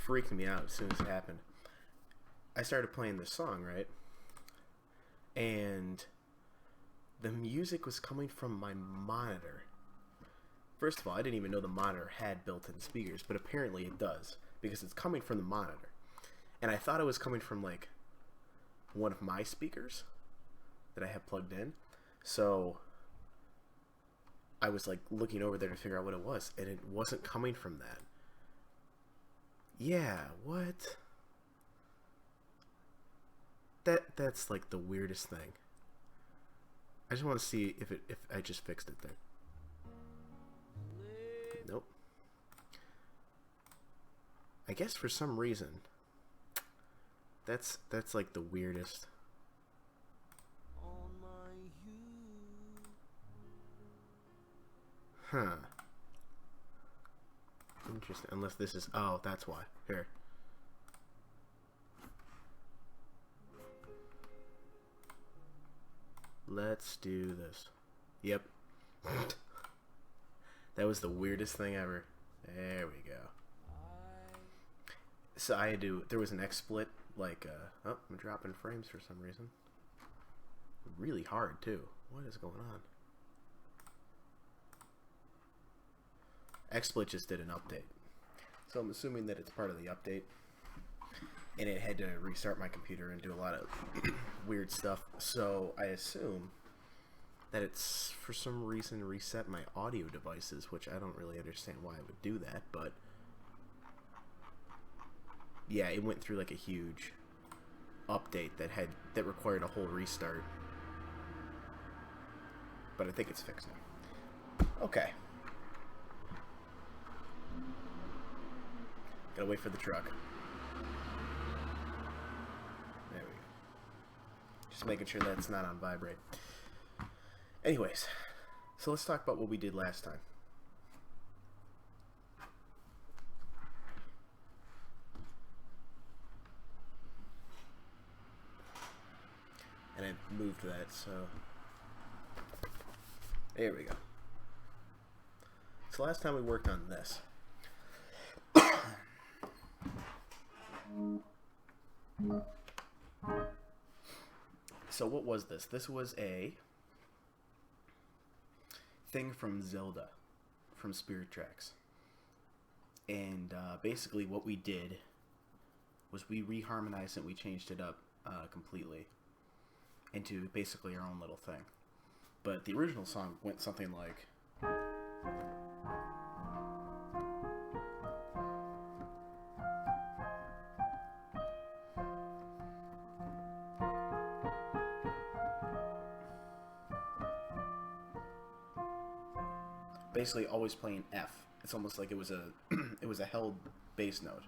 freaked me out as soon as it happened. I started playing this song, right? And the music was coming from my monitor. First of all, I didn't even know the monitor had built-in speakers, but apparently it does, because it's coming from the monitor. And I thought it was coming from, like, one of my speakers that I have plugged in. So I was, like, looking over there to figure out what it was, and it wasn't coming from that. Yeah, what? That's, like, the weirdest thing. I just want to see if I just fixed it there. Nope. I guess for some reason that's like the weirdest. Huh. Interesting. Unless this is... Oh, that's why. Here. Let's do this. Yep. That was the weirdest thing ever. There we go. So I had to... There was an XSplit, like... oh, I'm dropping frames for some reason. Really hard, too. What is going on? XSplit just did an update. So I'm assuming that it's part of the update. And it had to restart my computer and do a lot of weird stuff. So I assume that it's, for some reason, reset my audio devices, which I don't really understand why it would do that, but... Yeah, it went through like a huge update that required a whole restart. But I think it's fixed now. Okay. Gotta wait for the truck. There we go. Just making sure that's not on vibrate. Anyways, so let's talk about what we did last time. And I moved that, so... There we go. So last time we worked on this. So what was this? This was a thing from Zelda, from Spirit Tracks. And basically what we did was we reharmonized it, we changed it up completely into basically our own little thing. But the original song went something like... Basically always playing F. It's almost like it was a held bass note.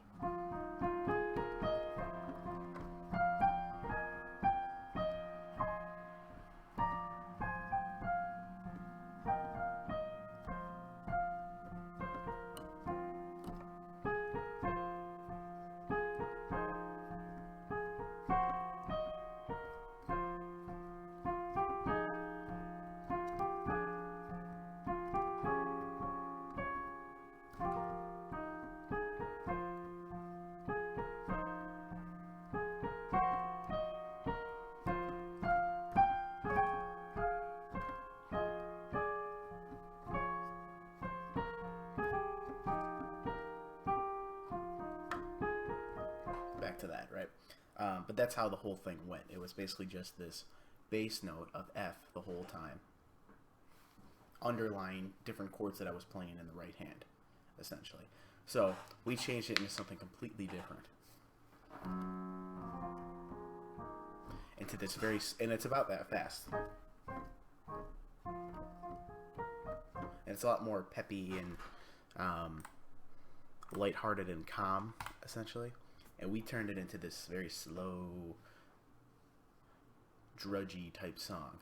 Back to that, right? But that's how the whole thing went. It was basically just this bass note of F the whole time, underlying different chords that I was playing in the right hand, essentially. So we changed it into something completely different. Into this very... And it's about that fast. And it's a lot more peppy and lighthearted and calm, essentially. And we turned it into this very slow, drudgy type song.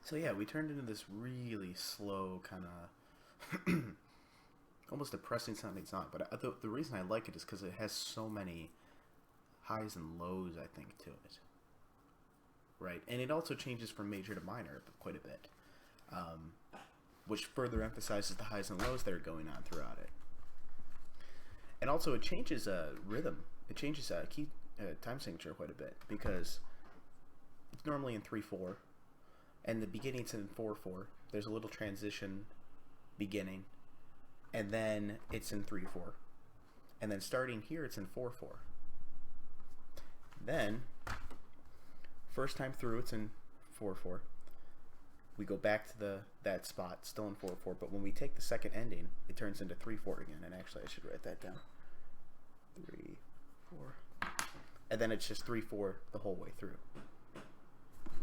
So yeah, we turned into this really slow kind of almost depressing sounding song. But the reason I like it is because it has so many highs and lows, I think, to it. Right, and it also changes from major to minor quite a bit, which further emphasizes the highs and lows that are going on throughout it. And also, it changes rhythm. It changes key time signature quite a bit because it's normally in 3/4, and the beginning's in 4/4. There's a little transition beginning, and then it's in 3/4, and then starting here it's in 4/4. Then first time through it's in 4/4. We go back to that spot, still in 4/4, but when we take the second ending, it turns into 3/4 again. And actually, I should write that down. 3/4, and then it's just 3/4 the whole way through,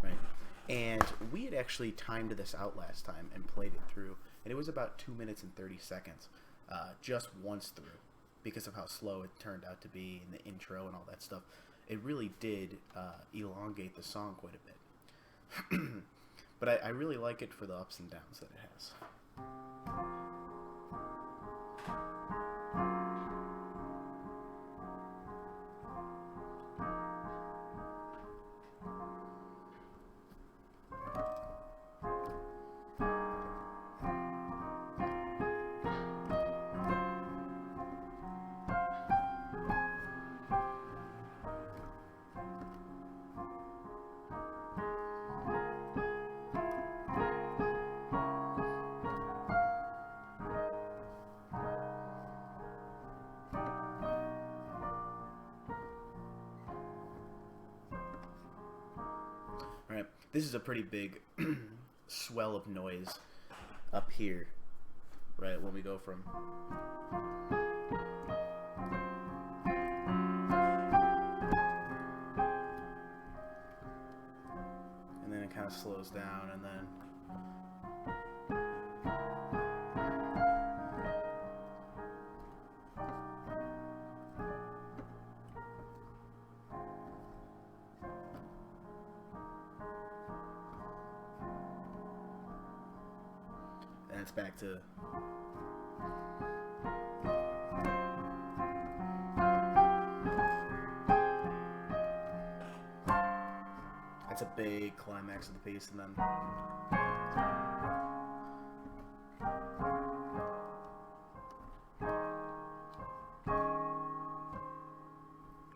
right? And we had actually timed this out last time and played it through, and it was about 2 minutes and 30 seconds, just once through, because of how slow it turned out to be in the intro and all that stuff. It really did elongate the song quite a bit. But I really like it for the ups and downs that it has. Right, this is a pretty big swell of noise up here, right, when we go from and then it kind of slows down, and then it's back to that's a big climax of the piece, and then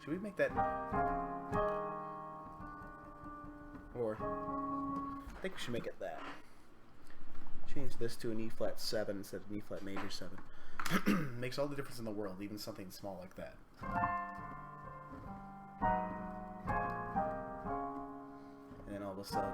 should we make that, or I think we should make it that. Change this to an E flat 7 instead of an E flat major 7. Makes all the difference in the world, even something small like that. And then all of a sudden,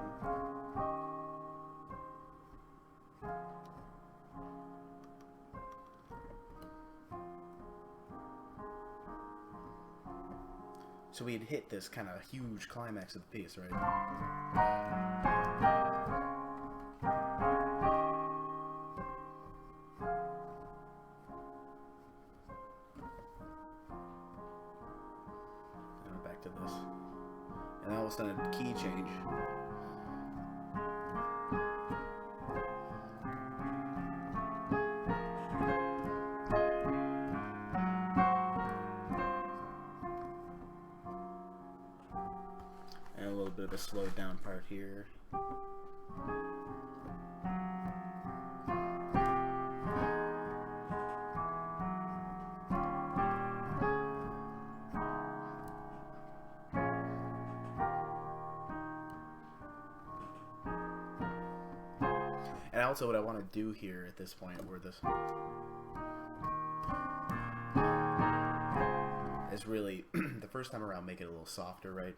so we had hit this kind of huge climax of the piece, right? To this, and I almost done a key change. And a little bit of a slowed down part here. And also what I want to do here at this point, where this is really, the first time around, make it a little softer, right?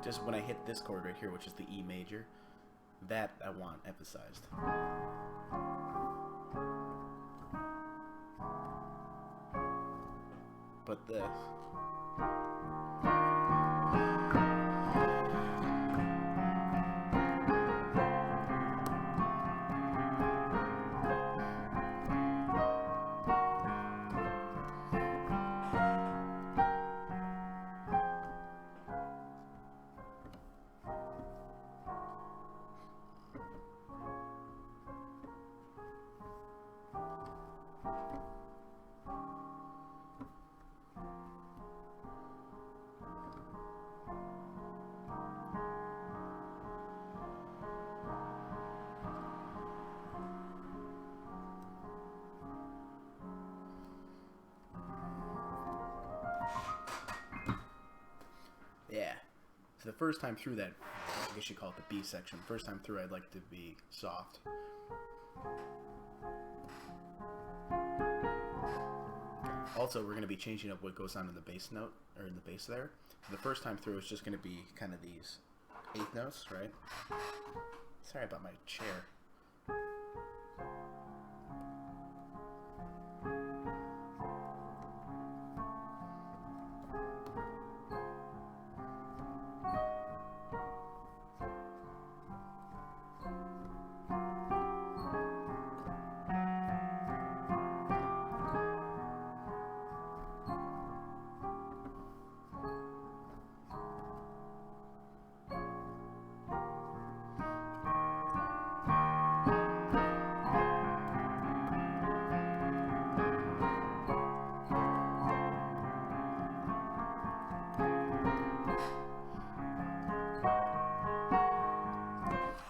Just when I hit this chord right here, which is the E major, that I want emphasized. But this, the first time through that, I guess you call it the B section. First time through, I'd like it to be soft. Also, we're going to be changing up what goes on in the bass note, or in the bass there. So the first time through, it's just going to be kind of these eighth notes, right? Sorry about my chair.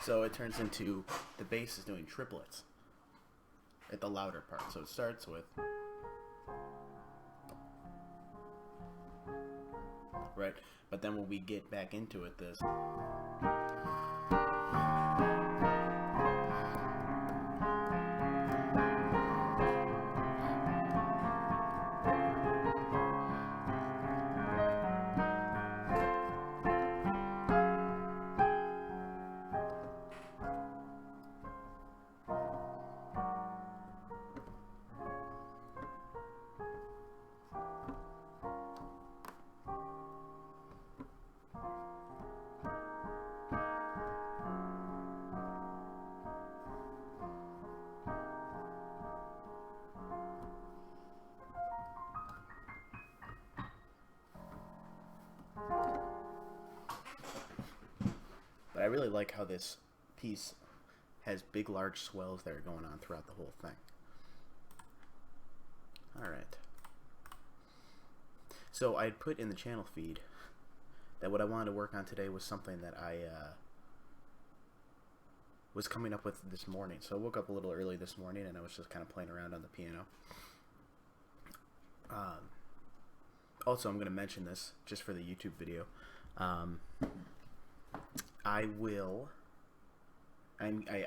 So it turns into the bass is doing triplets at the louder part. So it starts with, right? But then when we get back into it, this. But I really like how this piece has big, large swells that are going on throughout the whole thing. Alright. So I had put in the channel feed that what I wanted to work on today was something that I was coming up with this morning. So I woke up a little early this morning and I was just kind of playing around on the piano. Also, I'm going to mention this just for the YouTube video.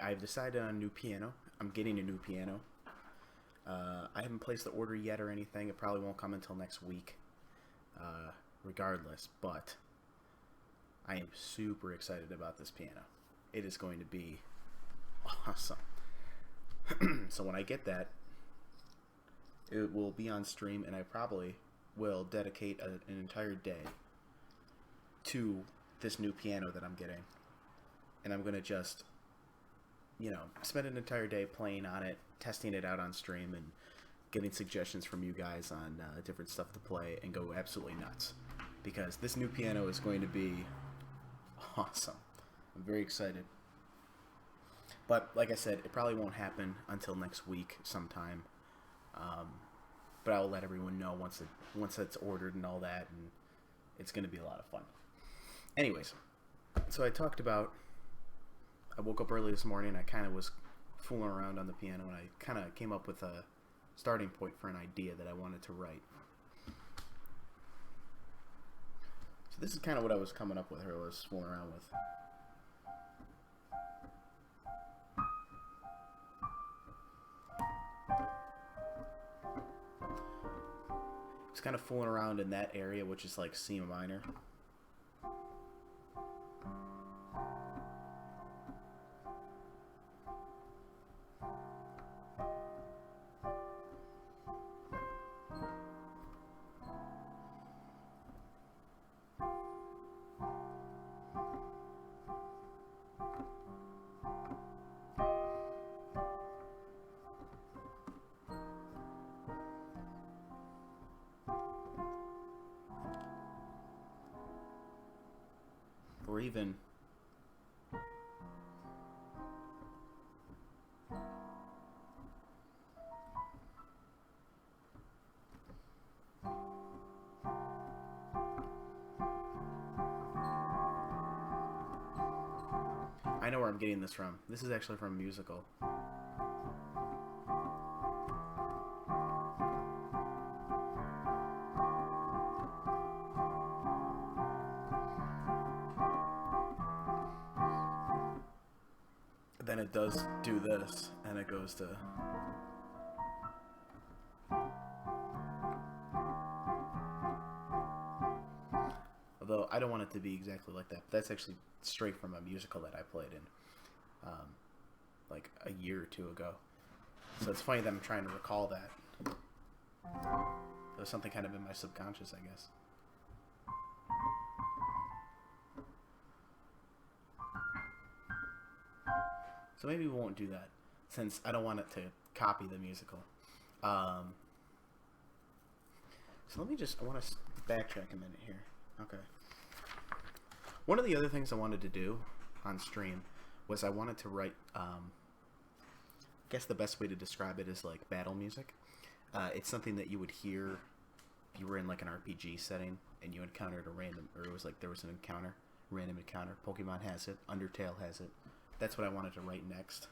I've decided on a new piano. I'm getting a new piano. I haven't placed the order yet or anything. It probably won't come until next week, regardless. But I am super excited about this piano. It is going to be awesome. So when I get that, it will be on stream, and I probably will dedicate an entire day to this new piano that I'm getting. And I'm going to just, spend an entire day playing on it, testing it out on stream, and getting suggestions from you guys on different stuff to play, and go absolutely nuts. Because this new piano is going to be awesome. I'm very excited. But, like I said, it probably won't happen until next week sometime. But I'll let everyone know once it's ordered and all that, and it's going to be a lot of fun. Anyways, so I talked about, I woke up early this morning, I kind of was fooling around on the piano, and I kind of came up with a starting point for an idea that I wanted to write. So this is kind of what I was coming up with, or I was fooling around with. It's kind of fooling around in that area, which is like C minor. Or even I know where I'm getting this from. This is actually from a musical. then it does do this, and it goes to... Although, I don't want it to be exactly like that. But that's actually straight from a musical that I played in, like, a year or two ago. So it's funny that I'm trying to recall that. There was something kind of in my subconscious, I guess. So maybe we won't do that, since I don't want it to copy the musical. So let me just, I want to backtrack a minute here. Okay. One of the other things I wanted to do on stream was I wanted to write, I guess the best way to describe it is like battle music. It's something that you would hear if you were in like an RPG setting and you encountered a random, or it was like there was an encounter, random encounter. Pokemon has it, Undertale has it. That's what I wanted to write next.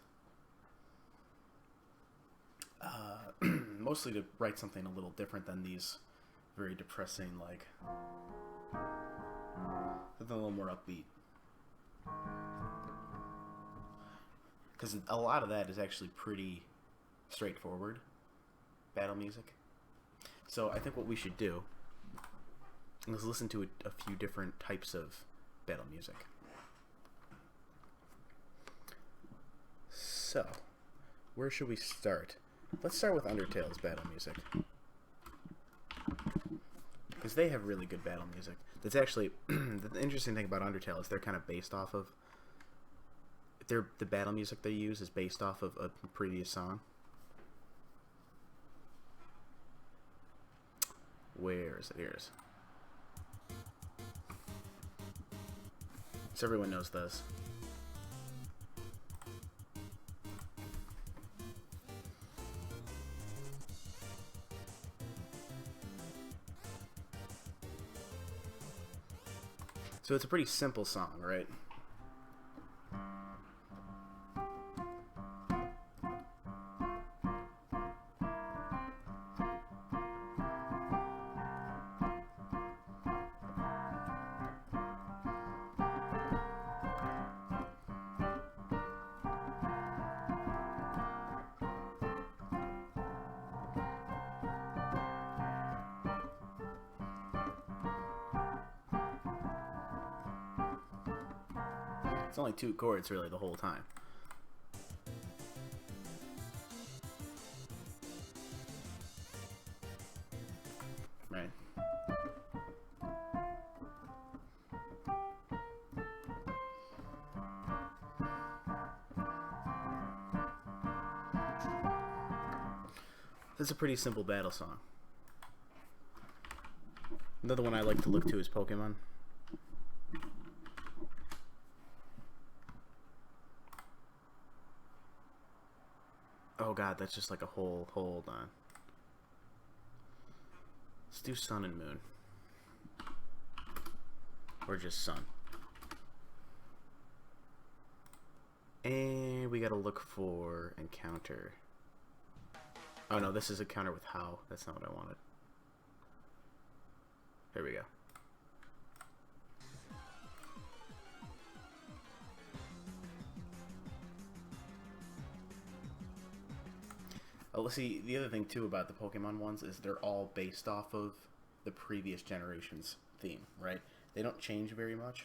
Mostly to write something a little different than these very depressing, like, something a little more upbeat. Because a lot of that is actually pretty straightforward battle music. So I think what we should do is listen to a few different types of battle music. So, where should we start? Let's start with Undertale's battle music. Because they have really good battle music. That's actually, the interesting thing about Undertale is they're kind of based off of, the battle music they use is based off of a previous song. Where is it? Here it is. So everyone knows this. So it's a pretty simple song, right? It's only 2 chords, really, the whole time. Right? It's a pretty simple battle song. Another one I like to look to is Pokemon. Oh god, that's just like a whole, hold on. Let's do Sun and Moon. Or just Sun. And we gotta look for encounter. Oh no, this is encounter with How. That's not what I wanted. There we go. Oh, let's see, the other thing too about the Pokemon ones is they're all based off of the previous generation's theme, right? They don't change very much.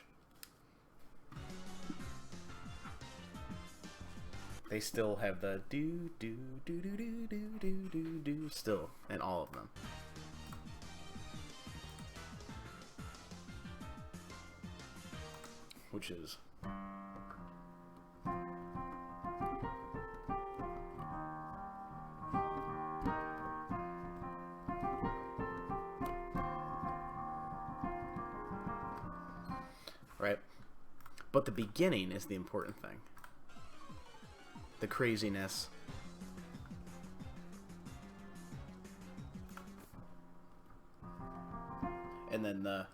They still have the do do do do do do do do do still in all of them. Which is right? But the beginning is the important thing. The craziness. And then the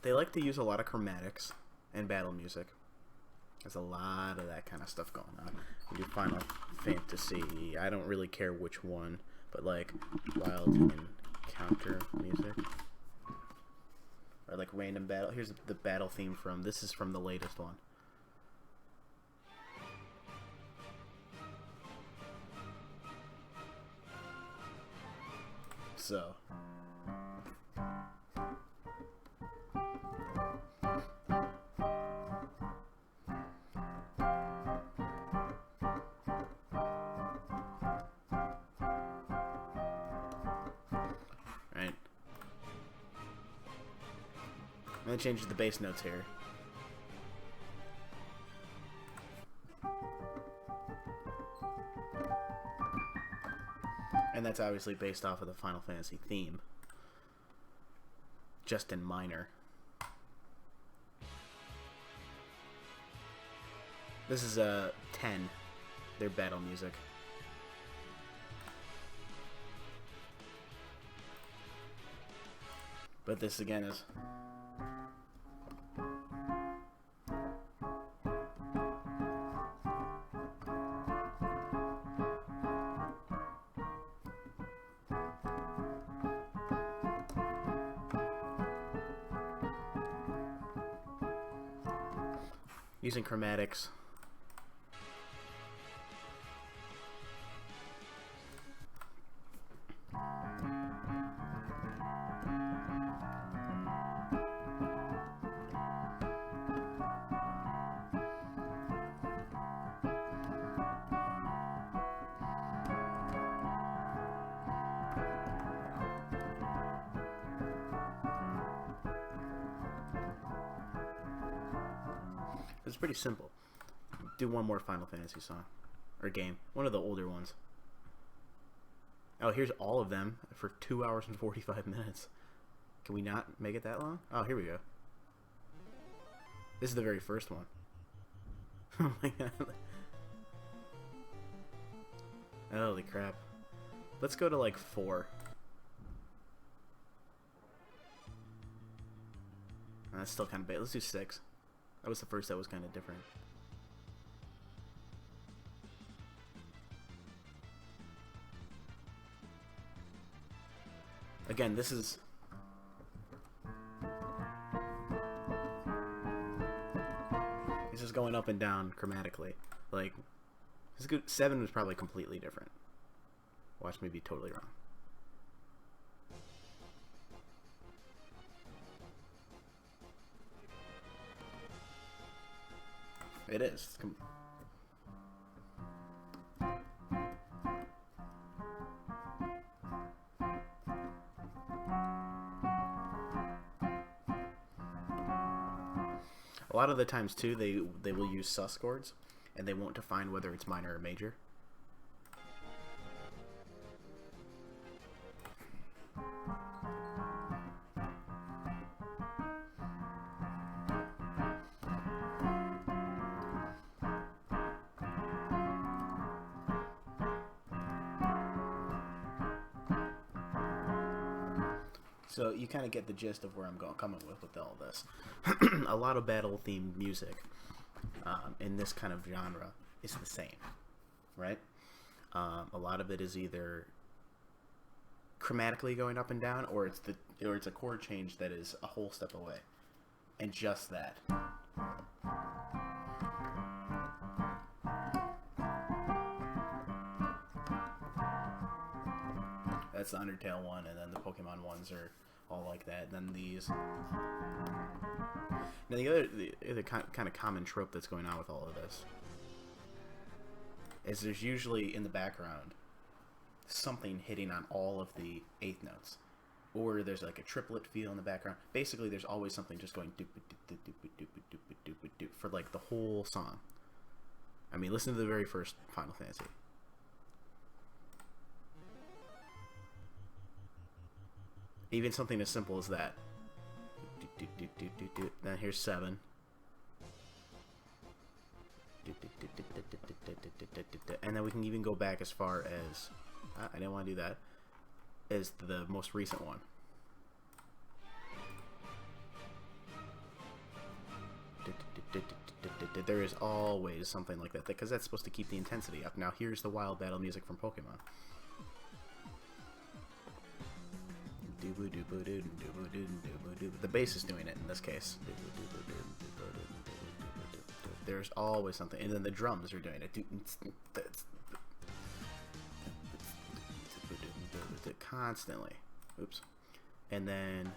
They like to use a lot of chromatics and battle music. There's a lot of that kind of stuff going on. We do Final Fantasy. I don't really care which one, but like wild encounter music. Or like random battle. Here's the battle theme from, this is from the latest one. So. Right. I'm gonna change the bass notes here. And that's obviously based off of the Final Fantasy theme. Just in minor. This is 10, their battle music. But this again is... using chromatics. It's pretty simple. Do one more Final Fantasy song. Or game. One of the older ones. Oh, here's all of them for 2 hours and 45 minutes. Can we not make it that long? Oh, here we go. This is the very first one. Oh my god. Holy crap. Let's go to like 4. That's still kind of bad. Let's do 6. That was the first that was kind of different. Again, this is... this is going up and down chromatically. Like, this is good. 7 was probably completely different. Watch me be totally wrong. It is. A lot of the times too, they will use sus chords, and they won't define whether it's minor or major. So you kind of get the gist of where I'm coming with all this. A lot of battle-themed music in this kind of genre is the same, right? A lot of it is either chromatically going up and down, or it's a chord change that is a whole step away, and just that. That's the Undertale one, and then the Pokemon ones are all like that. And then these. Now the other kind of common trope that's going on with all of this is there's usually in the background something hitting on all of the eighth notes, or there's like a triplet feel in the background. Basically, there's always something just going doop doop doop doop doop doop doop for like the whole song. I mean, listen to the very first Final Fantasy. Even something as simple as that. Then here's 7. And then we can even go back as far as... I didn't want to do that. As the most recent one. There is always something like that, because that's supposed to keep the intensity up. Now here's the wild battle music from Pokemon. The bass is doing it in this case. There's always something, and then the drums are doing it constantly. Oops. And then,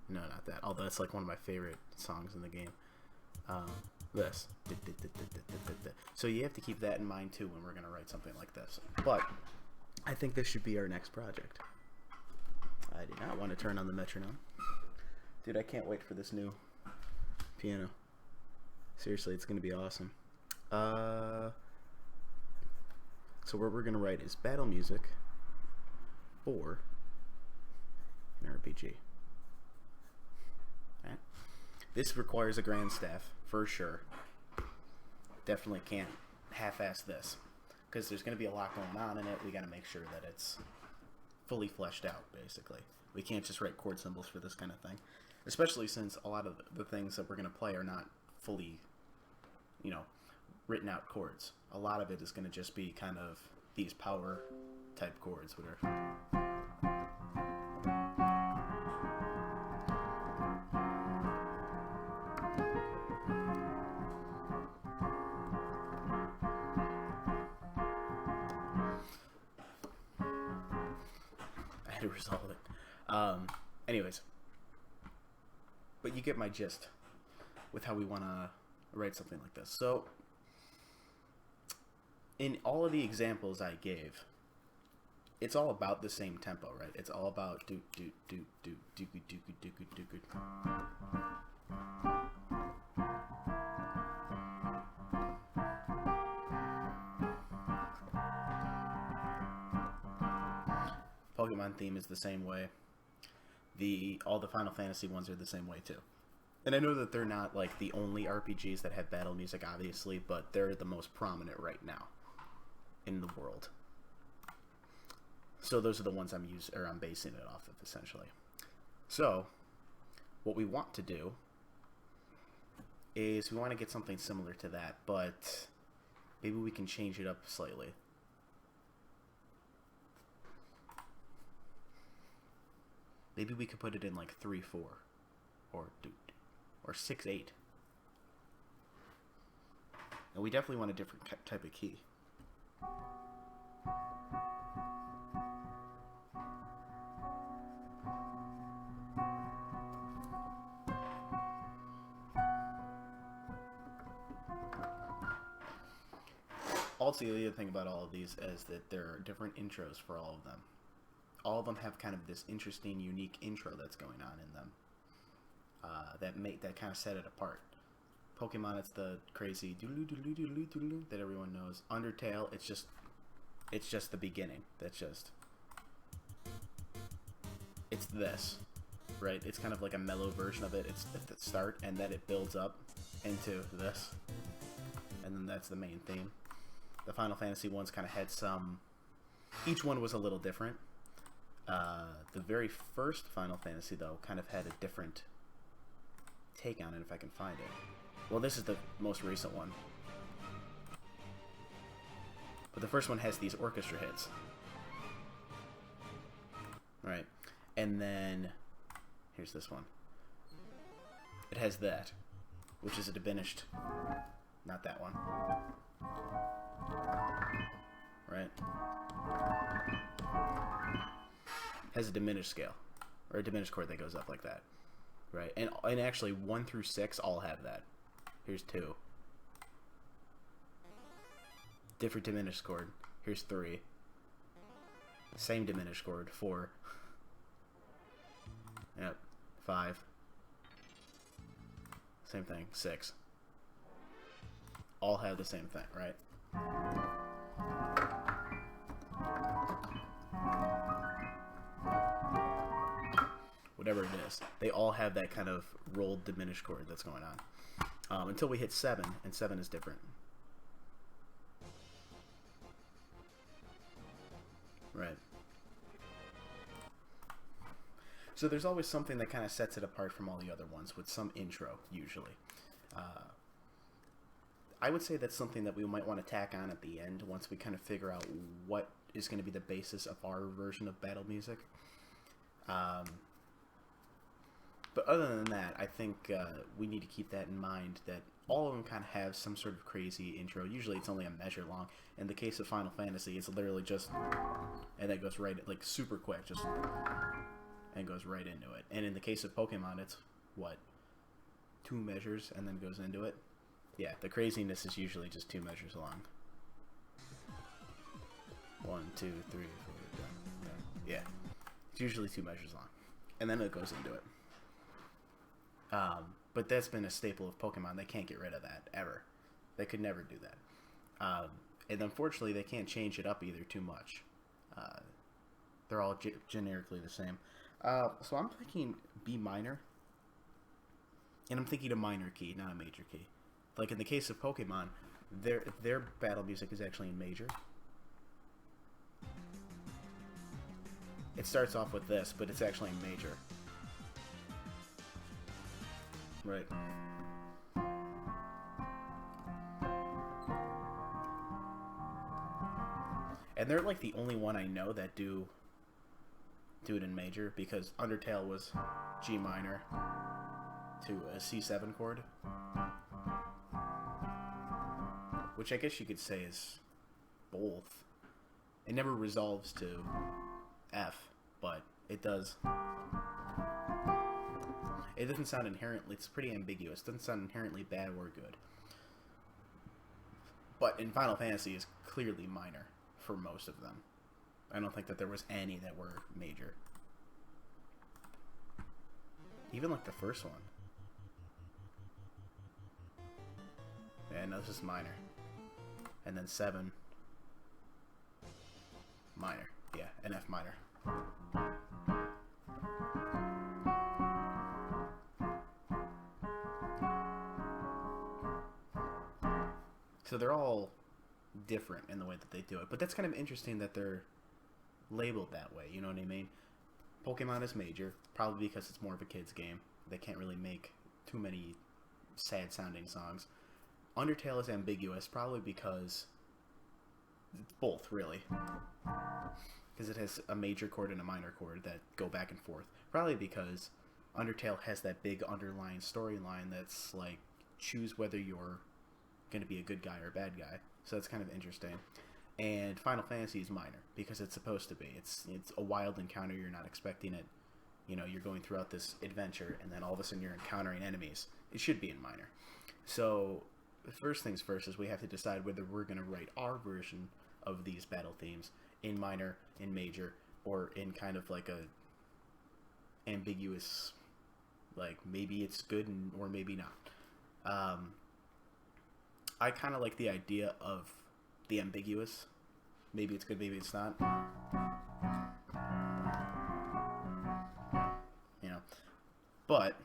no, not that. Although that's like one of my favorite songs in the game. This. So you have to keep that in mind too when we're gonna write something like this. But I think this should be our next project. I do not want to turn on the metronome. Dude, I can't wait for this new piano. Seriously, it's going to be awesome. So what we're going to write is battle music for an RPG. Right? This requires a grand staff, for sure. Definitely can't half-ass this, because there's going to be a lot going on in it. We got to make sure that it's fully fleshed out, basically. We can't just write chord symbols for this kind of thing, especially since a lot of the things that we're going to play are not fully, you know, written out chords. A lot of it is going to just be kind of these power type chords, whatever. To resolve it. Anyways, but you get my gist with how we want to write something like this. So in all of the examples I gave, it's all about the same tempo, right? It's all about do do do do do do do do do do. Pokemon theme is the same way. All the Final Fantasy ones are the same way too. And I know that they're not like the only RPGs that have battle music, obviously, but they're the most prominent right now in the world. So those are the ones I'm basing it off of, essentially. So what we want to do is we want to get something similar to that, but maybe we can change it up slightly. Maybe we could put it in like 3/4 or 6/8. And we definitely want a different type of key. Also, the other thing about all of these is that there are different intros for all of them. All of them have kind of this interesting, unique intro that's going on in them. That kind of set it apart. Pokemon, it's the crazy doodle that everyone knows. Undertale, it's just the beginning. It's this, right? It's kind of like a mellow version of it. It's at the start, and then it builds up into this, and then that's the main theme. The Final Fantasy ones kind of had some. Each one was a little different. The very first Final Fantasy, though, kind of had a different take on it, if I can find it. Well, this is the most recent one. But the first one has these orchestra hits. Right. And then, here's this one. It has that, which is a diminished, not that one. Right? Has a diminished scale, or a diminished chord that goes up like that, right? And actually 1 through 6 all have that. Here's 2. Different diminished chord. Here's 3. Same diminished chord. 4. Yep. 5. Same thing. 6. All have the same thing, right? Whatever it is, they all have that kind of rolled diminished chord that's going on. Until we hit 7, and 7 is different. Right. So there's always something that kind of sets it apart from all the other ones with some intro, usually. I would say that's something that we might want to tack on at the end once we kind of figure out what is going to be the basis of our version of battle music. But other than that, I think we need to keep that in mind, that all of them kind of have some sort of crazy intro. Usually it's only a measure long. In the case of Final Fantasy, it's literally just... And that goes right... Like, super quick, just... And goes right into it. And in the case of Pokemon, it's, what? 2 measures and then goes into it? Yeah, the craziness is usually just 2 measures long. 1, 2, 3, 4, done. Yeah. It's usually 2 measures long. And then it goes into it. But that's been a staple of Pokemon. They can't get rid of that, ever. They could never do that. And unfortunately, they can't change it up either too much. They're all generically the same. So I'm thinking B minor. And I'm thinking a minor key, not a major key. Like in the case of Pokemon, their battle music is actually in major. It starts off with this, but it's actually in major. Right. And they're like the only one I know that do it in major, because Undertale was G minor to a C7 chord, which I guess you could say is both. It never resolves to F, but it does. It doesn't sound inherently... It's pretty ambiguous. It doesn't sound inherently bad or good. But in Final Fantasy is clearly minor for most of them. I don't think that there was any that were major. Even like the first one. Yeah, no, this is minor. And then 7. Minor. Yeah, an F minor. So they're all different in the way that they do it. But that's kind of interesting that they're labeled that way, you know what I mean? Pokemon is major, probably because it's more of a kid's game. They can't really make too many sad-sounding songs. Undertale is ambiguous, probably because... It's both, really. Because it has a major chord and a minor chord that go back and forth. Probably because Undertale has that big underlying storyline that's like, choose whether you're going to be a good guy or a bad guy. So that's kind of interesting. And Final Fantasy is minor because it's supposed to be. It's a wild encounter. You're not expecting it. You know, you're going throughout this adventure and then all of a sudden you're encountering enemies. It should be in minor. So first things first is we have to decide whether we're going to write our version of these battle themes in minor, in major, or in kind of like a ambiguous, like maybe it's good or maybe not. I kind of like the idea of the ambiguous. Maybe it's good, maybe it's not. You know. But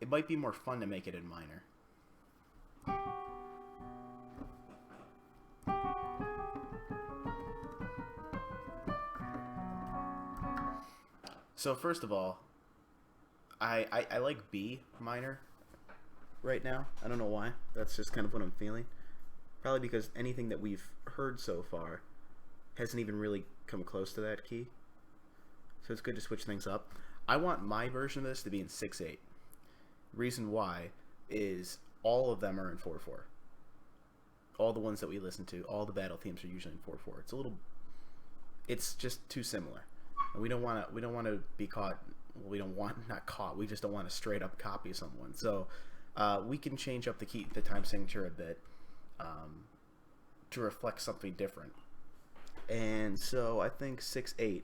it might be more fun to make it in minor. So first of all, I like B minor right now. I don't know why. That's just kind of what I'm feeling. Probably because anything that we've heard so far hasn't even really come close to that key. So it's good to switch things up. I want my version of this to be in 6/8. Reason why is all of them are in 4/4. All the ones that we listen to, all the battle themes are usually in 4/4. It's just too similar. And we don't want to be caught. Well, we don't want not caught. We just don't want to straight up copy someone. So we can change up the time signature a bit to reflect something different. And so I think 6/8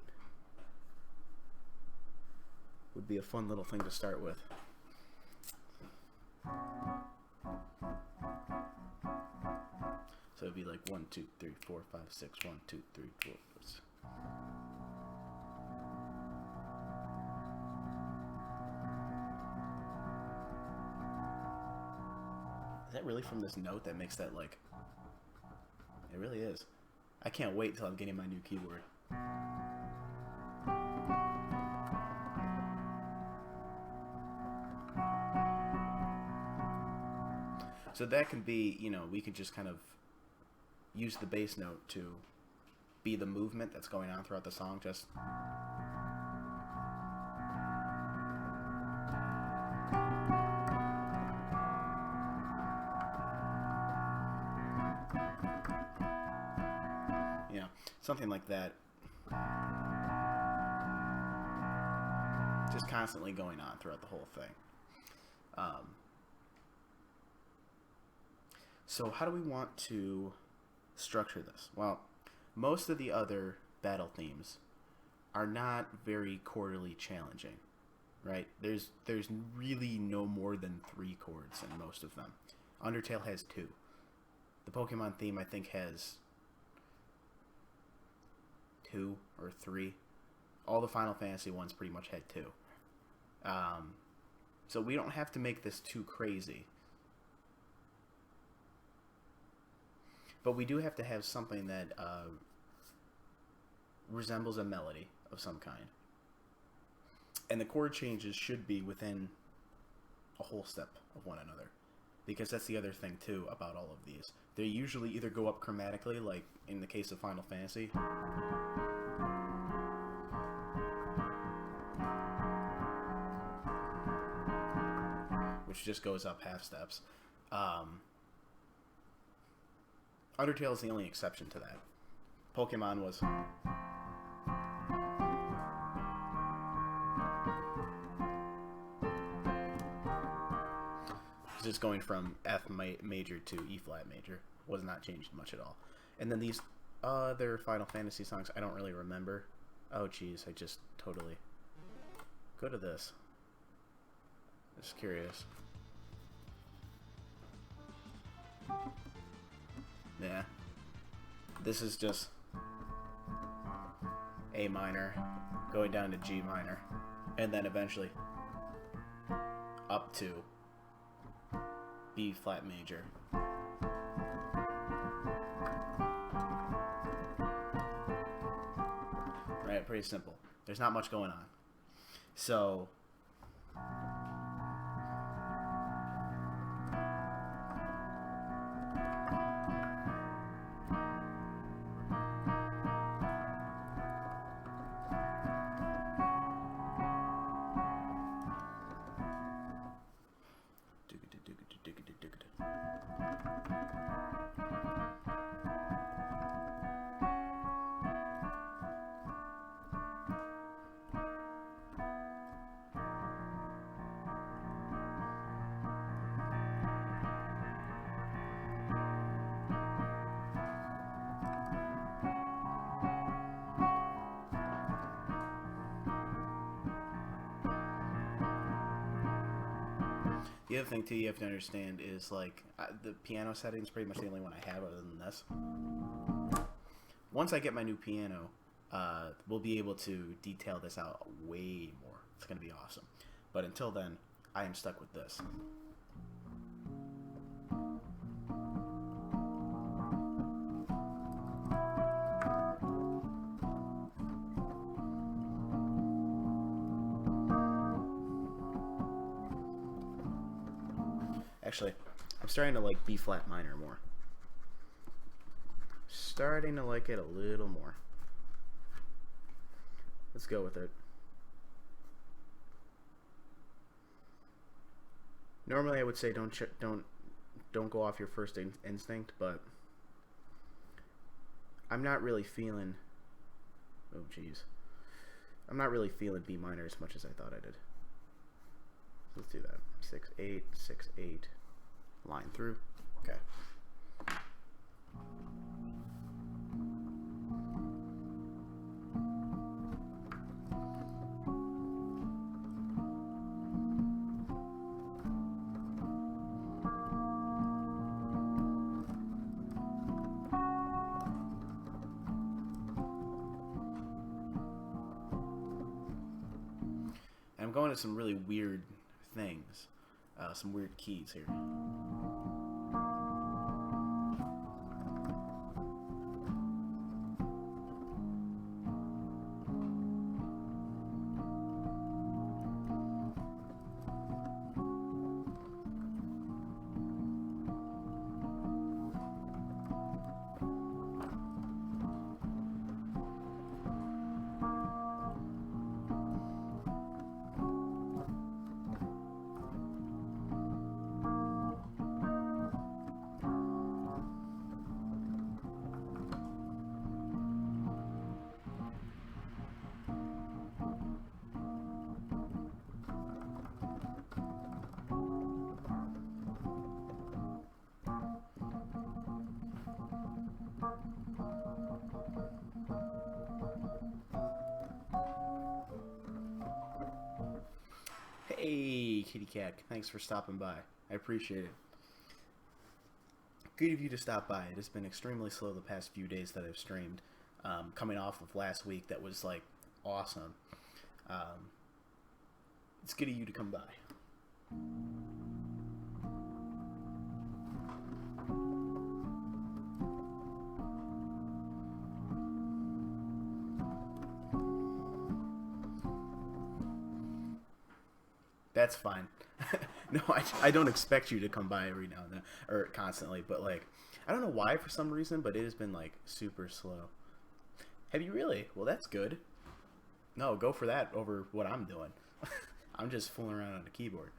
would be a fun little thing to start with. So it'd be like 1, 2, 3, 4, 5, 6. 1, 2, 3, 4. Is that really from this note that makes that like... It really is. I can't wait till I'm getting my new keyboard. So that can be, we could just kind of use the bass note to be the movement that's going on throughout the song. Just something like that. Just constantly going on throughout the whole thing. So how do we want to structure this? Well, most of the other battle themes are not very chordally challenging, right? There's really no more than 3 chords in most of them. Undertale has 2. The Pokemon theme, I think, has 2 or 3. All the Final Fantasy ones pretty much had 2. So we don't have to make this too crazy. But we do have to have something that resembles a melody of some kind. And the chord changes should be within a whole step of one another. Because that's the other thing, too, about all of these. They usually either go up chromatically, like in the case of Final Fantasy, which just goes up half steps. Undertale is the only exception to that. Pokemon was just going from F major to E flat major. Was not changed much at all. And then these other Final Fantasy songs, I don't really remember. Oh geez, I just totally go to this. Just curious. Yeah. This is just A minor going down to G minor and then eventually up to B flat major. Right, pretty simple. There's not much going on. So the other thing, too, you have to understand is, like, the piano setting is pretty much the only one I have other than this. Once I get my new piano, we'll be able to detail this out way more. It's going to be awesome. But until then, I am stuck with this. Actually, I'm starting to like B flat minor more. Starting to like it a little more. Let's go with it. Normally, I would say don't go off your first instinct, but I'm not really feeling. Oh, jeez. I'm not really feeling B minor as much as I thought I did. Let's do that. 6/8, 6/8. Line through. Okay. And I'm going to some really weird things. Some weird keys here. Hey, Kitty Cat. Thanks for stopping by. I appreciate it. Good of you to stop by. It has been extremely slow the past few days that I've streamed. Coming off of last week, that was like awesome. It's good of you to come by. That's fine. No, I don't expect you to come by every now and then, or constantly, but like, I don't know why for some reason, but it has been like super slow. Have you really? Well, that's good. No, go for that over what I'm doing. I'm just fooling around on the keyboard.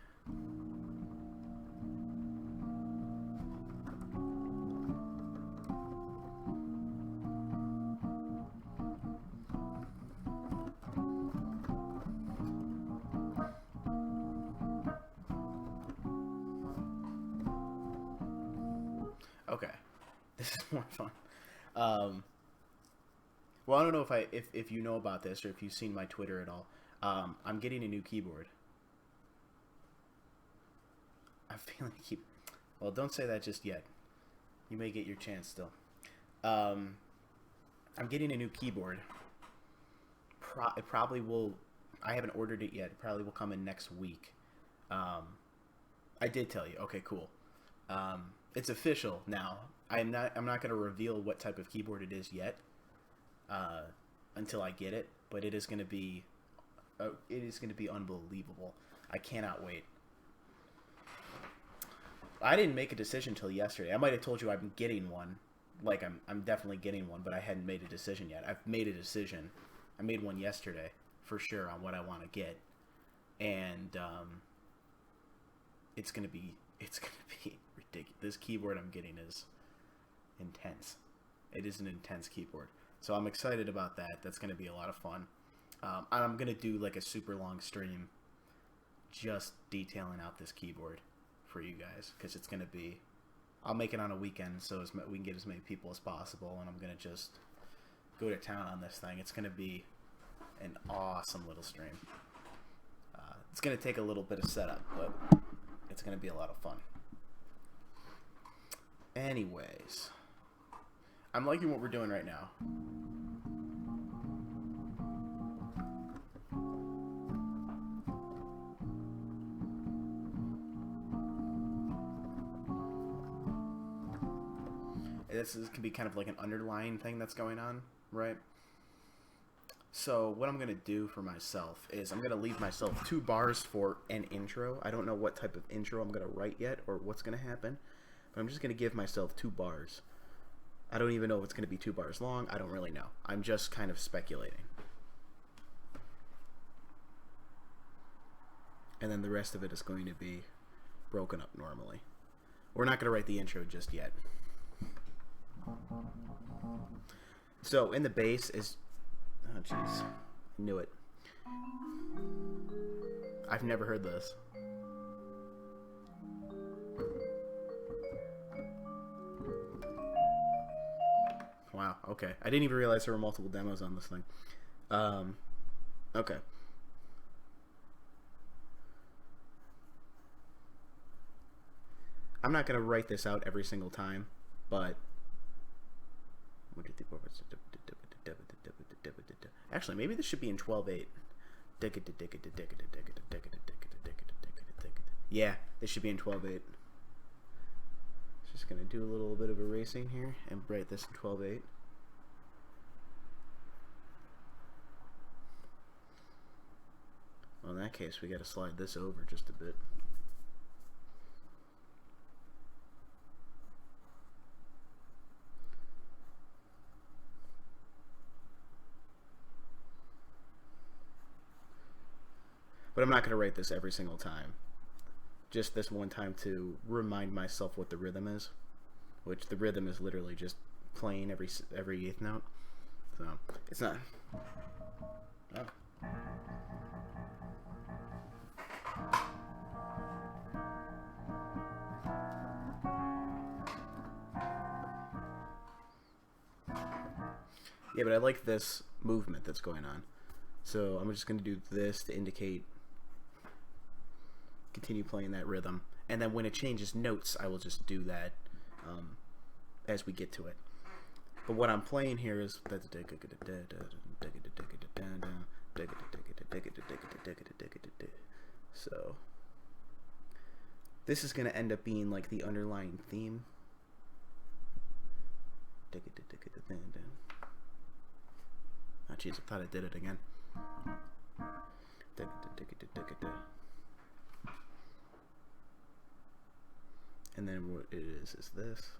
Okay, this is more fun. Well, I don't know if you know about this or if you've seen my Twitter at all. I'm getting a new keyboard. I'm feeling well, don't say that just yet. You may get your chance still. I'm getting a new keyboard. It probably will. I haven't ordered it yet. It probably will come in next week. I did tell you. Okay, cool. It's official now. I'm not going to reveal what type of keyboard it is yet. Until I get it, but it is going to be unbelievable. I cannot wait. I didn't make a decision till yesterday. I might have told you I'm getting one, like I'm definitely getting one, but I hadn't made a decision yet. I've made a decision. I made one yesterday for sure on what I want to get, and it's gonna be ridiculous. This keyboard I'm getting is intense. It is an intense keyboard. So I'm excited about that. That's going to be a lot of fun. And I'm going to do like a super long stream just detailing out this keyboard for you guys. Because it's going to be... I'll make it on a weekend so we can get as many people as possible. And I'm going to just go to town on this thing. It's going to be an awesome little stream. It's going to take a little bit of setup, but it's going to be a lot of fun. Anyways... I'm liking what we're doing right now. This can be kind of like an underlying thing that's going on, right? So what I'm going to do for myself is I'm going to leave myself 2 bars for an intro. I don't know what type of intro I'm going to write yet or what's going to happen, but I'm just going to give myself 2 bars. I don't even know if it's going to be 2 bars long. I don't really know. I'm just kind of speculating. And then the rest of it is going to be broken up normally. We're not going to write the intro just yet. So in the bass is... Oh, jeez. I knew it. I've never heard this. Wow, okay. I didn't even realize there were multiple demos on this thing. Okay. I'm not going to write this out every single time, but... Actually, maybe this should be in 12/8. Yeah, this should be in 12/8. Just gonna do a little bit of erasing here and write this in 12/8. Well, in that case, we gotta slide this over just a bit. But I'm not gonna write this every single time. Just this one time to remind myself what the rhythm is, which the rhythm is literally just playing every 8th note. So it's not. Oh. Yeah, but I like this movement that's going on. So I'm just going to do this to indicate, continue playing that rhythm. And then when it changes notes, I will just do that as we get to it. But what I'm playing here is... So this is going to end up being like the underlying theme. Oh jeez, I thought I did it again. And then what it is this.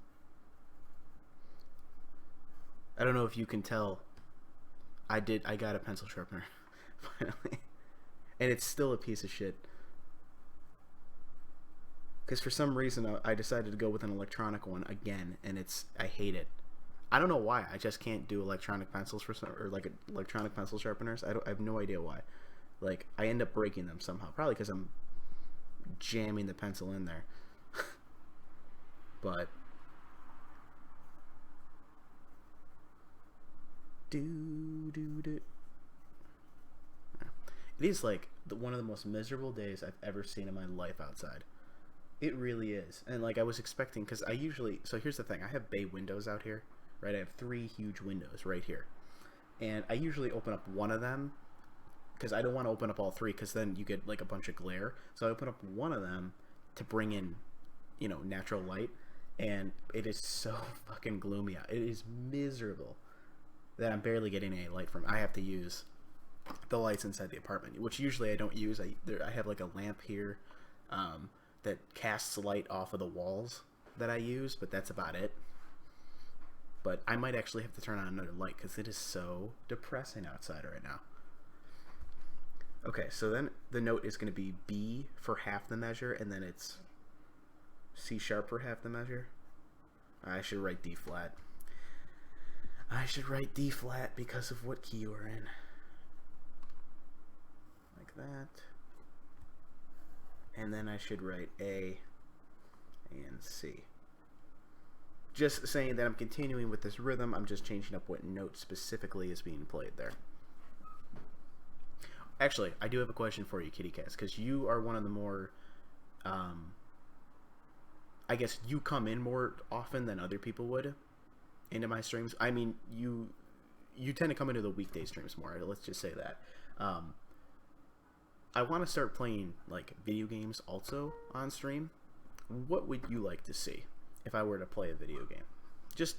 I don't know if you can tell. I got a pencil sharpener finally. And it's still a piece of shit. Because for some reason I decided to go with an electronic one again, and I hate it. I don't know why. I just can't do electronic pencils or like electronic pencil sharpeners. I have no idea why. Like, I end up breaking them somehow. Probably because I'm jamming the pencil in there. But it is like one of the most miserable days I've ever seen in my life outside. It really is. And like I was expecting, because so here's the thing, I have bay windows out here, right? I have 3 huge windows right here, and I usually open up one of them because I don't want to open up all 3, because then you get like a bunch of glare. So I open up one of them to bring in, natural light, and it is so fucking gloomy out. It is miserable that I'm barely getting any light from. I have to use the lights inside the apartment, which usually I don't use. I have like a lamp here that casts light off of the walls that I use, but that's about it. But I might actually have to turn on another light because it is so depressing outside right now. Okay, so then the note is going to be B for half the measure, and then it's C sharp for half the measure. I should write D flat. I should write D flat because of what key we're in. Like that. And then I should write A and C. Just saying that I'm continuing with this rhythm, I'm just changing up what note specifically is being played there. Actually, I do have a question for you, Kitty Cats, because you are one of the more, I guess you come in more often than other people would into my streams. I mean, you tend to come into the weekday streams more, let's just say that. I want to start playing like video games also on stream. What would you like to see if I were to play a video game? Just,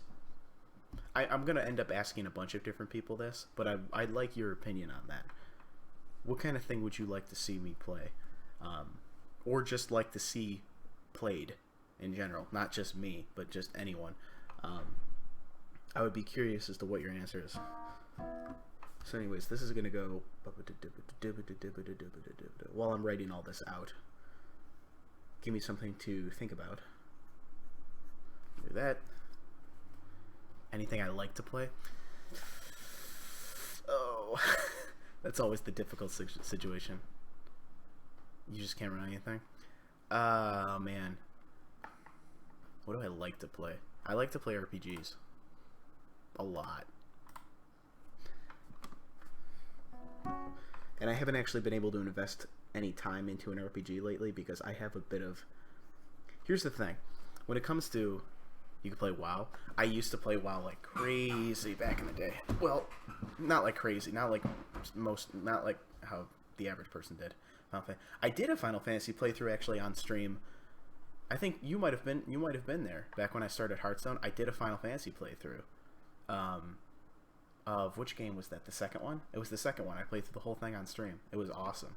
I'm going to end up asking a bunch of different people this, but I'd like your opinion on that. What kind of thing would you like to see me play? Or just like to see played in general? Not just me, but just anyone. I would be curious as to what your answer is. So anyways, this is going to go while I'm writing all this out. Give me something to think about. Do that. Anything I like to play? Oh, that's always the difficult situation. You just can't run anything? Oh, man. What do I like to play? I like to play RPGs. A lot. And I haven't actually been able to invest any time into an RPG lately because I have a bit of... Here's the thing. When it comes to... You can play WoW. I used to play WoW like crazy back in the day. Well, not like crazy. Not like how the average person did. I did a Final Fantasy playthrough actually on stream. I think you might have been there back when I started Hearthstone. I did a Final Fantasy playthrough. Of which game was that? The second one? It was the second one. I played through the whole thing on stream. It was awesome.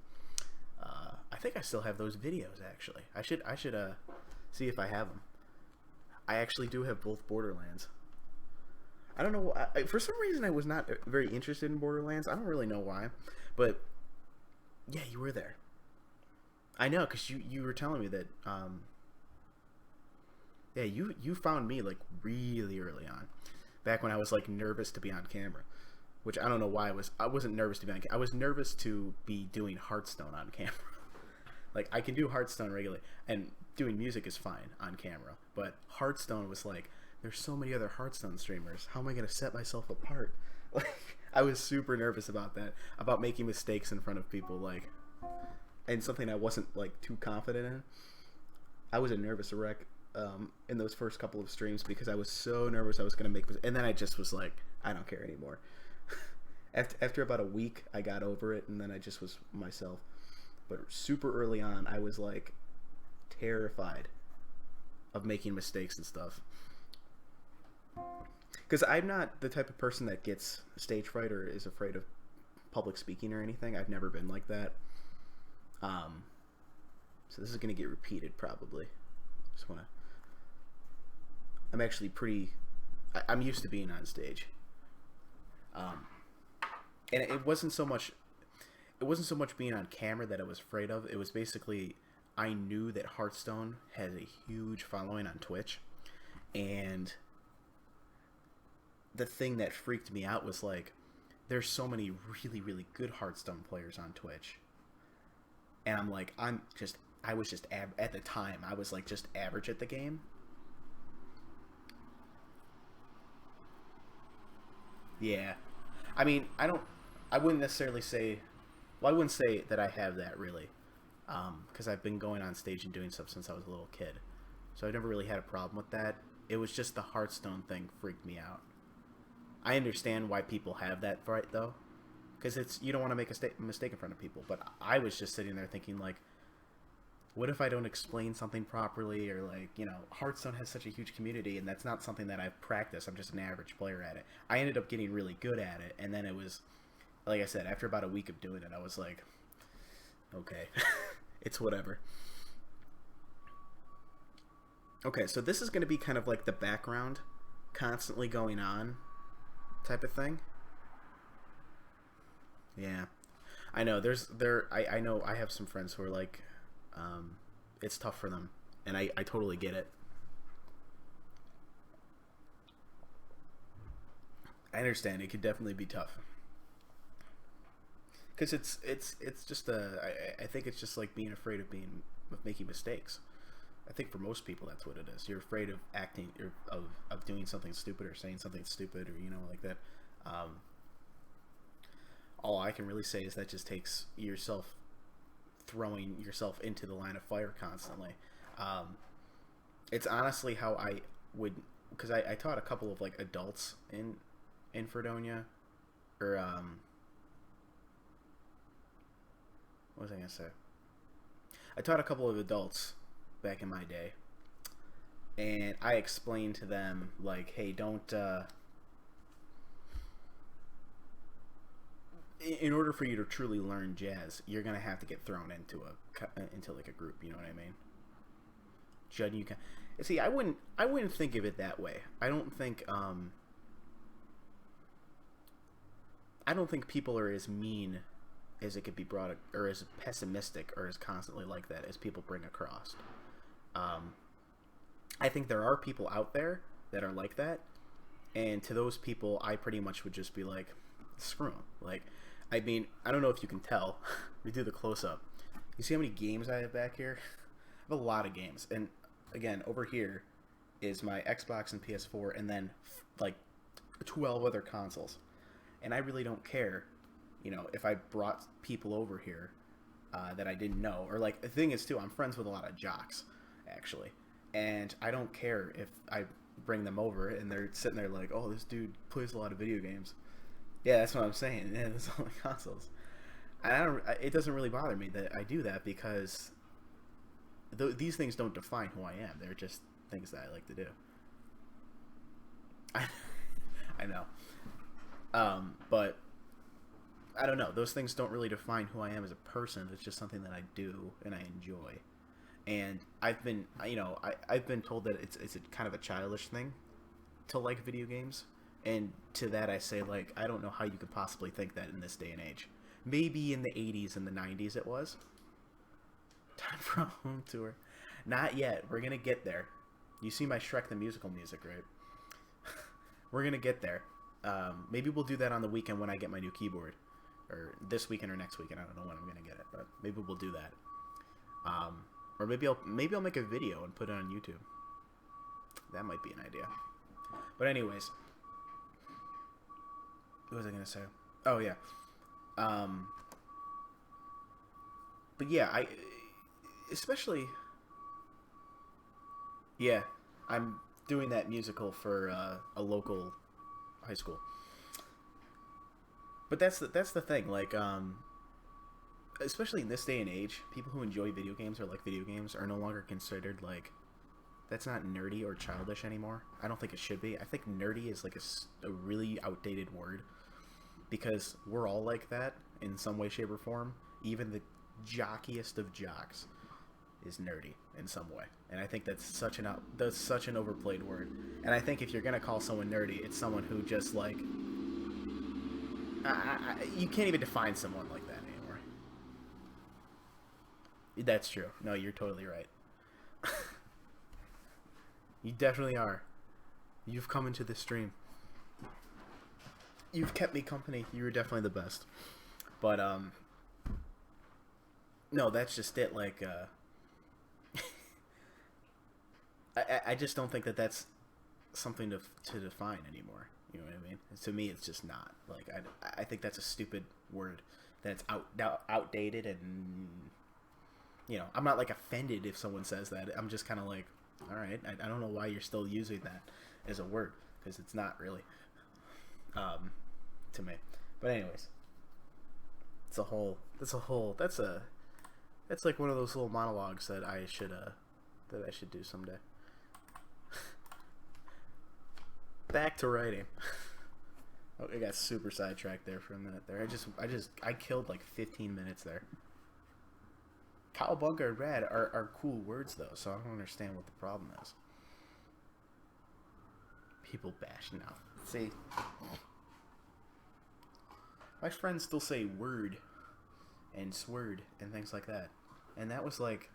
I think I still have those videos actually. I should see if I have them. I actually do have both Borderlands. I don't know. For some reason, I was not very interested in Borderlands. I don't really know why, but yeah, you were there. I know, because you were telling me that. Yeah, you found me like really early on, back when I was like nervous to be on camera, which I don't know why I wasn't nervous to be on camera. I was nervous to be doing Hearthstone on camera. Like, I can do Hearthstone regularly, and doing music is fine on camera, but Hearthstone was like, there's so many other Hearthstone streamers. How am I going to set myself apart? Like, I was super nervous about that, about making mistakes in front of people, like, and something I wasn't like too confident in. I was a nervous wreck in those first couple of streams because I was so nervous I was gonna make, and then I just was like, I don't care anymore. After about a week, I got over it, and then I just was myself. But super early on, I was like terrified of making mistakes and stuff. Because I'm not the type of person that gets stage fright or is afraid of public speaking or anything. I've never been like that. So this is going to get repeated probably. Just want to... I'm actually pretty... I'm used to being on stage. And it wasn't so much... It wasn't so much being on camera that I was afraid of. It was basically... I knew that Hearthstone has a huge following on Twitch. And the thing that freaked me out was like, there's so many really, really good Hearthstone players on Twitch. And I'm like, I was just, at the time, I was like just average at the game. Yeah. I mean, I wouldn't necessarily say, well, I wouldn't say that I have that really. Because I've been going on stage and doing stuff since I was a little kid. So I've never really had a problem with that. It was just the Hearthstone thing freaked me out. I understand why people have that fright, though. Because it's, you don't want to make a mistake in front of people. But I was just sitting there thinking, like, what if I don't explain something properly? Or, like, you know, Hearthstone has such a huge community, and that's not something that I've practiced. I'm just an average player at it. I ended up getting really good at it, and then it was, like I said, after about a week of doing it, I was like, okay, it's whatever. Okay, so this is going to be kind of like the background constantly going on type of thing. Yeah. I know I know I have some friends who are like it's tough for them, and I totally get it. I understand it could definitely be tough. Cuz it's just I think it's just like being afraid of making mistakes. I think for most people that's what it is. You're afraid of acting, or of doing something stupid or saying something stupid, or you know, like that. All I can really say is that just takes yourself throwing yourself into the line of fire constantly. It's honestly how I would, because I taught a couple of like adults in Fredonia, or what was I gonna say? I taught a couple of adults back in my day, and I explained to them like, hey, don't in order for you to truly learn jazz, you're gonna have to get thrown into like a group, you know what I mean? Judd, you can see, I wouldn't think of it that way. I don't think people are as mean as it could be brought, or as pessimistic, or as constantly like that as people bring across. I think there are people out there that are like that, and to those people, I pretty much would just be like, screw them. Like, I mean, I don't know if you can tell. We do the close-up. You see how many games I have back here? I have a lot of games, and again, over here is my Xbox and PS4, and then like 12 other consoles. And I really don't care, you know, if I brought people over here that I didn't know, or like, the thing is too, I'm friends with a lot of jocks, actually, and I don't care if I bring them over and they're sitting there like, oh, this dude plays a lot of video games. Yeah, that's what I'm saying. Yeah, that's all the consoles. And it doesn't really bother me that I do that, because these things don't define who I am. They're just things that I like to do. I know. But I don't know. Those things don't really define who I am as a person. It's just something that I do and I enjoy. And I've been told that it's a kind of a childish thing to like video games. And to that I say, like, I don't know how you could possibly think that in this day and age. Maybe in the 80s and the 90s it was. Time for a home tour. Not yet. We're going to get there. You see my Shrek the Musical music, right? We're going to get there. Maybe we'll do that on the weekend when I get my new keyboard. Or this weekend or next weekend. I don't know when I'm going to get it. But maybe we'll do that. Or maybe I'll make a video and put it on YouTube. That might be an idea. But anyways... what was I gonna say? Oh yeah. Um, but yeah, I especially yeah, I'm doing that musical for a local high school. But that's the thing. Like, especially in this day and age, people who enjoy video games or like video games are no longer considered like that's not nerdy or childish anymore. I don't think it should be. I think nerdy is like a really outdated word because we're all like that in some way, shape, or form. Even the jockiest of jocks is nerdy in some way, and I think that's such an overplayed word. And I think if you're gonna call someone nerdy, it's someone who just like you can't even define someone like that anymore. That's true. No, you're totally right. You definitely are. You've come into this stream. You've kept me company. You were definitely the best. But no, that's just it. Like I just don't think that that's something to define anymore. You know what I mean? To me, it's just not. Like I think that's a stupid word. That it's outdated, and you know, I'm not like offended if someone says that. I'm just kind of like, all right, I don't know why you're still using that as a word because it's not really to me. But anyways, that's like one of those little monologues that I should do someday. Back to writing. Oh, I got super sidetracked there for a minute there. I killed like 15 minutes there. Cowabunga and rad are cool words though, so I don't understand what the problem is. People bash now. See, my friends still say word and sword and things like that, and that was like,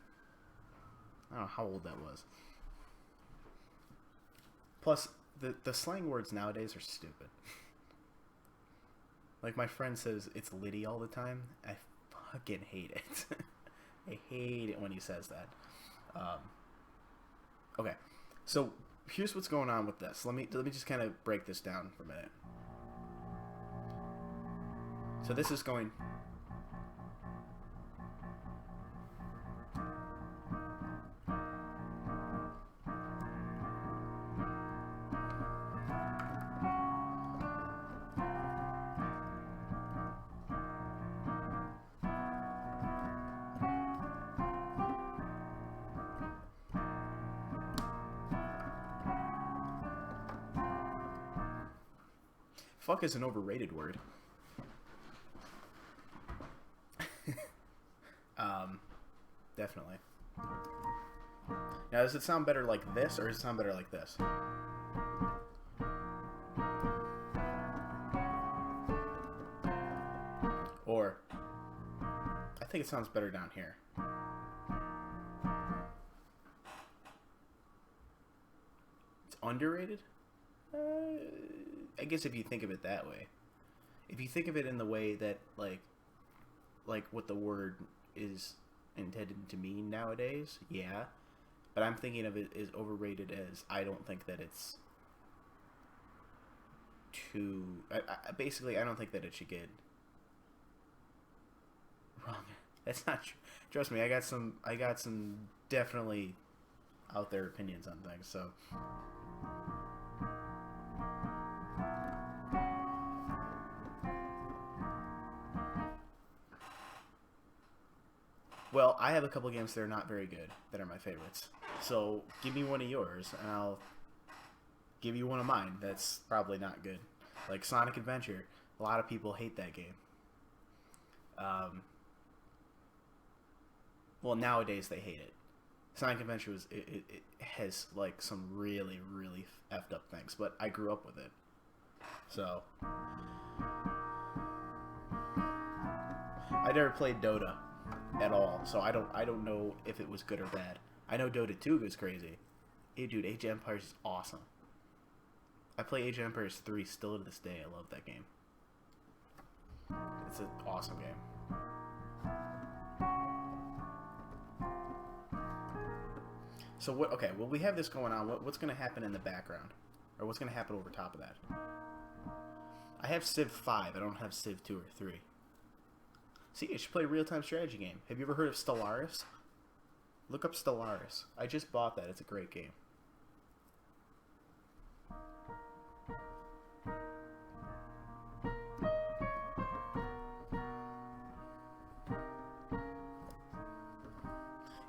I don't know how old that was. Plus, the slang words nowadays are stupid. Like my friend says it's litty all the time. I fucking hate it. I hate it when he says that. Okay, so here's what's going on with this. Let me just kind of break this down for a minute. So this is going. Fuck is an overrated word. Definitely. Now, does it sound better like this, or does it sound better like this? Or, I think it sounds better down here. It's underrated? I guess if you think of it that way. If you think of it in the way that, like what the word is intended to mean nowadays, yeah. But I'm thinking of it as overrated as I don't think that it's too... basically, I don't think that it should get wrong. That's not true. Trust me, I got some definitely out there opinions on things, so... Well, I have a couple games that are not very good that are my favorites. So give me one of yours, and I'll give you one of mine that's probably not good. Like Sonic Adventure. A lot of people hate that game. Well, nowadays they hate it. Sonic Adventure it has like some really, really effed up things, but I grew up with it. So I never played Dota at all, so I don't know if it was good or bad. I know Dota 2 was crazy. Hey, dude, Age of Empires is awesome. I play Age of Empires 3 still to this day. I love that game. It's an awesome game. So what? Okay, well we have this going on. What's going to happen in the background, or what's going to happen over top of that? I have Civ 5. I don't have Civ 2 or 3. See, I should play a real-time strategy game. Have you ever heard of Stellaris? Look up Stellaris. I just bought that. It's a great game.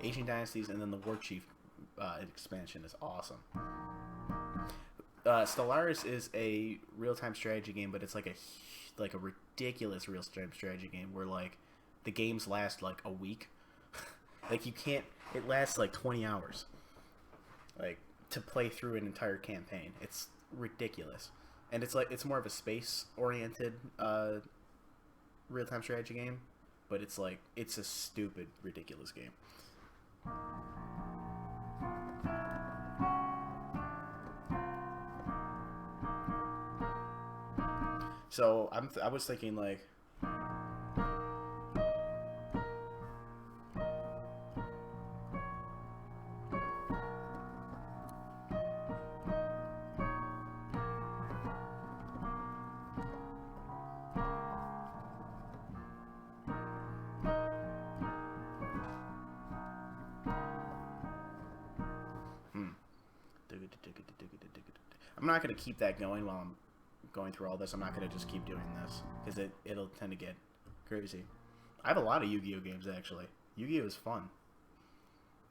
Ancient Dynasties, and then the War Chief expansion is awesome. Stellaris is a real-time strategy game, but it's like a ridiculous real-time strategy game where like the games last like a week. Like you can't. It lasts like 20 hours. Like to play through an entire campaign, it's ridiculous. And it's more of a space-oriented real-time strategy game, but it's a stupid, ridiculous game. So I was thinking like, I'm not gonna keep that going while I'm going through all this. I'm not gonna just keep doing this because it'll tend to get crazy. I have a lot of Yu-Gi-Oh games actually. Yu-Gi-Oh is fun.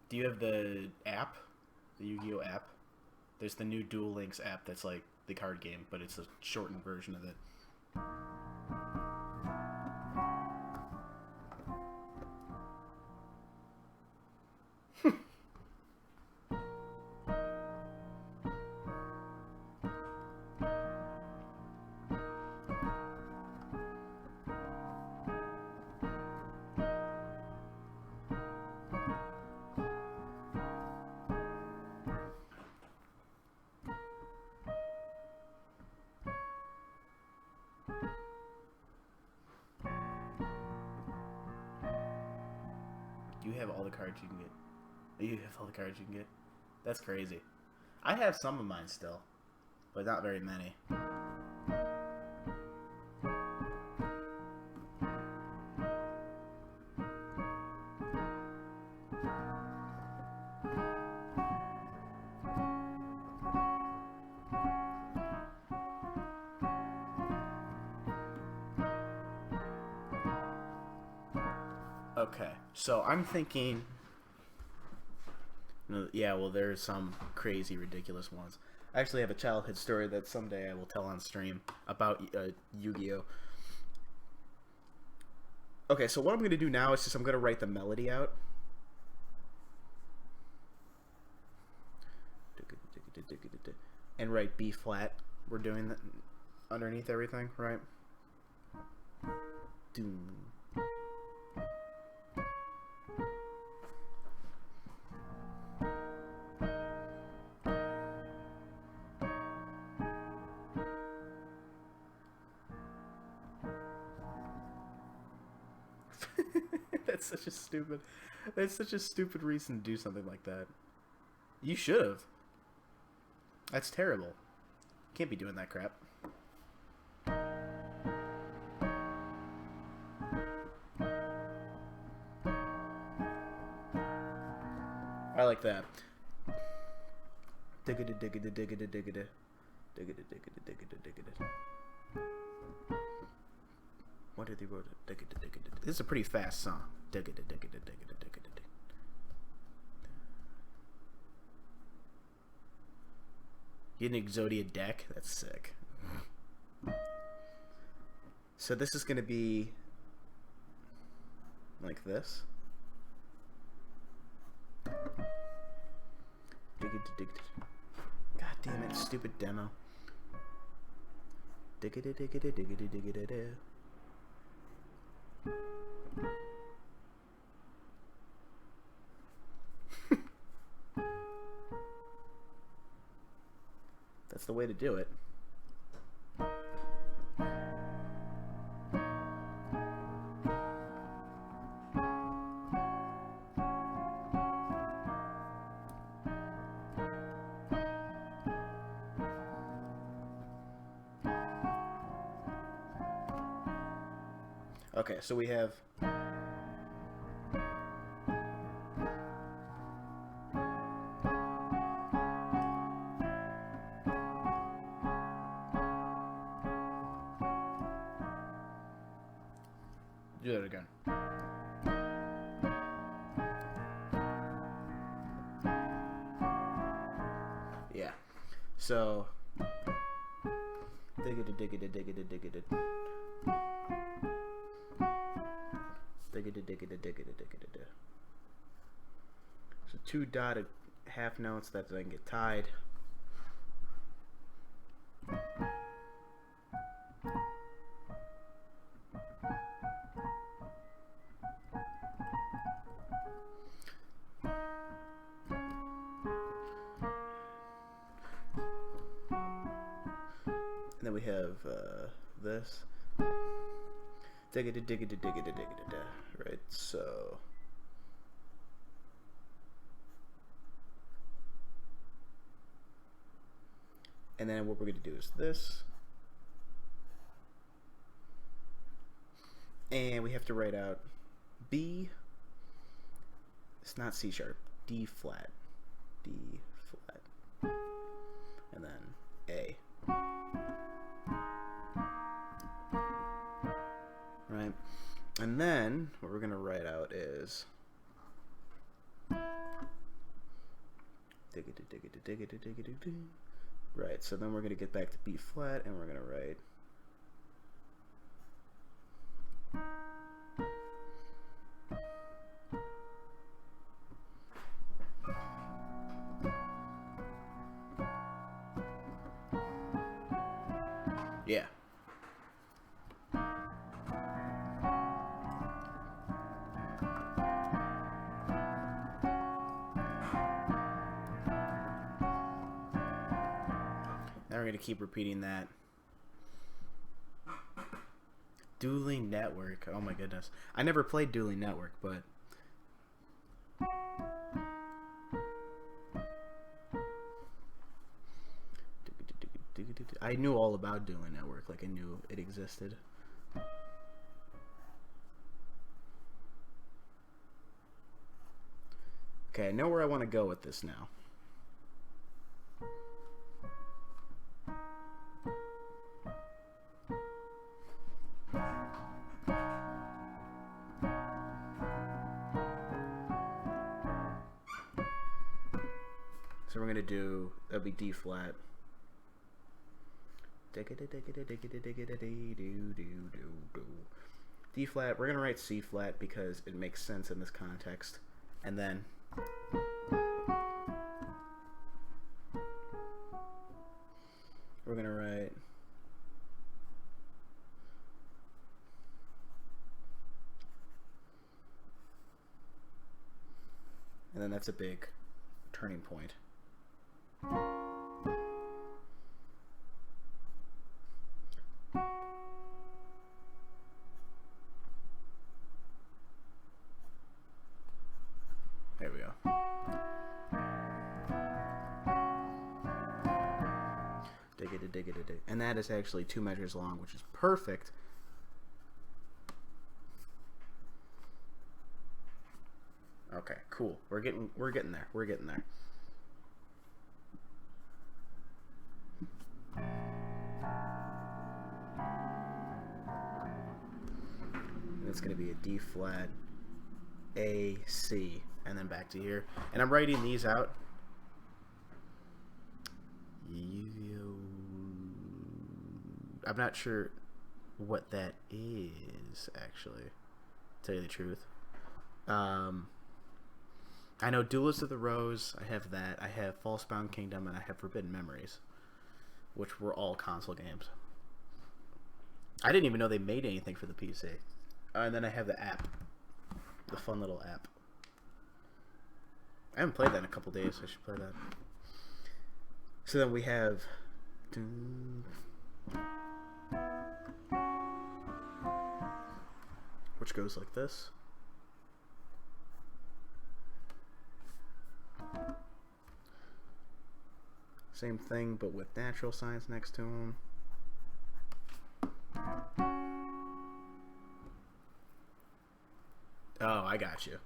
Do you have the app, the Yu-Gi-Oh app? There's the new Duel Links app that's like the card game, but it's a shortened version of it. You have all the cards you can get. You have all the cards you can get. That's crazy. I have some of mine still, but not very many. Okay, so I'm thinking... Yeah, well, there's some crazy, ridiculous ones. I actually have a childhood story that someday I will tell on stream about Yu-Gi-Oh! Okay, so what I'm going to do now is I'm going to write the melody out. And write B flat. We're doing that underneath everything, right? Doom. That's such a stupid reason to do something like that. You should have. That's terrible. Can't be doing that crap. I like that. Diggity diggity diggity diggity. Diggity diggity diggity diggity. What did they wrote? Diggity diggity. This is a pretty fast song. Diggity diggity diggity diggity. Get an Exodia deck? That's sick. So this is gonna be like this. Diggity diggity. God damn it, stupid demo. Diggity diggity diggity diggity diggity. That's the way to do it. Okay, so we have... Do that again. Yeah. So... Diggity diggity diggity diggity. Diggity diggity diggity diggity. So 2 dotted half notes that then get tied. And then we have this. Diggity diggity diggity diggity. Right, so... And then what we're going to do is this. And we have to write out B. It's not C sharp. D flat. D flat. And then A. Right? And then what we're going to write out is diggity diggity diggity diggity diggity. Right, so then we're going to get back to B flat and we're going to write yeah. Now we're going to keep repeating that. Dueling Network. Oh my goodness. I never played Dueling Network, but... I knew all about Dueling Network. Like, I knew it existed. Okay, I know where I want to go with this now. So we're going to do, that'll be D flat. D flat, we're going to write C flat because it makes sense in this context. And then we're going to write and then that's a big turning point. There we go. Dig it. And that is actually 2 measures long, which is perfect. Okay, cool. We're getting there. We're getting there. And it's going to be a D flat, A, C, and then back to here. And I'm writing these out. I'm not sure what that is, actually, to tell you the truth. I know Duelist of the Rose, I have that. I have Falsebound Kingdom, and I have Forbidden Memories, which were all console games. I didn't even know they made anything for the PC. And then I have the app. The fun little app. I haven't played that in a couple days, so I should play that. So then we have... which goes like this. Same thing, but with natural signs next to them. I got you.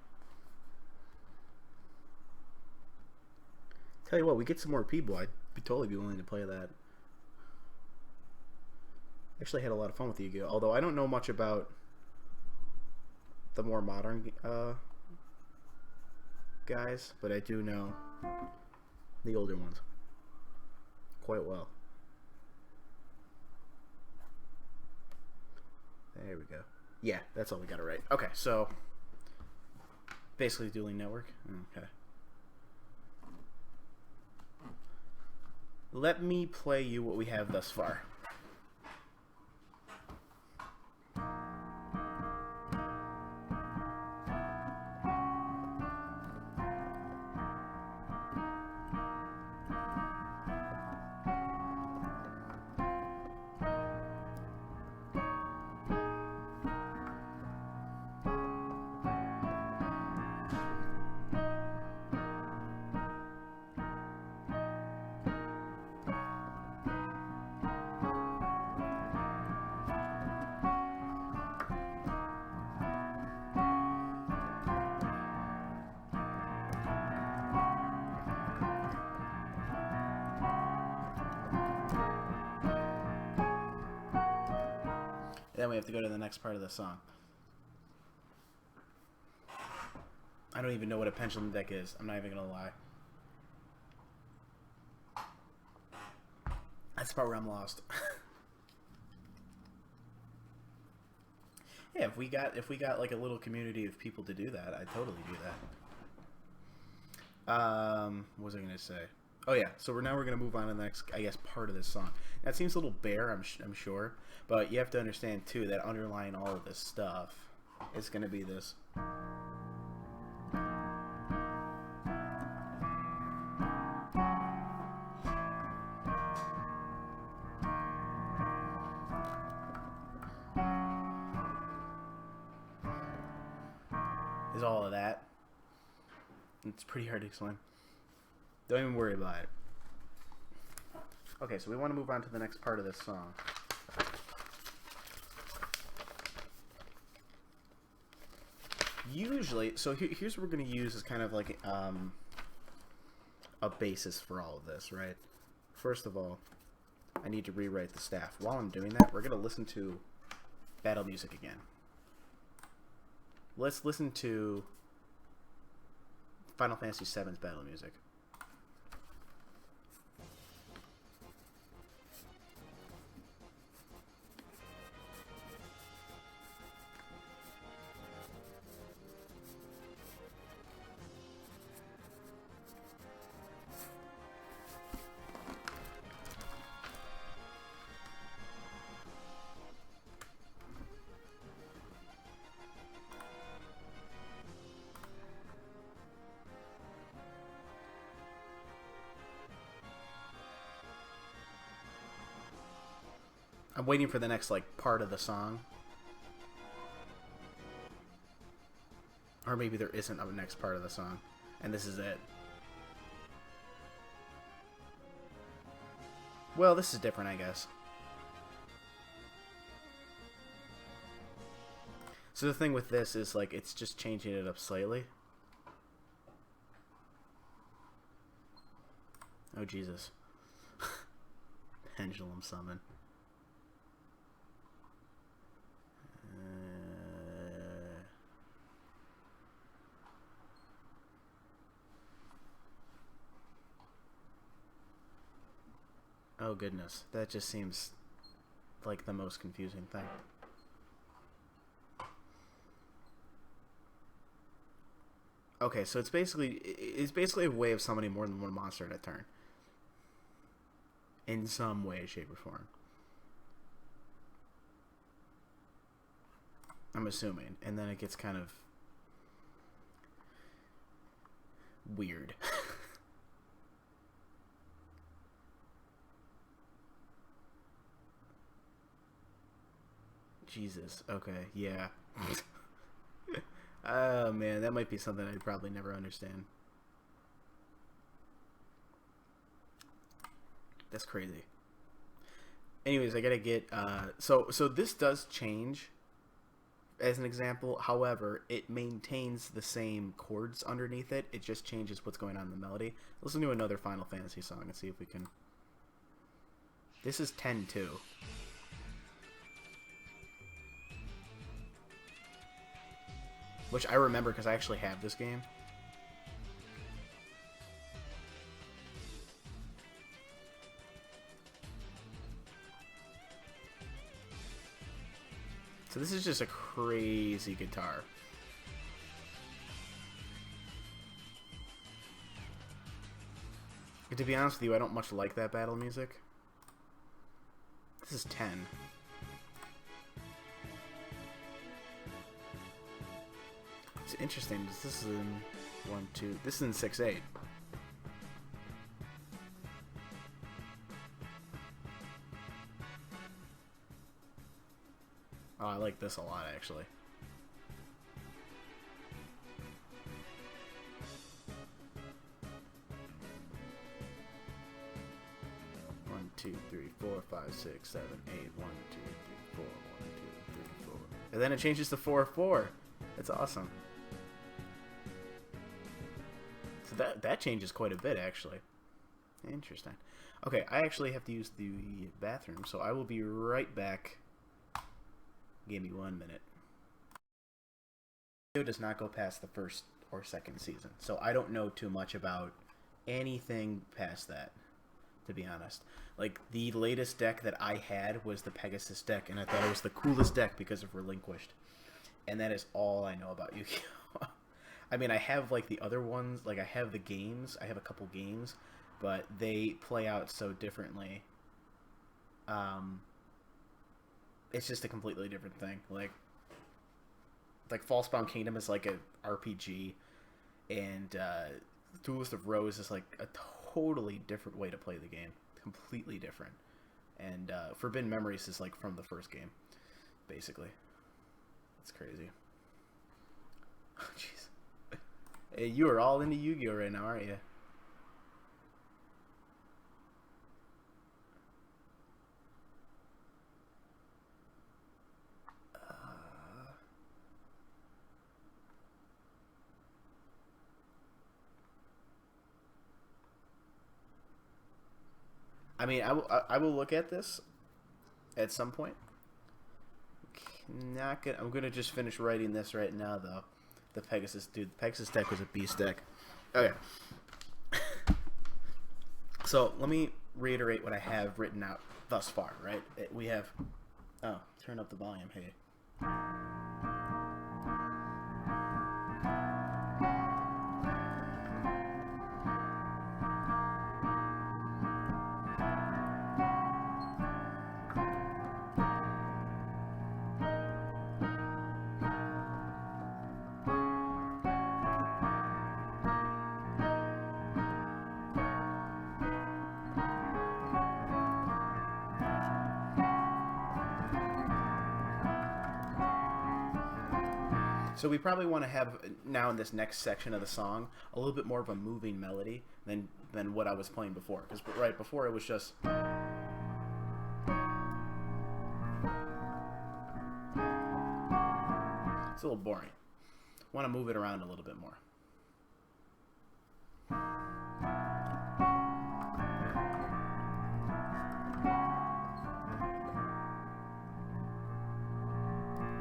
Tell you what, we get some more people. I'd totally be willing to play that. Actually had a lot of fun with Yu-Gi-Oh! Although I don't know much about the more modern guys, but I do know the older ones quite well. There we go. Yeah, that's all we got it right. Okay, so basically dueling network. Okay. Let me play you what we have thus far. Then we have to go to the next part of the song. I don't even know what a pendulum deck is. I'm not even gonna lie. That's the part where I'm lost. Yeah, if we got like a little community of people to do that, I'd totally do that. What was I gonna say? Oh yeah, so we're gonna move on to the next, I guess, part of this song. That seems a little bare, I'm sure, but you have to understand too that underlying all of this stuff is gonna be this. Is all of that. It's pretty hard to explain. Don't even worry about it. Okay, so we want to move on to the next part of this song. Usually, so here's what we're going to use as kind of like a basis for all of this, right? First of all, I need to rewrite the staff. While I'm doing that, we're going to listen to battle music again. Let's listen to Final Fantasy VII's battle music. I'm waiting for the next, like, part of the song. Or maybe there isn't a next part of the song, and this is it. Well, this is different, I guess. So the thing with this is, like, it's just changing it up slightly. Oh, Jesus. Pendulum summon. Oh goodness, that just seems like the most confusing thing. Okay, so it's basically a way of summoning more than one monster at a turn. In some way, shape, or form. I'm assuming. And then it gets kind of weird. Jesus. Okay, yeah. Oh man, that might be something I'd probably never understand. That's crazy. Anyways, I gotta get so this does change as an example. However, it maintains the same chords underneath it. It just changes what's going on in the melody. Listen to another Final Fantasy song and see if we can... This is 10-2. Which I remember because I actually have this game. So this is just a crazy guitar. And to be honest with you, I don't much like that battle music. This is 10. It's interesting. This is in 1, 2. This is in 6/8. Oh, I like this a lot, actually. One, 2, 3, 4, 5, 6, 7, 8. 1, 2, 3, 4. 1, 2, 3, 4. And then it changes to 4/4. That's awesome. So that changes quite a bit, actually. Interesting. Okay, I actually have to use the bathroom, so I will be right back. Give me 1 minute. The video does not go past the first or second season, so I don't know too much about anything past that, to be honest. Like, the latest deck that I had was the Pegasus deck, and I thought it was the coolest deck because of Relinquished. And that is all I know about Yu-Gi-Oh! I mean, I have, like, the other ones. Like, I have the games. I have a couple games, but they play out so differently. It's just a completely different thing. Like Falsebound Kingdom is like a RPG, and Duelist of Rose is like a totally different way to play the game. Completely different. And Forbidden Memories is like from the first game, basically. It's crazy. Oh, jeez. Hey, you are all into Yu-Gi-Oh right now, aren't you? I mean, I will look at this at some point. Not gonna. I'm gonna just finish writing this right now, though. The Pegasus, dude. The Pegasus deck was a beast deck. Okay. So let me reiterate what I have written out thus far. Right? We have. Oh, turn up the volume. Hey. So we probably want to have, now in this next section of the song, a little bit more of a moving melody than what I was playing before. Because right before it was just... It's a little boring. Want to move it around a little bit more.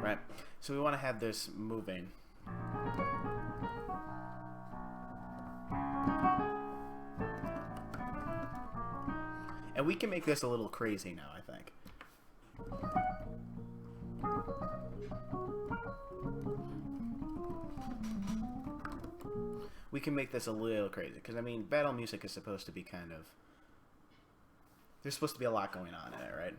Right. So we want to have this moving. And we can make this a little crazy now, I think. We can make this a little crazy. Because, I mean, battle music is supposed to be kind of... There's supposed to be a lot going on in it, right?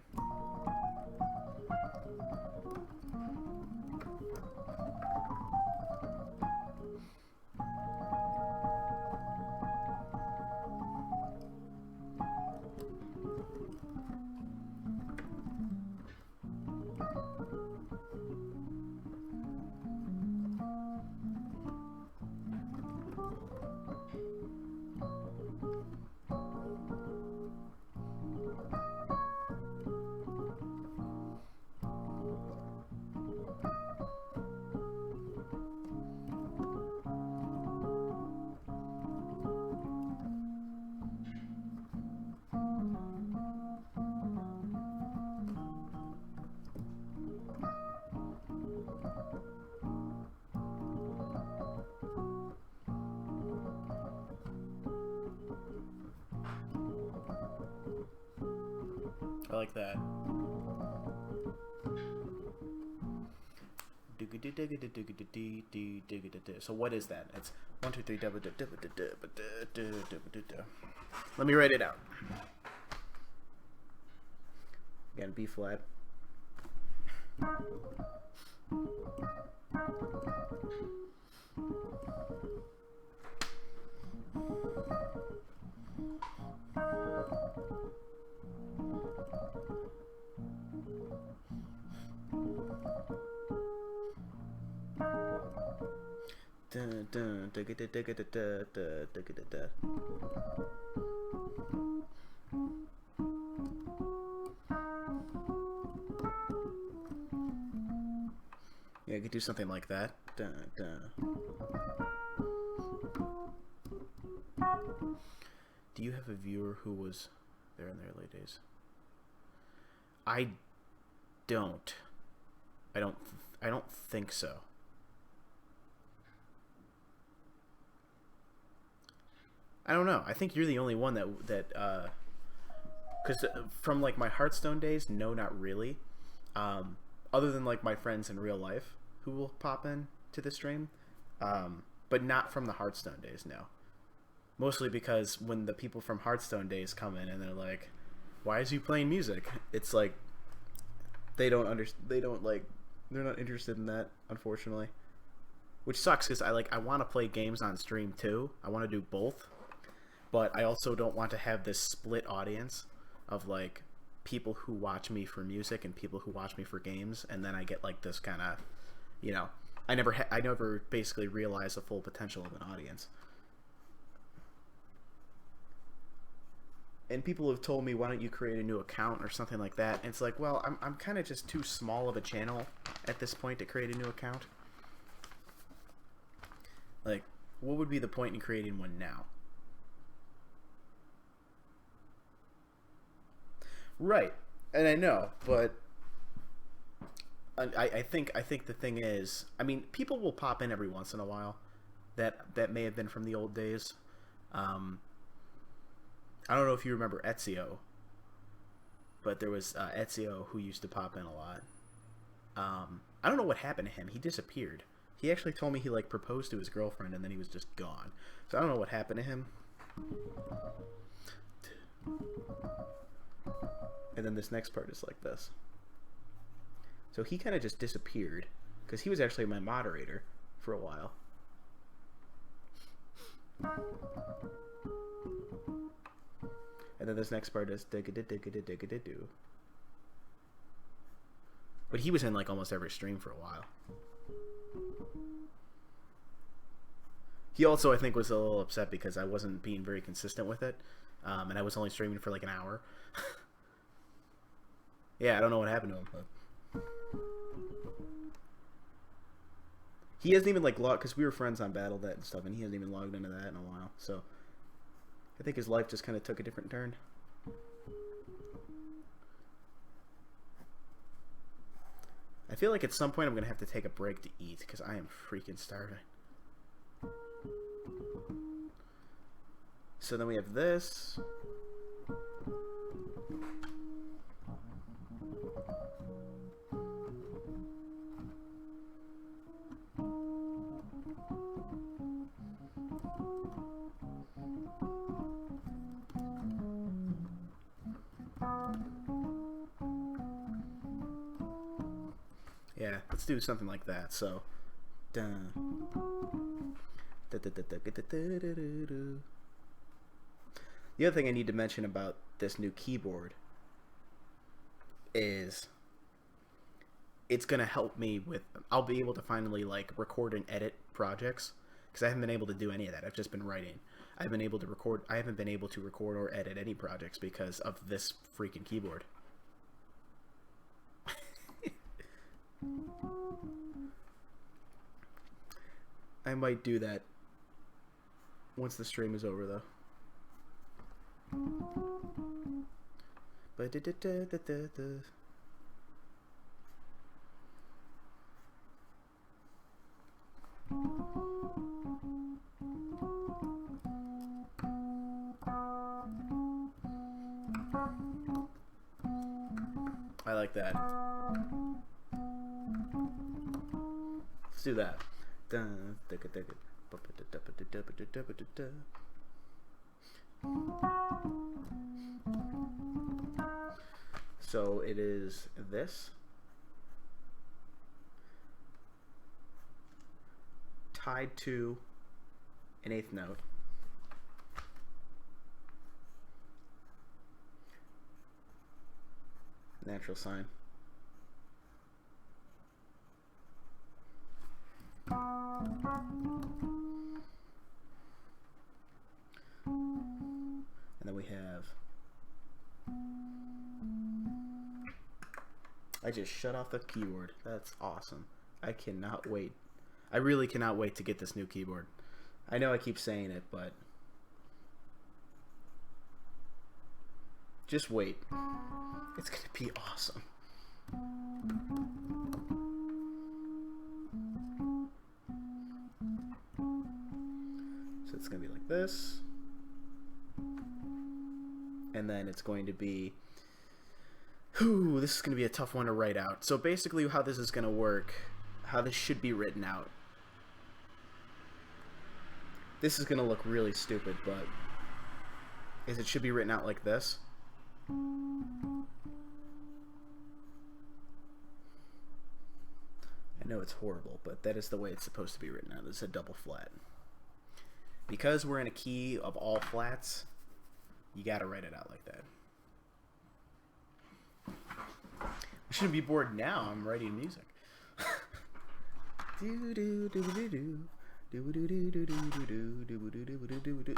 like that. So what is that? It's 1, 2, 3. Let me write it out. Again, B flat. Yeah, I could do something like that. Do you have a viewer who was there in the early days? I don't. I don't think so. I don't know. I think you're the only one that because from like my Hearthstone days, no, not really. Other than like my friends in real life who will pop in to the stream, but not from the Hearthstone days. No, mostly because when the people from Hearthstone days come in and they're like, "Why is he playing music?" It's like they don't understand. They don't like. They're not interested in that, unfortunately. Which sucks because I want to play games on stream too. I want to do both, but I also don't want to have this split audience of like people who watch me for music and people who watch me for games, and then I get like this kind of, you know, I never basically realized the full potential of an audience. And people have told me, why don't you create a new account or something like that? And it's like, well, I'm kind of just too small of a channel at this point to create a new account. Like, what would be the point in creating one now? Right, and I know, but I think the thing is, I mean, people will pop in every once in a while that may have been from the old days. I don't know if you remember Ezio, but there was Ezio who used to pop in a lot. I don't know what happened to him. He disappeared. He actually told me he like proposed to his girlfriend and then he was just gone. So I don't know what happened to him. And then this next part is like this. So he kind of just disappeared because he was actually my moderator for a while. And then this next part is digga-da-digga-da-digga-da-do. But he was in like almost every stream for a while. He also, I think, was a little upset because I wasn't being very consistent with it. And I was only streaming for like an hour. Yeah, I don't know what happened to him. But he hasn't even like logged, because we were friends on Battle.net and stuff, and he hasn't even logged into that in a while. So I think his life just kind of took a different turn. I feel like at some point I'm going to have to take a break to eat because I am freaking starving. So then we have this. Yeah, let's do something like that. So, dun. The other thing I need to mention about this new keyboard is it's going to help me with, I'll be able to finally like record and edit projects because I haven't been able to do any of that. I've just been writing. I haven't been able to record or edit any projects because of this freaking keyboard. I might do that once the stream is over, though. like that. Let's do that. So it is this tied to an eighth note. Natural sign. And then we have... I just shut off the keyboard. That's awesome. I cannot wait. I really cannot wait to get this new keyboard. I know I keep saying it, but just wait. It's gonna be awesome. So it's gonna be like this. And then it's going to be... Whew, this is going to be a tough one to write out. So basically how this is going to work, how this should be written out. This is going to look really stupid, but it should be written out like this. I know it's horrible, but that is the way it's supposed to be written out. It's a double flat. Because we're in a key of all flats, you got to write it out like that. I shouldn't be bored now. I'm writing music.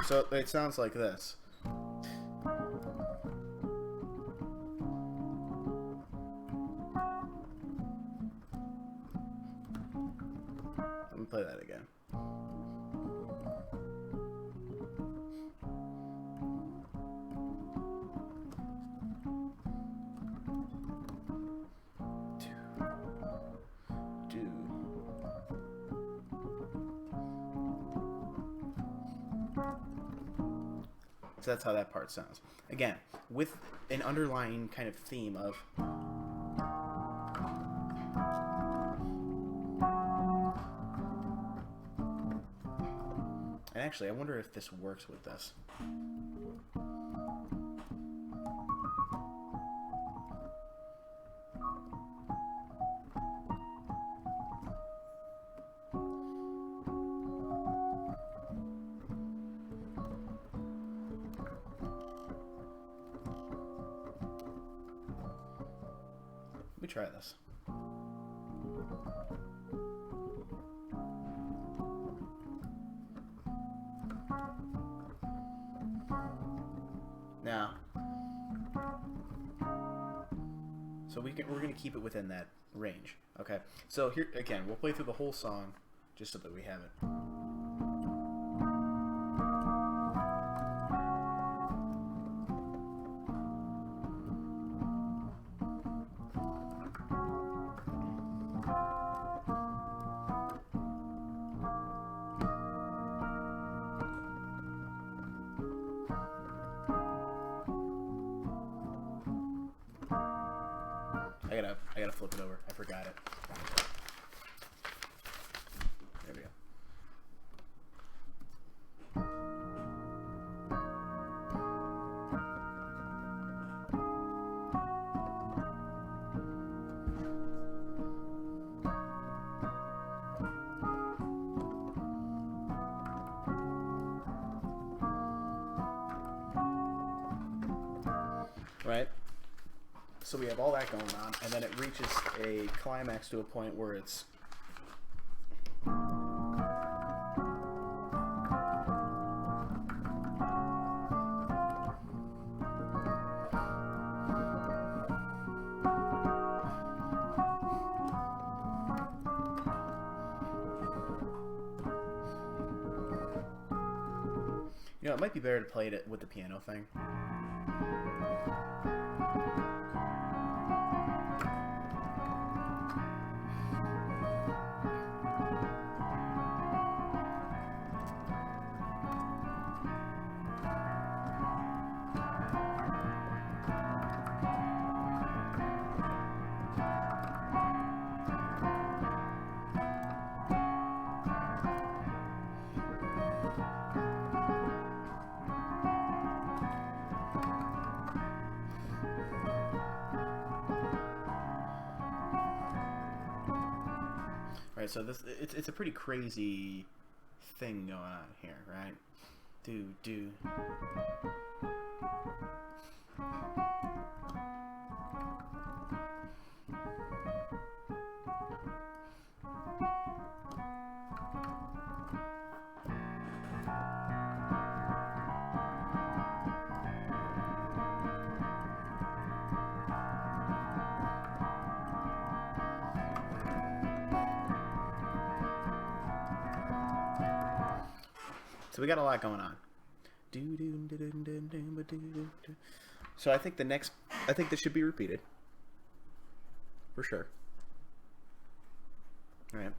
So it sounds like this. Let me play that again. So that's how that part sounds. Again, with an underlying kind of theme of... And actually, I wonder if this works with this. Let me try this. Now, so we're going to keep it within that range. Okay. So here again, we'll play through the whole song just so that we have it. I gotta flip it over. I forgot it. There we go. Right? So we have all that going on, and then it reaches a climax to a point where it's... You know, it might be better to play it with the piano thing. Right, so it's a pretty crazy thing going on here, right? Do. So we got a lot going on. So I think this should be repeated. For sure. Alright.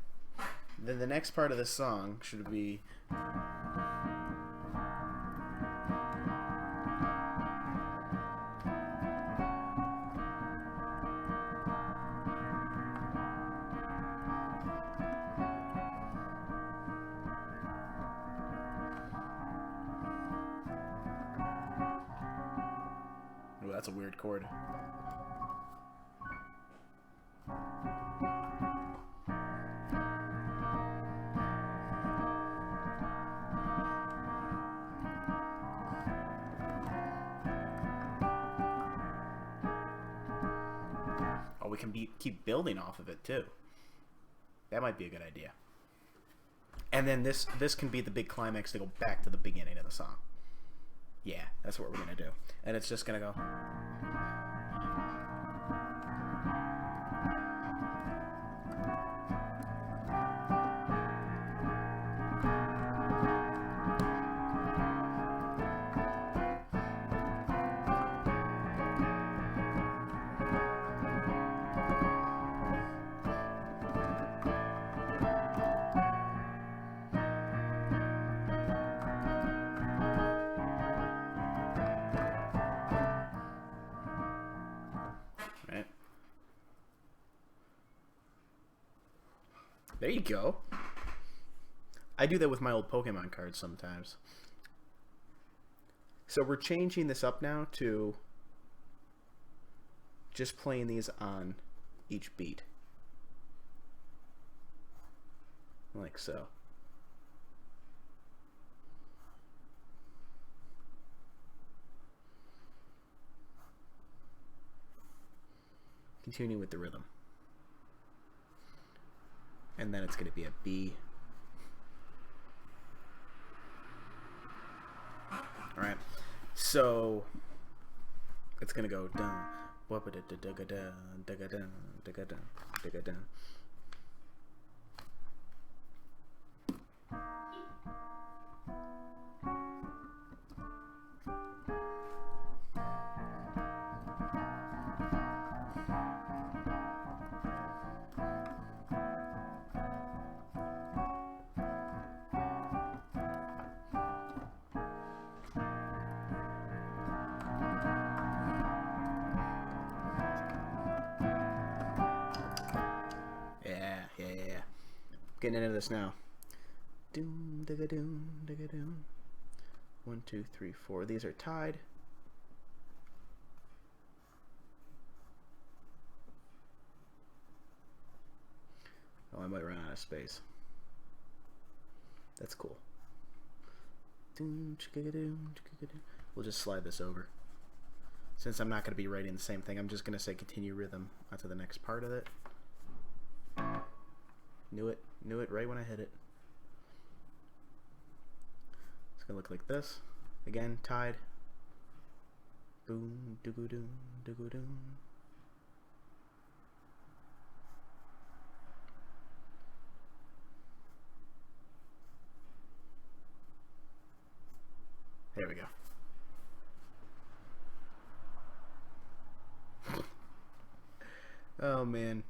Then the next part of the song should be... Oh, that's a weird chord. Oh, we can keep building off of it too. That might be a good idea. And then this can be the big climax to go back to the beginning of the song. Yeah, that's what we're gonna do. And it's just gonna go. Right. There you go. I do that with my old Pokemon cards sometimes. So we're changing this up now to just playing these on each beat. Like so. Continuing with the rhythm. And then it's going to be a B. Alright. So it's going to go dun. Yeah. Getting into this now. Doom, digga doom, digga doom. 1, 2, 3, 4. These are tied. Oh, I might run out of space. That's cool. We'll just slide this over. Since I'm not going to be writing the same thing, I'm just going to say continue rhythm onto the next part of it. Knew it right when I hit it. It's going to look like this. Again, tied. Boom, doo-goo-doom, doo-goo-doom. There we go. Oh man.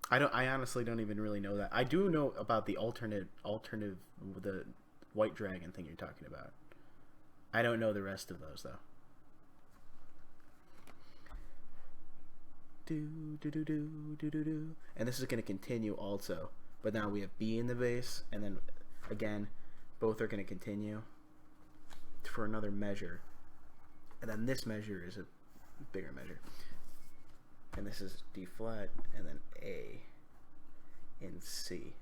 I honestly don't even really know that. I do know about the alternative the white dragon thing you're talking about. I don't know the rest of those though. Do. And this is going to continue also. But now we have B in the bass, and then again, both are going to continue for another measure. And then this measure is a bigger measure. And this is D flat, and then A. and C.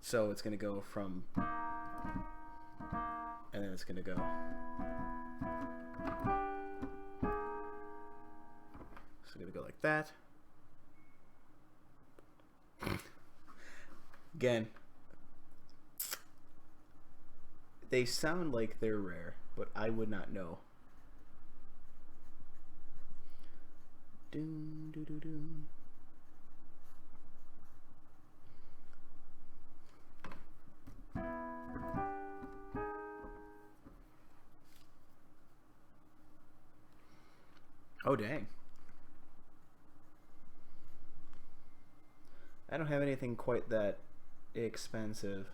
So it's going to go from, and then it's going to go. So I'm going to go like that. Again, they sound like they're rare, but I would not know. Doom, doo, doo, doom. Oh, dang. I don't have anything quite that expensive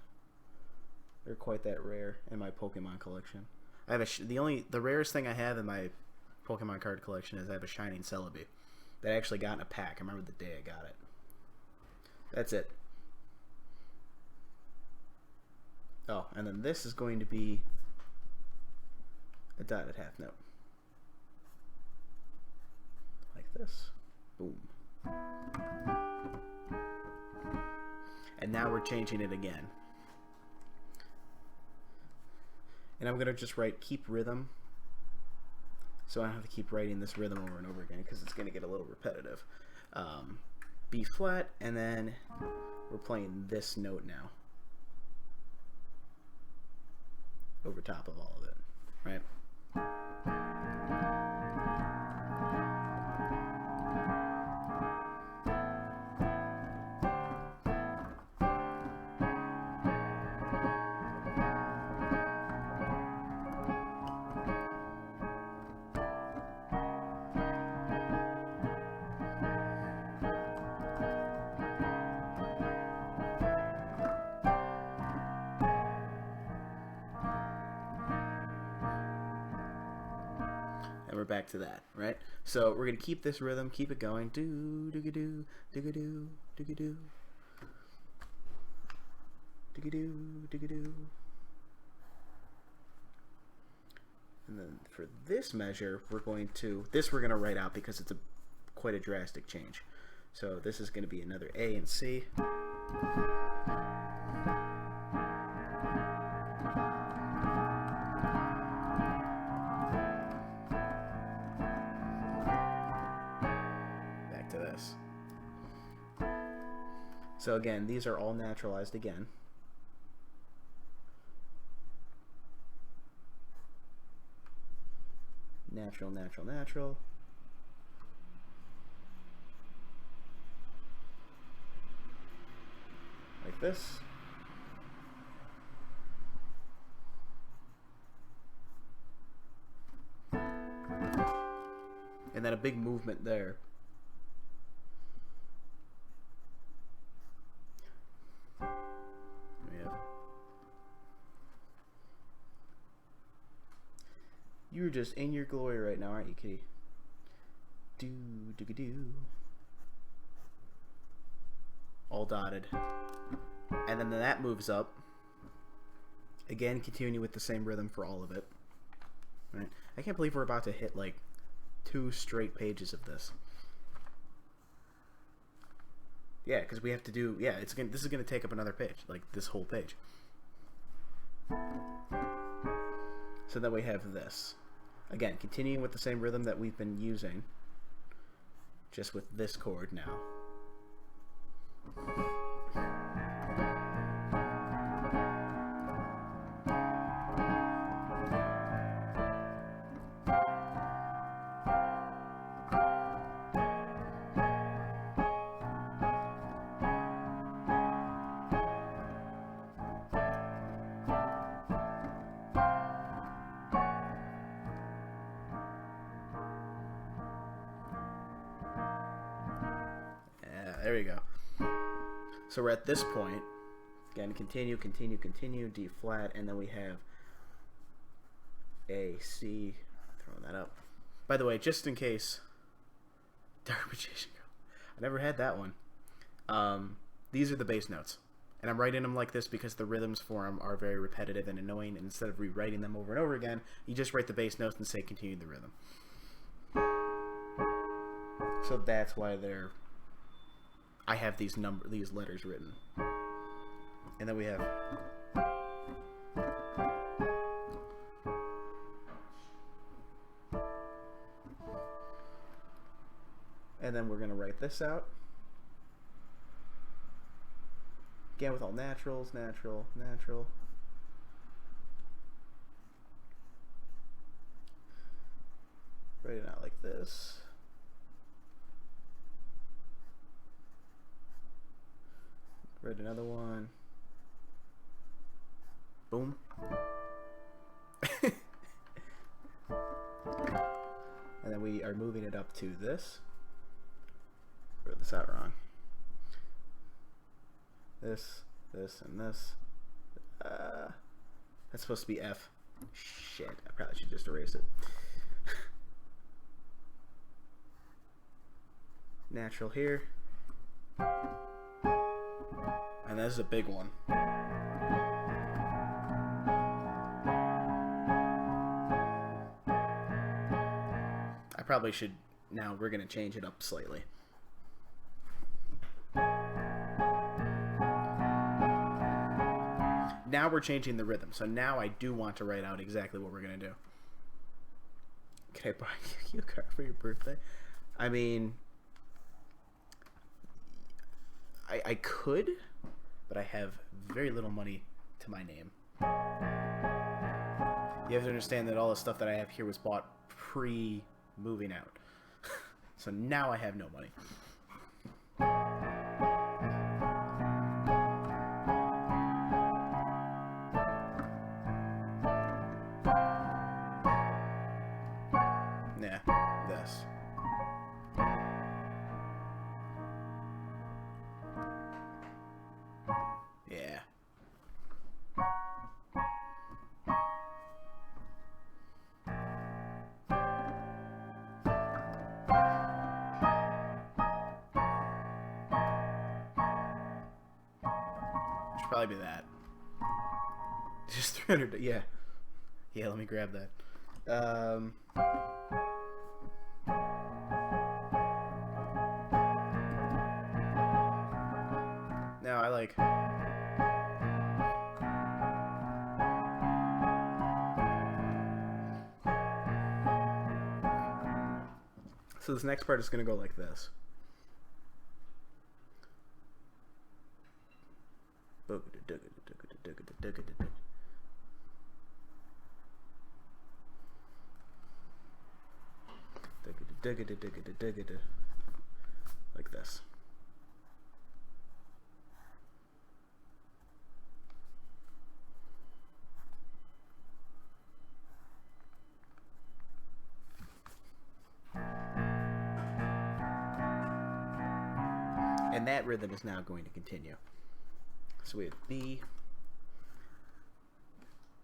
or quite that rare in my Pokemon collection. I have the rarest thing I have in my Pokemon card collection is I have a Shining Celebi that I actually got in a pack. I remember the day I got it. That's it. Oh, and then this is going to be a dotted half note. Like this. Boom. And now we're changing it again. And I'm going to just write keep rhythm. So I don't have to keep writing this rhythm over and over again because it's going to get a little repetitive. B flat, and then we're playing this note now. Over top of all of it, right? We're back to that, right? So we're gonna keep this rhythm, keep it going. Do do do do do do do do do do do. And then for this measure, we're gonna write out because it's quite a drastic change. So this is gonna be another A and C. So again, these are all naturalized again. Natural, natural, natural. Like this. And then a big movement there. You're just in your glory right now, aren't you, kitty? Do do do. All dotted. And then that moves up. Again, continue with the same rhythm for all of it. Right? I can't believe we're about to hit like 2 straight pages of this. Yeah, because we have to do. Yeah, this is gonna take up another page, like this whole page. So then we have this. Again, continuing with the same rhythm that we've been using, just with this chord now. There you go. So we're at this point. Again, continue, continue, continue, D flat, and then we have A, C. Throwing that up. By the way, just in case, Dark Magician Girl. I never had that one. These are the bass notes. And I'm writing them like this because the rhythms for them are very repetitive and annoying. And instead of rewriting them over and over again, you just write the bass notes and say continue the rhythm. So that's why they're I have these letters written. And then we have and then we're gonna write this out. Again with all naturals, natural, natural. Write it out like this. Write another one. Boom. And then we are moving it up to this. Wrote this out wrong. This, and this. That's supposed to be F. Shit, I probably should just erase it. Natural here. And this is a big one. I probably should, now we're going to change it up slightly. Now we're changing the rhythm. So now I do want to write out exactly what we're going to do. Can I buy you a car for your birthday? I mean, I could, but I have very little money to my name. You have to understand that all the stuff that I have here was bought pre-moving out. So now I have no money. Yeah, this. Yeah. Should probably be that. Just 300. Yeah. Yeah, let me grab that. Now I like. So this next part is going to go like this. Like this. And that rhythm is now going to continue. So we have B,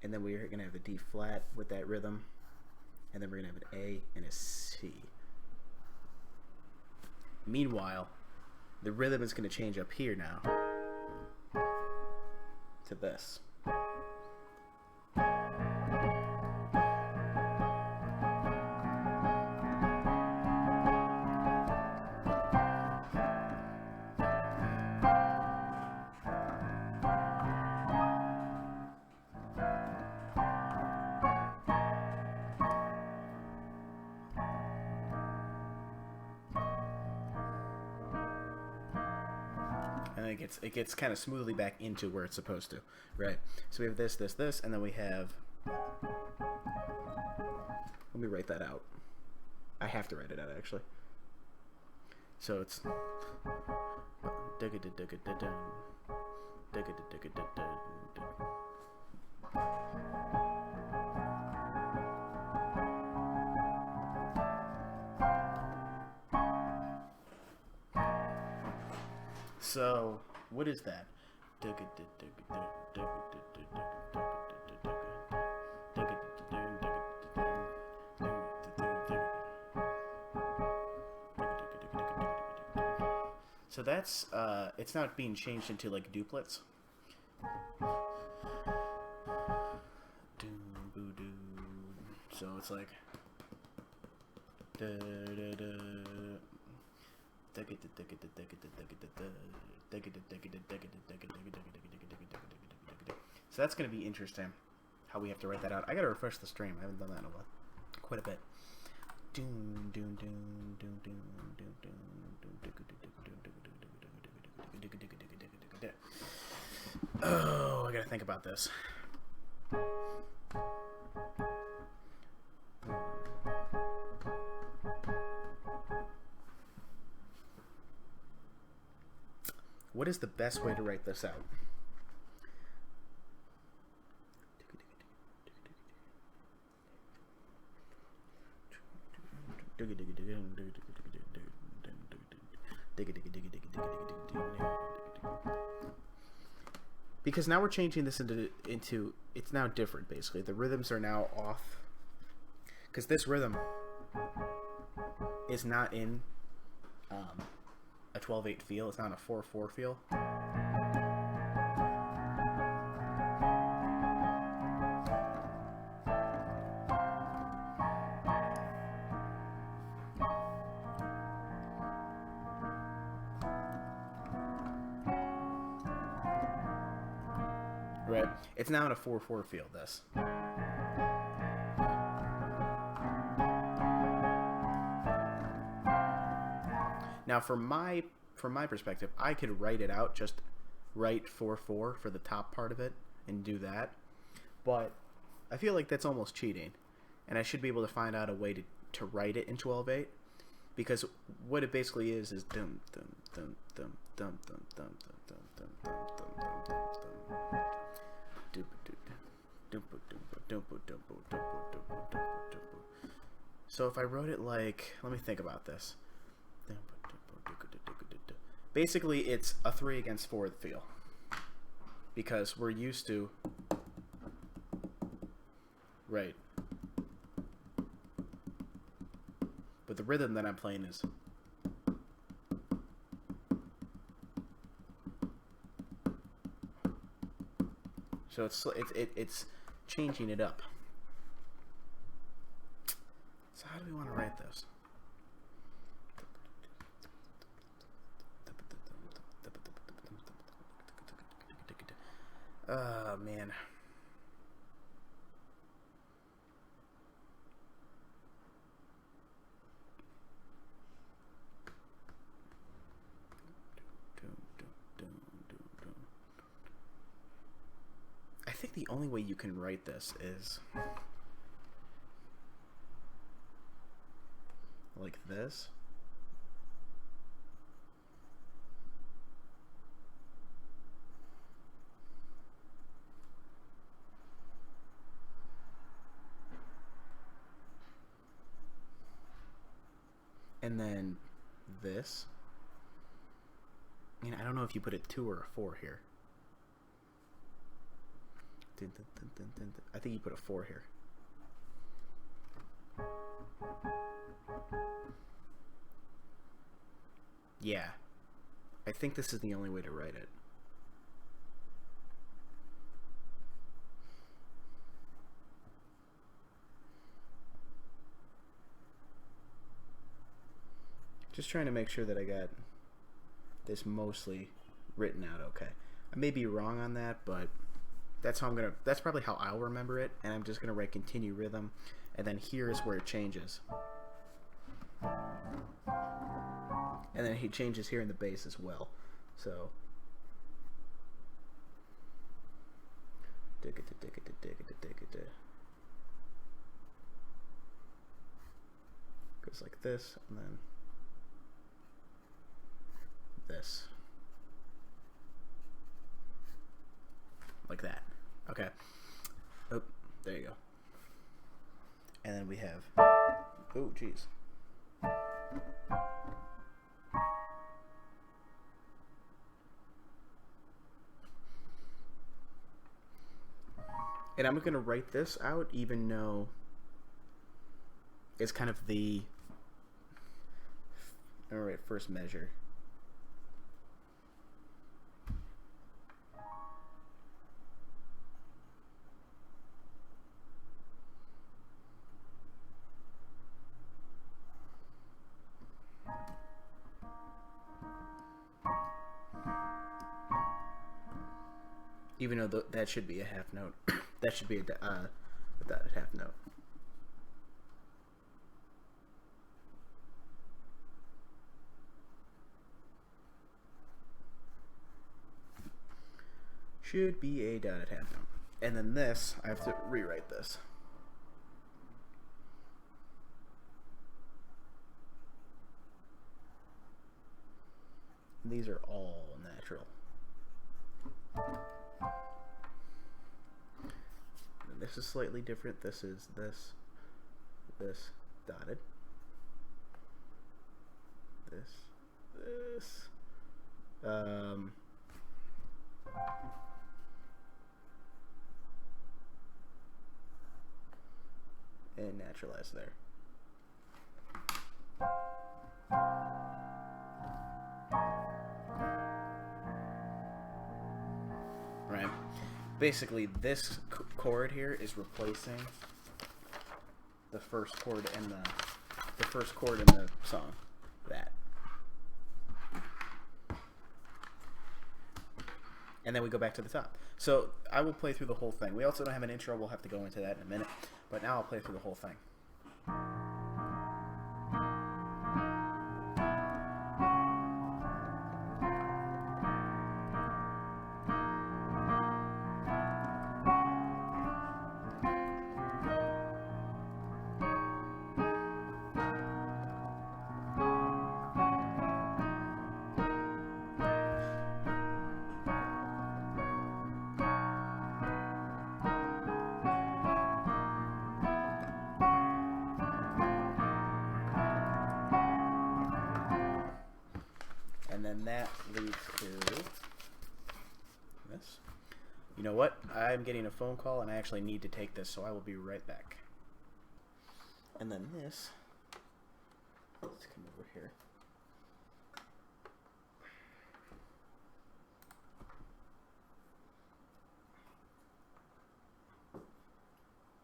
and then we're going to have a D flat with that rhythm, and then we're going to have an A and a C. Meanwhile, the rhythm is going to change up here now to this. And it gets kind of smoothly back into where it's supposed to, right? So we have this, this, this, and then we have. Let me write that out. I have to write it out actually. So it's. So, what is that? So that's, it's not being changed into like duplets. So it's like. So that's going to be interesting, how we have to write that out. I got to refresh the stream. I haven't done that in a while. Quite a bit. Oh, I got to think about this. What is the best way to write this out? Because now we're changing this into it's now different, basically. The rhythms are now off. Because this rhythm is not in a 12/8 feel. It's not a 4/4 feel. Right. It's now in a 4/4 feel, this. Now, from my perspective, I could write it out, just write 4/4 for the top part of it and do that. But I feel like that's almost cheating, and I should be able to find out a way to write it in 12/8, because what it basically is dum dum dum dum dum dum dum dum dum dum dum. So if I wrote it like, let me think about this. Basically, it's a 3 against 4 feel, because we're used to, right? But the rhythm that I'm playing is, so it's changing it up. So how do we want to write this? Oh, man. I think the only way you can write this is like this. And then this. I mean, I don't know if you put a 2 or a 4 here. I think you put a 4 here. Yeah. I think this is the only way to write it. Just trying to make sure that I got this mostly written out okay. I may be wrong on that, but that's probably how I'll remember it, and I'm just gonna write continue rhythm, and then here's where it changes. And then he changes here in the bass as well. So goes like this, and then this, like that. Okay. Oh, there you go. And then we have, oh geez, and I'm gonna write this out even though it's kind of the, all right, first measure. Even though that should be a half note. That should be a dotted half note. Should be a dotted half note. And then this, I have to rewrite this. And these are all natural. And this is slightly different. This is this dotted. This. And naturalize there. Right. Basically, this chord here is replacing the first chord in the song. That. And then we go back to the top. So I will play through the whole thing. We also don't have an intro. We'll have to go into that in a minute. But now I'll play through the whole thing. And then that leads to this. You know what? I'm getting a phone call and I actually need to take this, so I will be right back. And then this, let's come over here.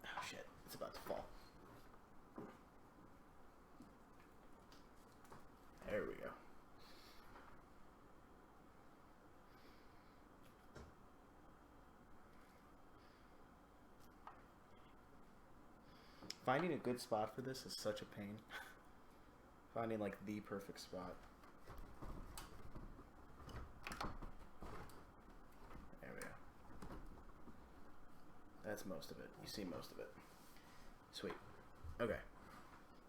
Oh shit, it's about to fall. There we go. Finding a good spot for this is such a pain. Finding like the perfect spot. There we go. That's most of it. You see most of it. Sweet. Okay.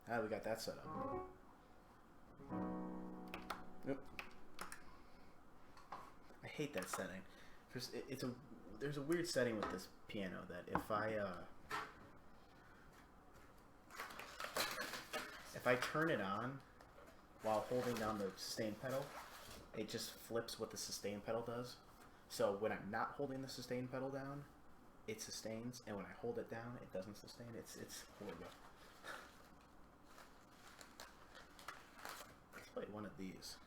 Now we got that set up. Nope. I hate that setting. There's a weird setting with this piano that if I turn it on while holding down the sustain pedal, it just flips what the sustain pedal does. So when I'm not holding the sustain pedal down, it sustains, and when I hold it down, it doesn't sustain. It's horrible. Let's play one of these.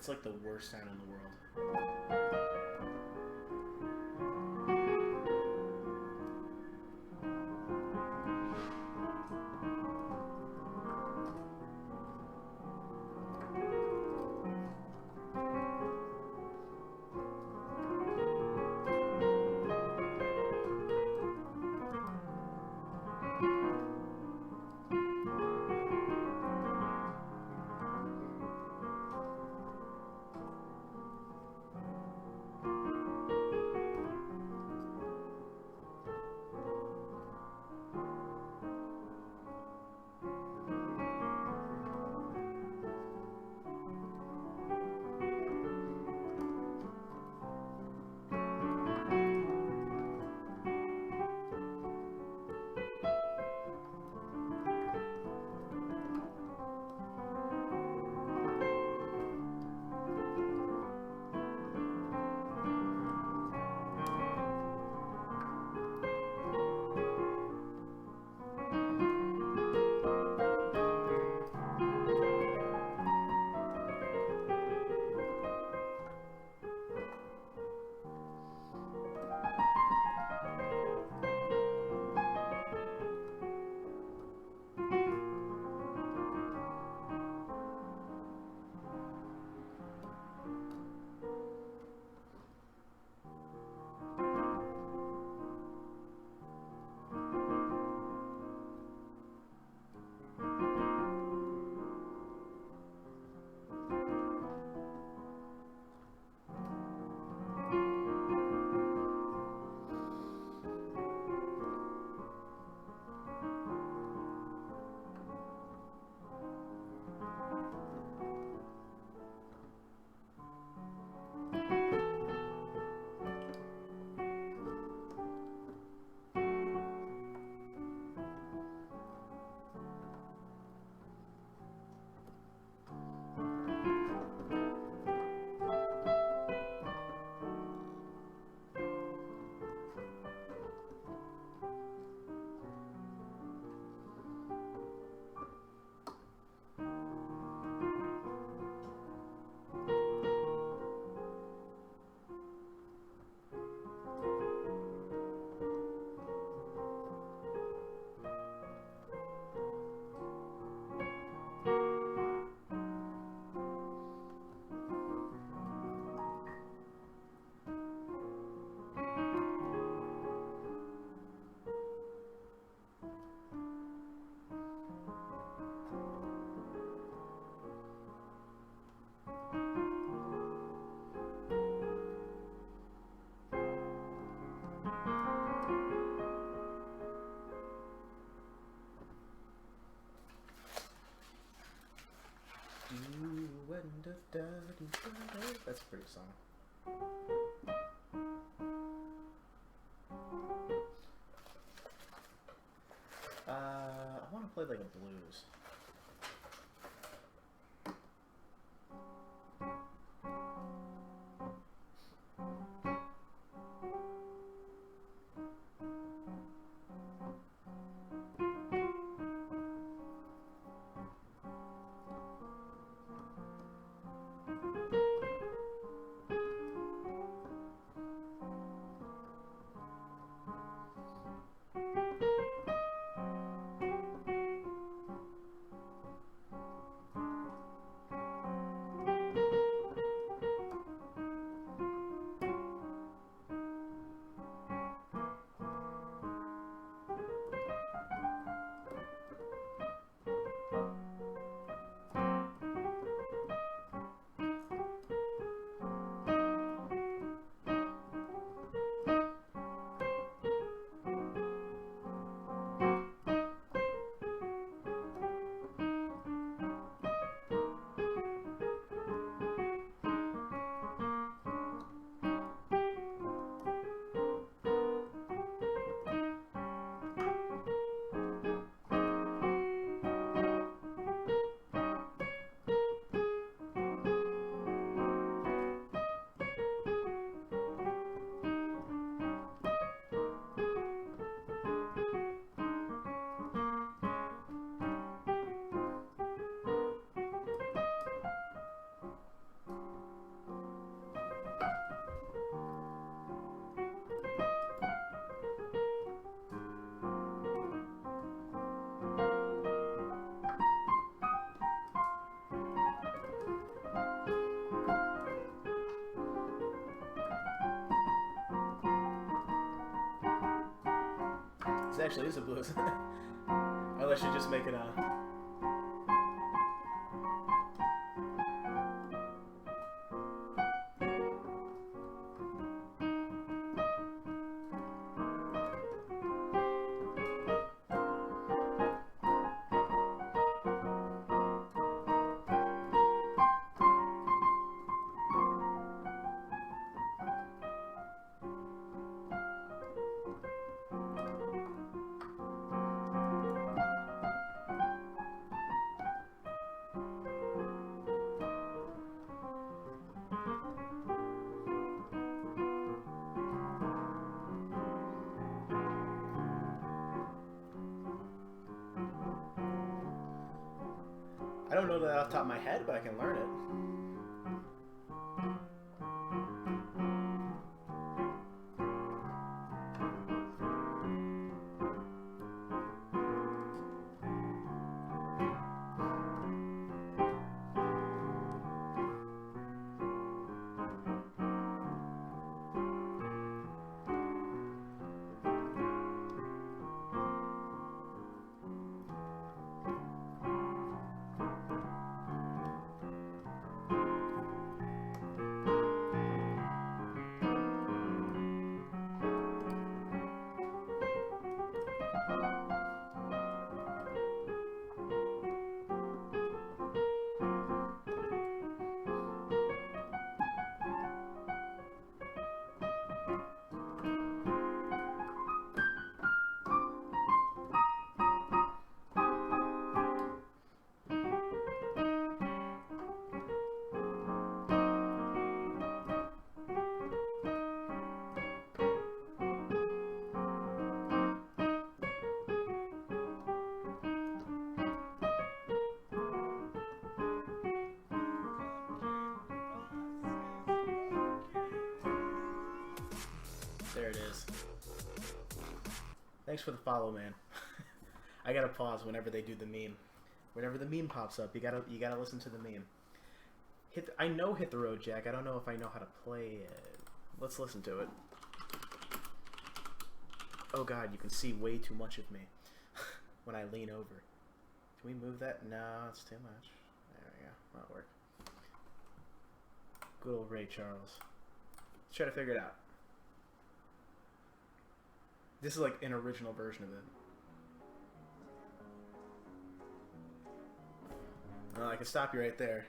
It's like the worst sound in the world. That's a pretty song. I want to play like a blues. actually is a blues. Unless you're just making a... I don't know that off the top of my head, but I can learn it. There it is. Thanks for the follow, man. I gotta pause whenever they do the meme. Whenever the meme pops up, you gotta listen to the meme. I know Hit the Road Jack. I don't know if I know how to play it. Let's listen to it. Oh god, you can see way too much of me when I lean over. Can we move that? No, it's too much. There we go. That'll work. Good old Ray Charles. Let's try to figure it out. This is like an original version of it. I can stop you right there.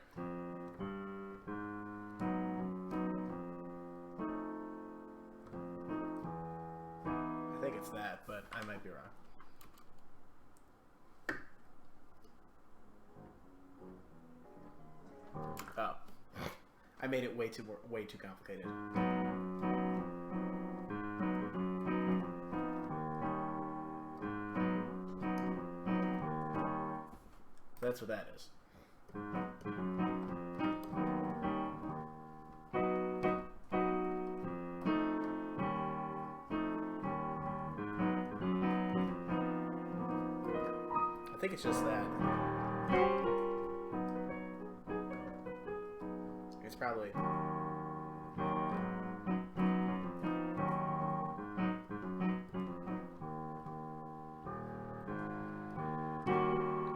I think it's that, but I might be wrong. Oh. I made it way too complicated. That's what that is. I think it's just that. It's probably...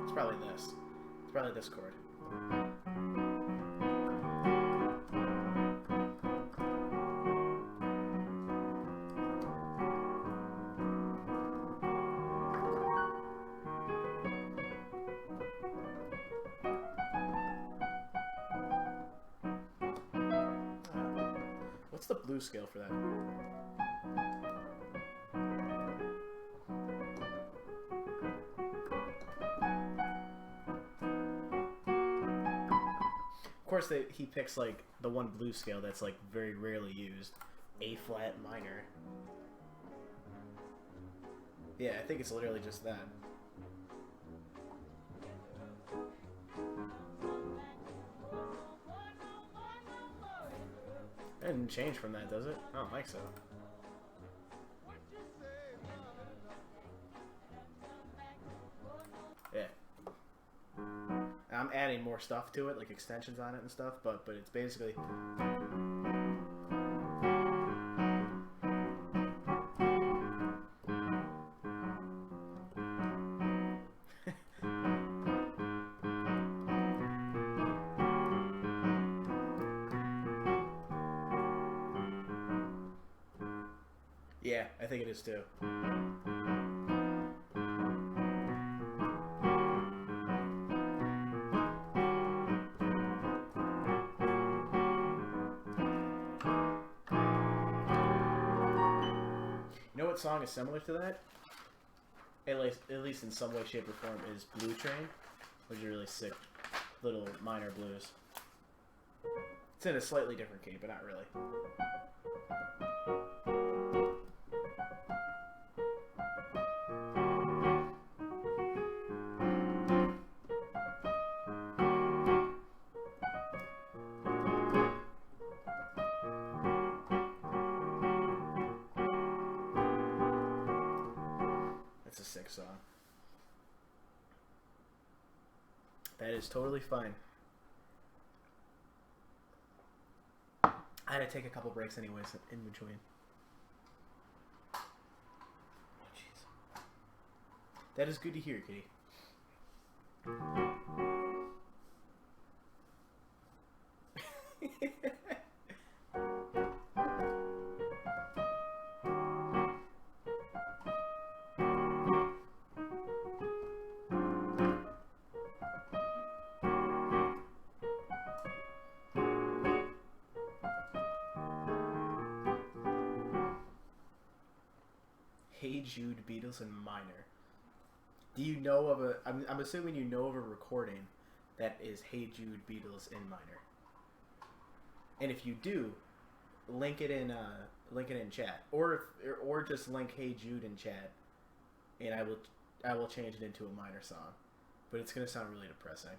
It's probably this. It's probably this chord. What's the blues scale for that? Of course, he picks like the one blues scale that's like very rarely used, A flat minor. Yeah, I think it's literally just that. It didn't change from that, does it? I don't think so. Yeah. I'm adding more stuff to it, like extensions on it and stuff, but it's basically... Yeah, I think it is too. You know what song is similar to that? At least in some way, shape, or form, is Blue Train, which is a really sick little minor blues. It's in a slightly different key, but not really. That's a sick song. That is totally fine. I had to take a couple breaks anyways in between. Oh, jeez. That is good to hear, Kitty. Hey Jude, Beatles in minor. Do you know of a? I'm assuming you know of a recording that is Hey Jude, Beatles in minor. And if you do, link it in chat, or just link Hey Jude in chat, and I will change it into a minor song, but it's gonna sound really depressing.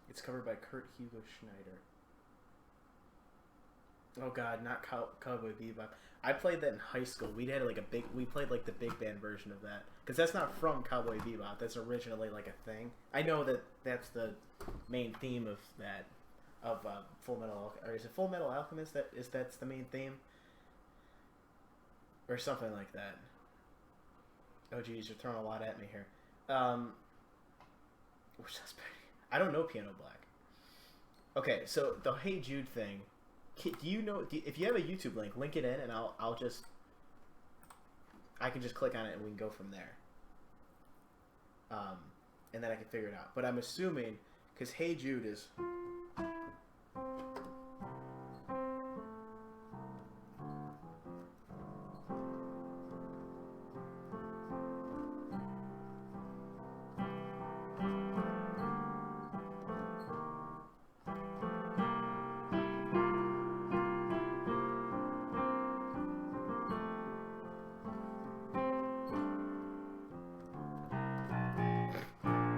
It's covered by Kurt Hugo Schneider. Oh God, not Cowboy Bebop. I played that in high school. We played like the big band version of that, because that's not from Cowboy Bebop. That's originally like a thing. I know that that's the main theme of that, of Full Metal, or is it Full Metal Alchemist? That's the main theme, or something like that. Oh geez, you're throwing a lot at me here. I don't know Piano Black. Okay, so the Hey Jude thing. Do you know? If you have a YouTube link, link it in, and I can just click on it and we can go from there. And then I can figure it out. But I'm assuming, because Hey Jude is.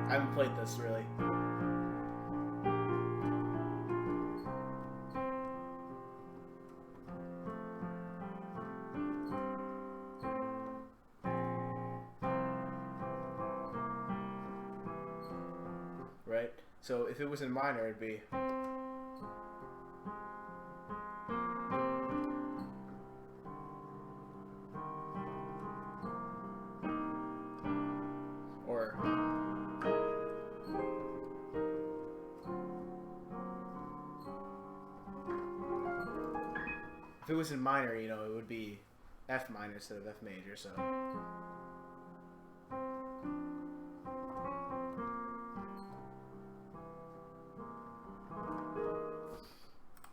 I haven't played this really. Right? So if it was in minor, it'd be. Or. was in minor, you know, it would be F minor instead of F major, so.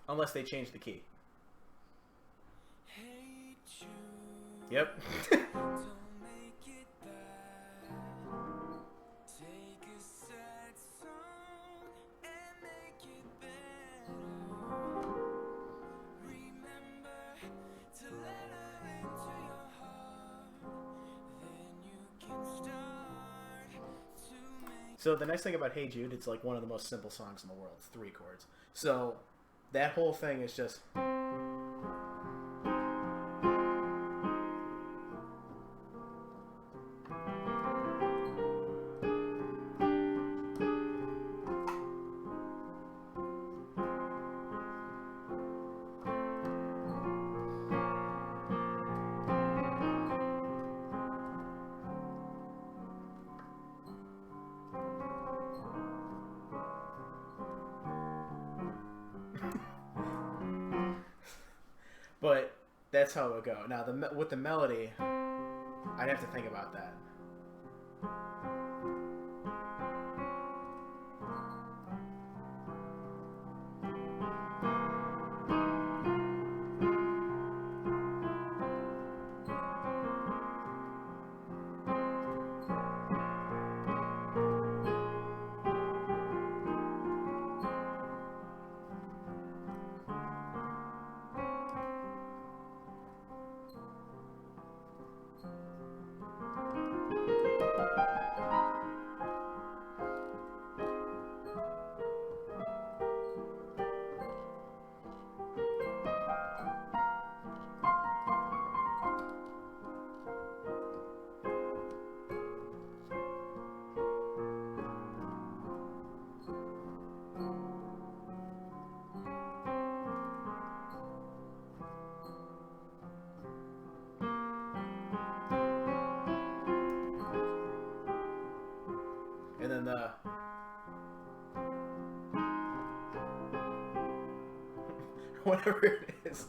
Unless they change the key. Yep. So the nice thing about Hey Jude, it's like one of the most simple songs in the world. It's 3 chords. So that whole thing is just... But that's how it would go. Now, with the melody, I'd have to think about that. And then the... whatever it is.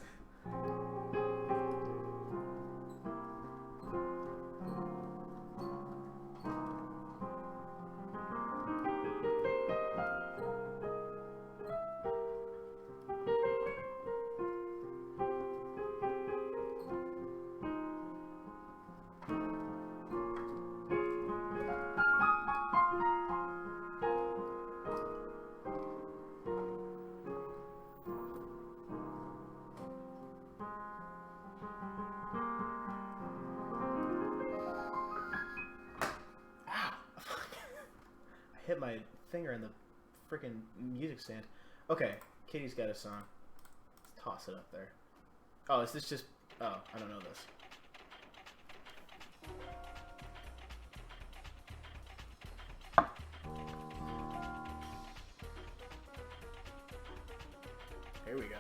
Hit my finger in the freaking music stand. Okay, Kitty's got a song. Let's toss it up there. Oh, is this just... oh, I don't know this. Here we go.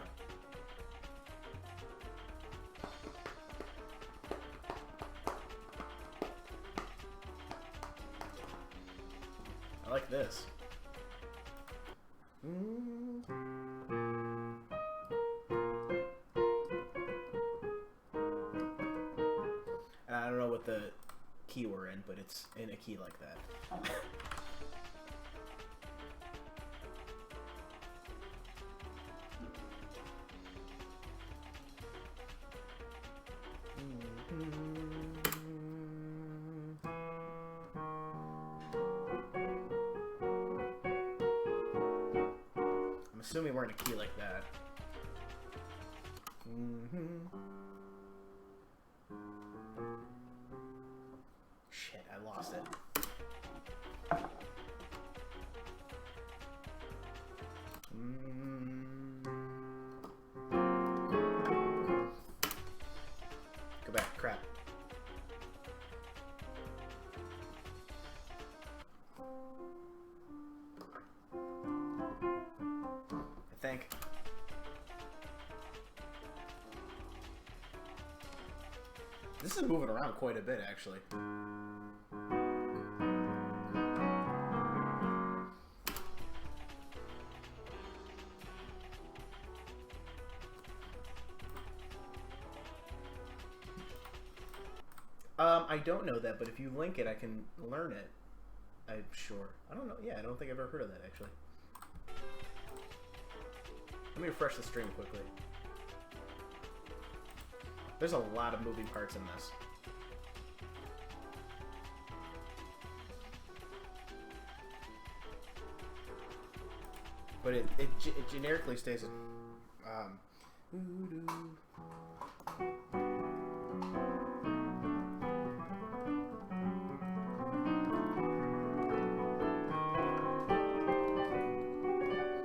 I like this. And I don't know what the key we're in, but it's in a key like that. Assuming we're in a key like that. Shit, I lost it. Go back, crap. I think. This is moving around quite a bit, actually. I don't know that, but if you link it, I can learn it. I'm sure. I don't know. Yeah, I don't think I've ever heard of that, actually. Let me refresh the stream quickly. There's a lot of moving parts in this. But it generically stays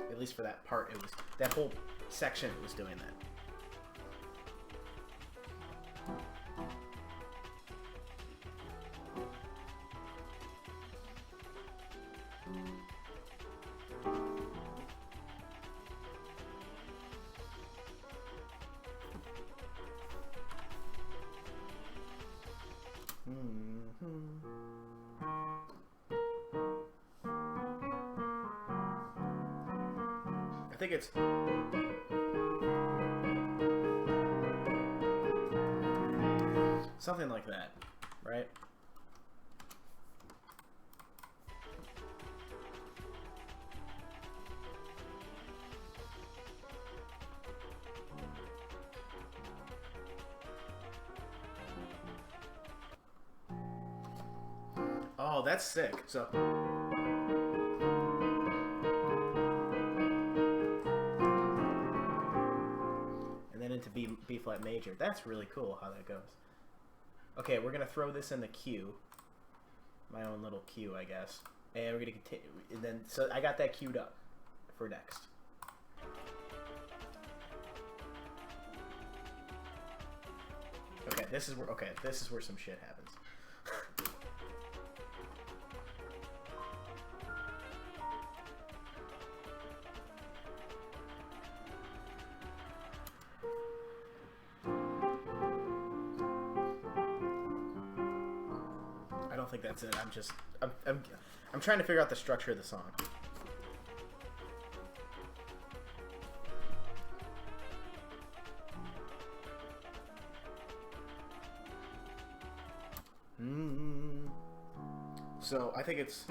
at least for that part, it was that whole section was doing that. I think it's something like that, right? Oh, that's sick. So into B flat major. That's really cool how that goes. Okay, we're gonna throw this in the queue, my own little queue, I guess, and we're gonna continue. And then, so I got that queued up for next. Okay, this is where some shit happens. I don't think that's it. I'm trying to figure out the structure of the song. So I think it's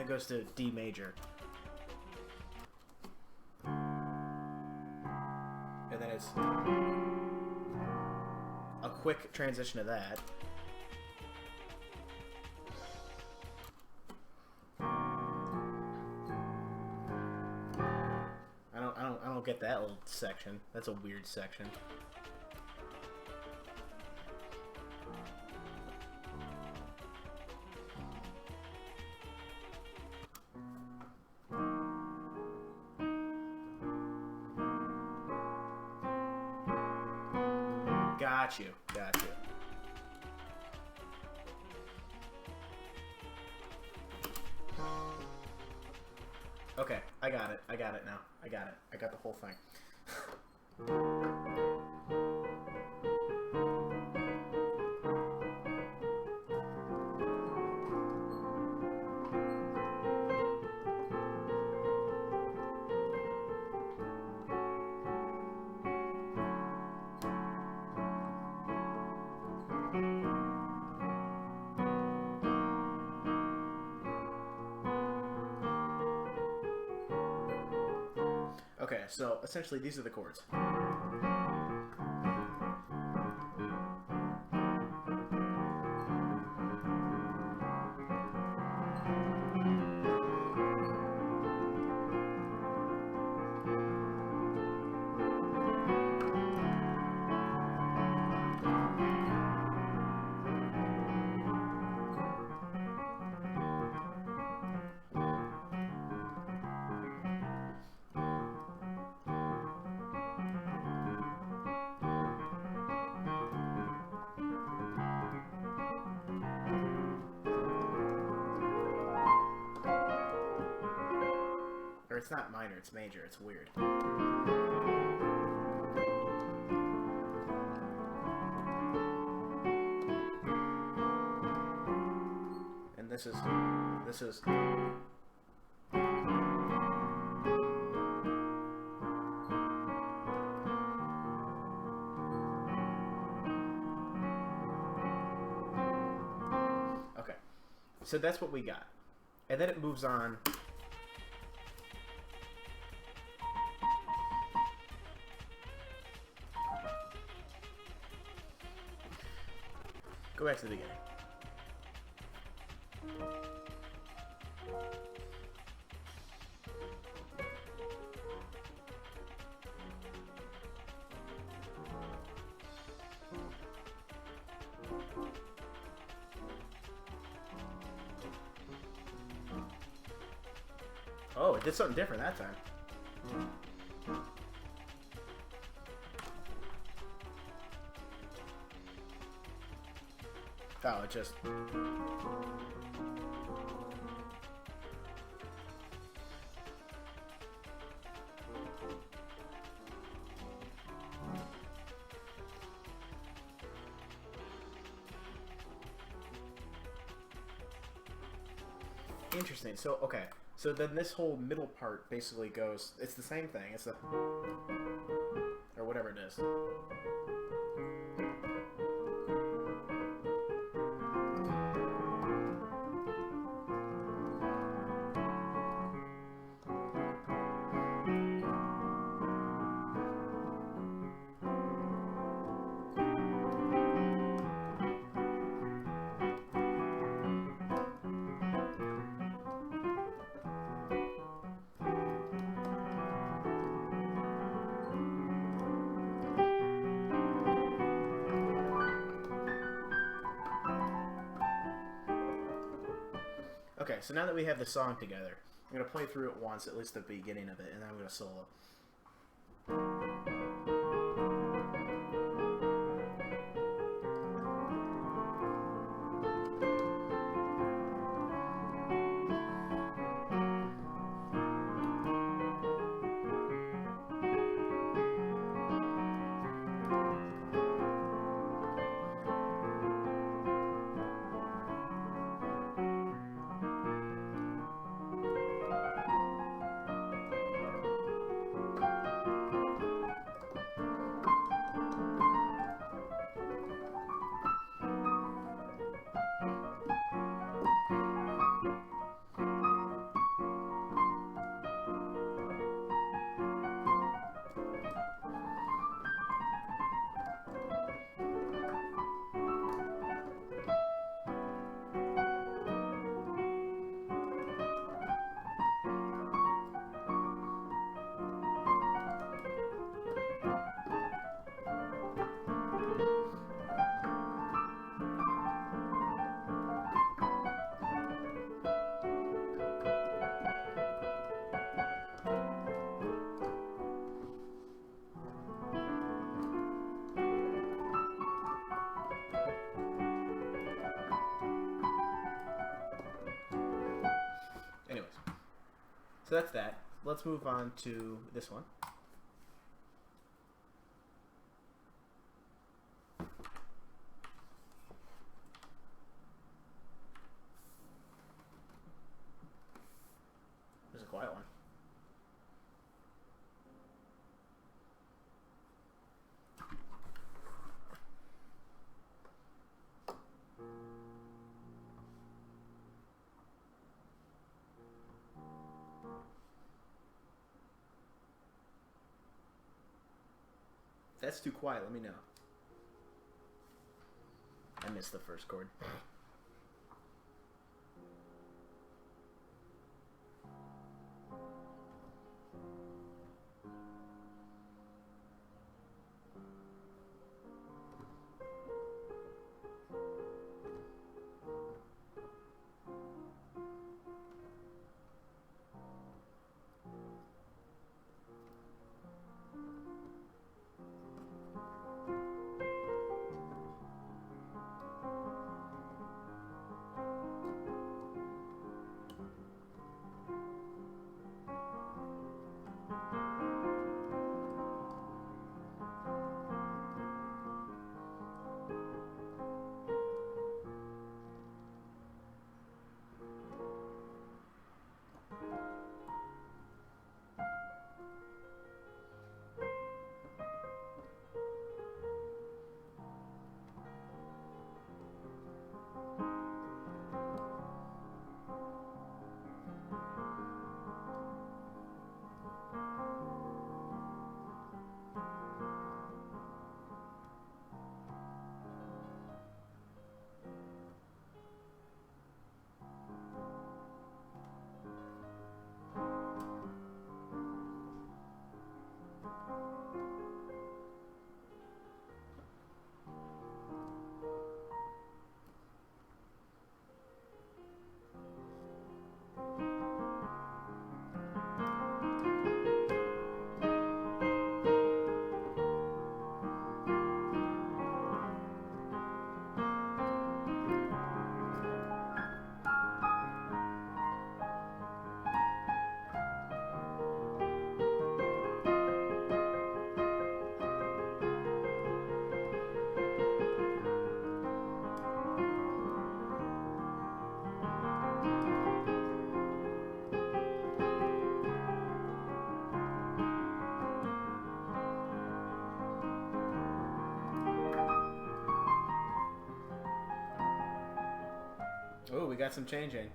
goes to D major. And then it's a quick transition to that. I don't get that little section. That's a weird section. Got you. Okay, I got it now. I got the whole thing. Okay, so essentially these are the chords. It's not minor, it's major. It's weird. And This is. Okay, so that's what we got, and then it moves on. Go back to the beginning. Oh, it did something different that time. Oh, it just... Interesting. So, okay. So then this whole middle part basically goes... It's the same thing. It's the... Or whatever it is. Okay, so now that we have the song together, I'm going to play through it once, at least the beginning of it, and then I'm going to solo. Anyways, so that's that. Let's move on to this one. There's a quiet one. If that's too quiet, let me know. I missed the first chord. got some changing.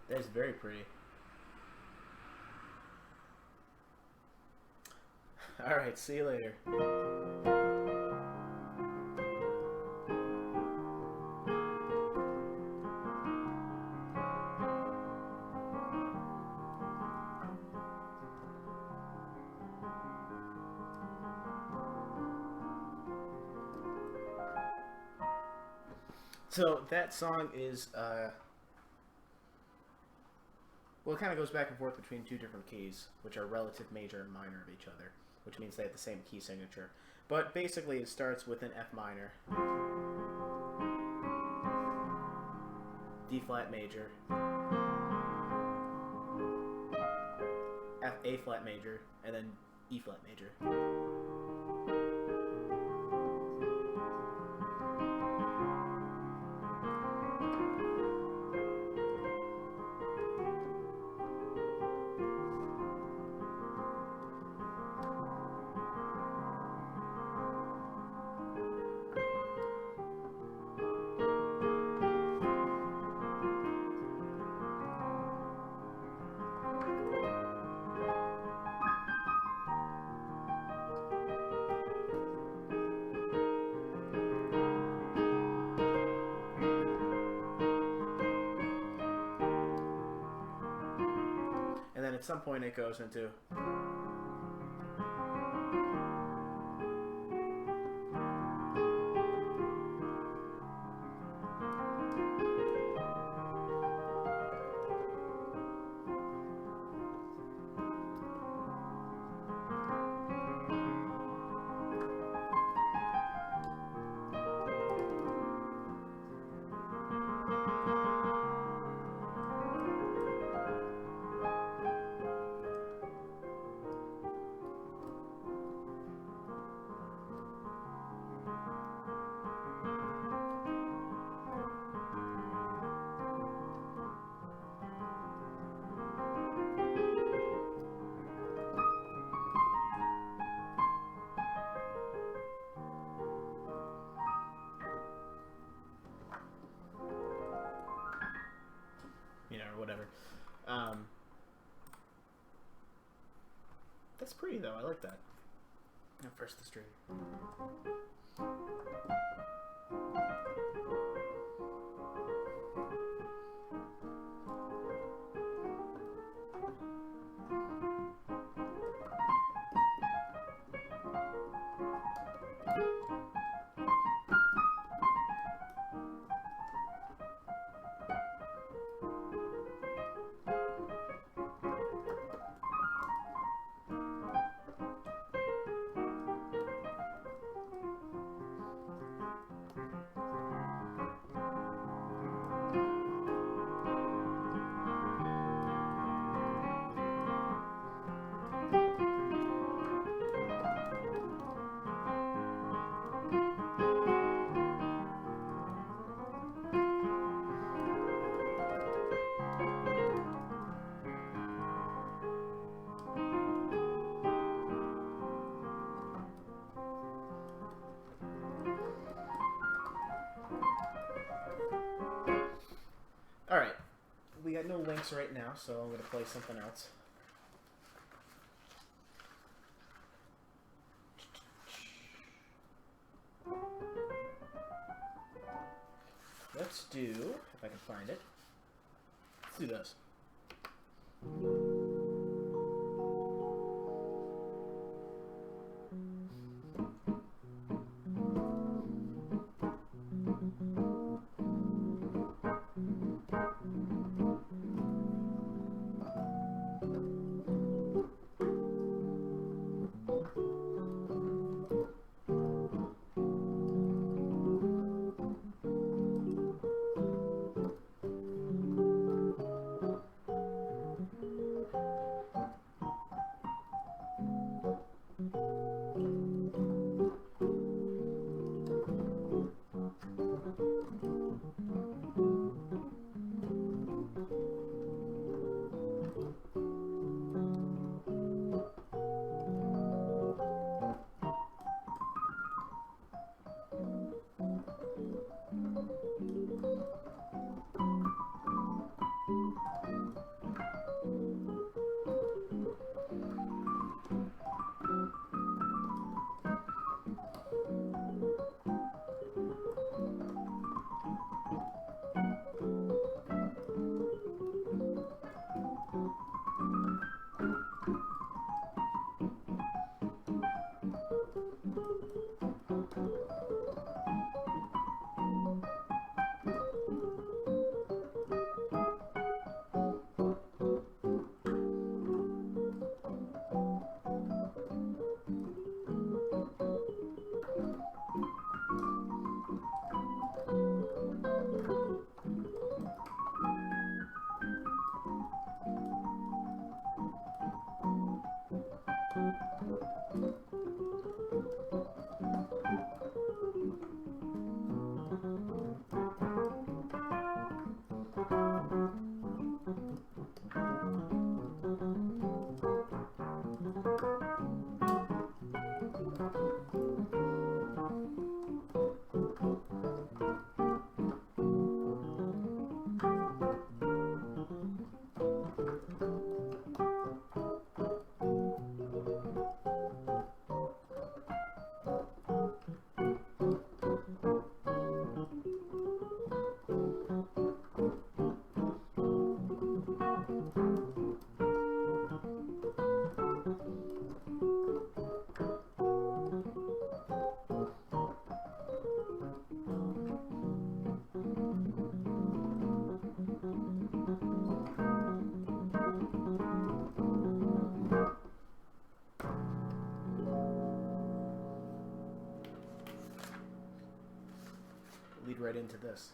That's very pretty. Alright, see you later. So that song is, well, it kind of goes back and forth between two different keys, which are relative major and minor of each other, which means they have the same key signature. But basically it starts with an F minor, D flat major, A flat major, and then E flat major. And then at some point it goes into... or whatever. That's pretty, though. I like that. Now first the string. Alright, we got no links right now, so I'm going to play something else. Let's do, if I can find it, let's do this. Lead right into this.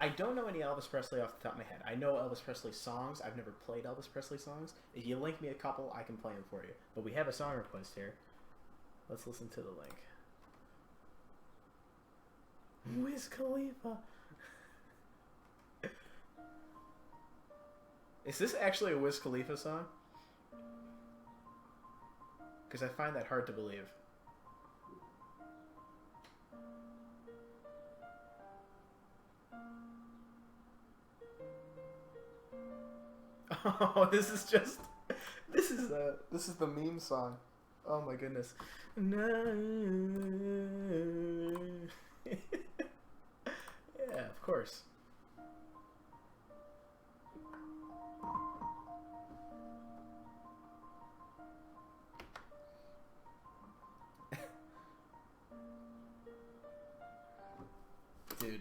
I don't know any Elvis Presley off the top of my head. I know Elvis Presley songs. I've never played Elvis Presley songs. If you link me a couple, I can play them for you. But we have a song request here. Let's listen to the link. Wiz Khalifa. Is this actually a Wiz Khalifa song? Because I find that hard to believe. Oh, this is the meme song. Oh my goodness. Yeah, of course. Dude.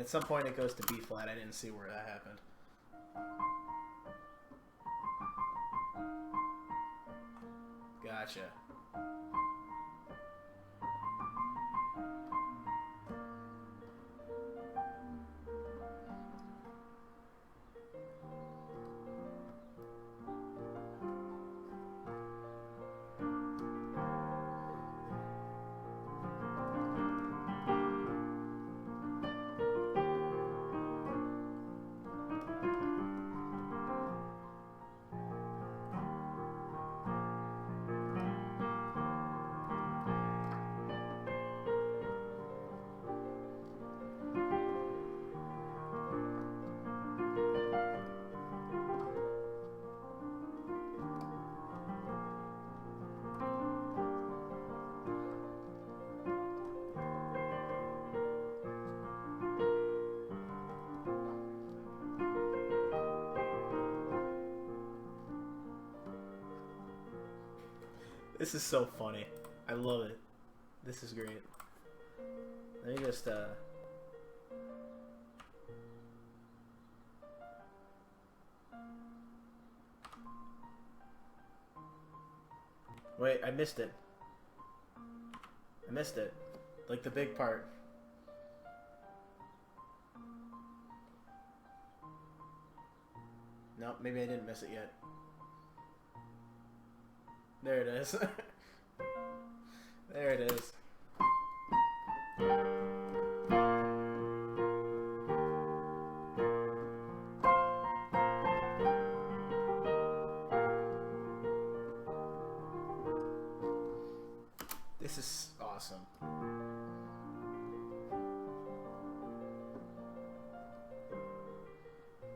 at some point it goes to B flat. I didn't see where that happened. Gotcha. This is so funny. I love it. This is great. Let me just, Wait, I missed it. I missed it. Like the big part. No, maybe I didn't miss it yet. There it is. There it is. This is awesome.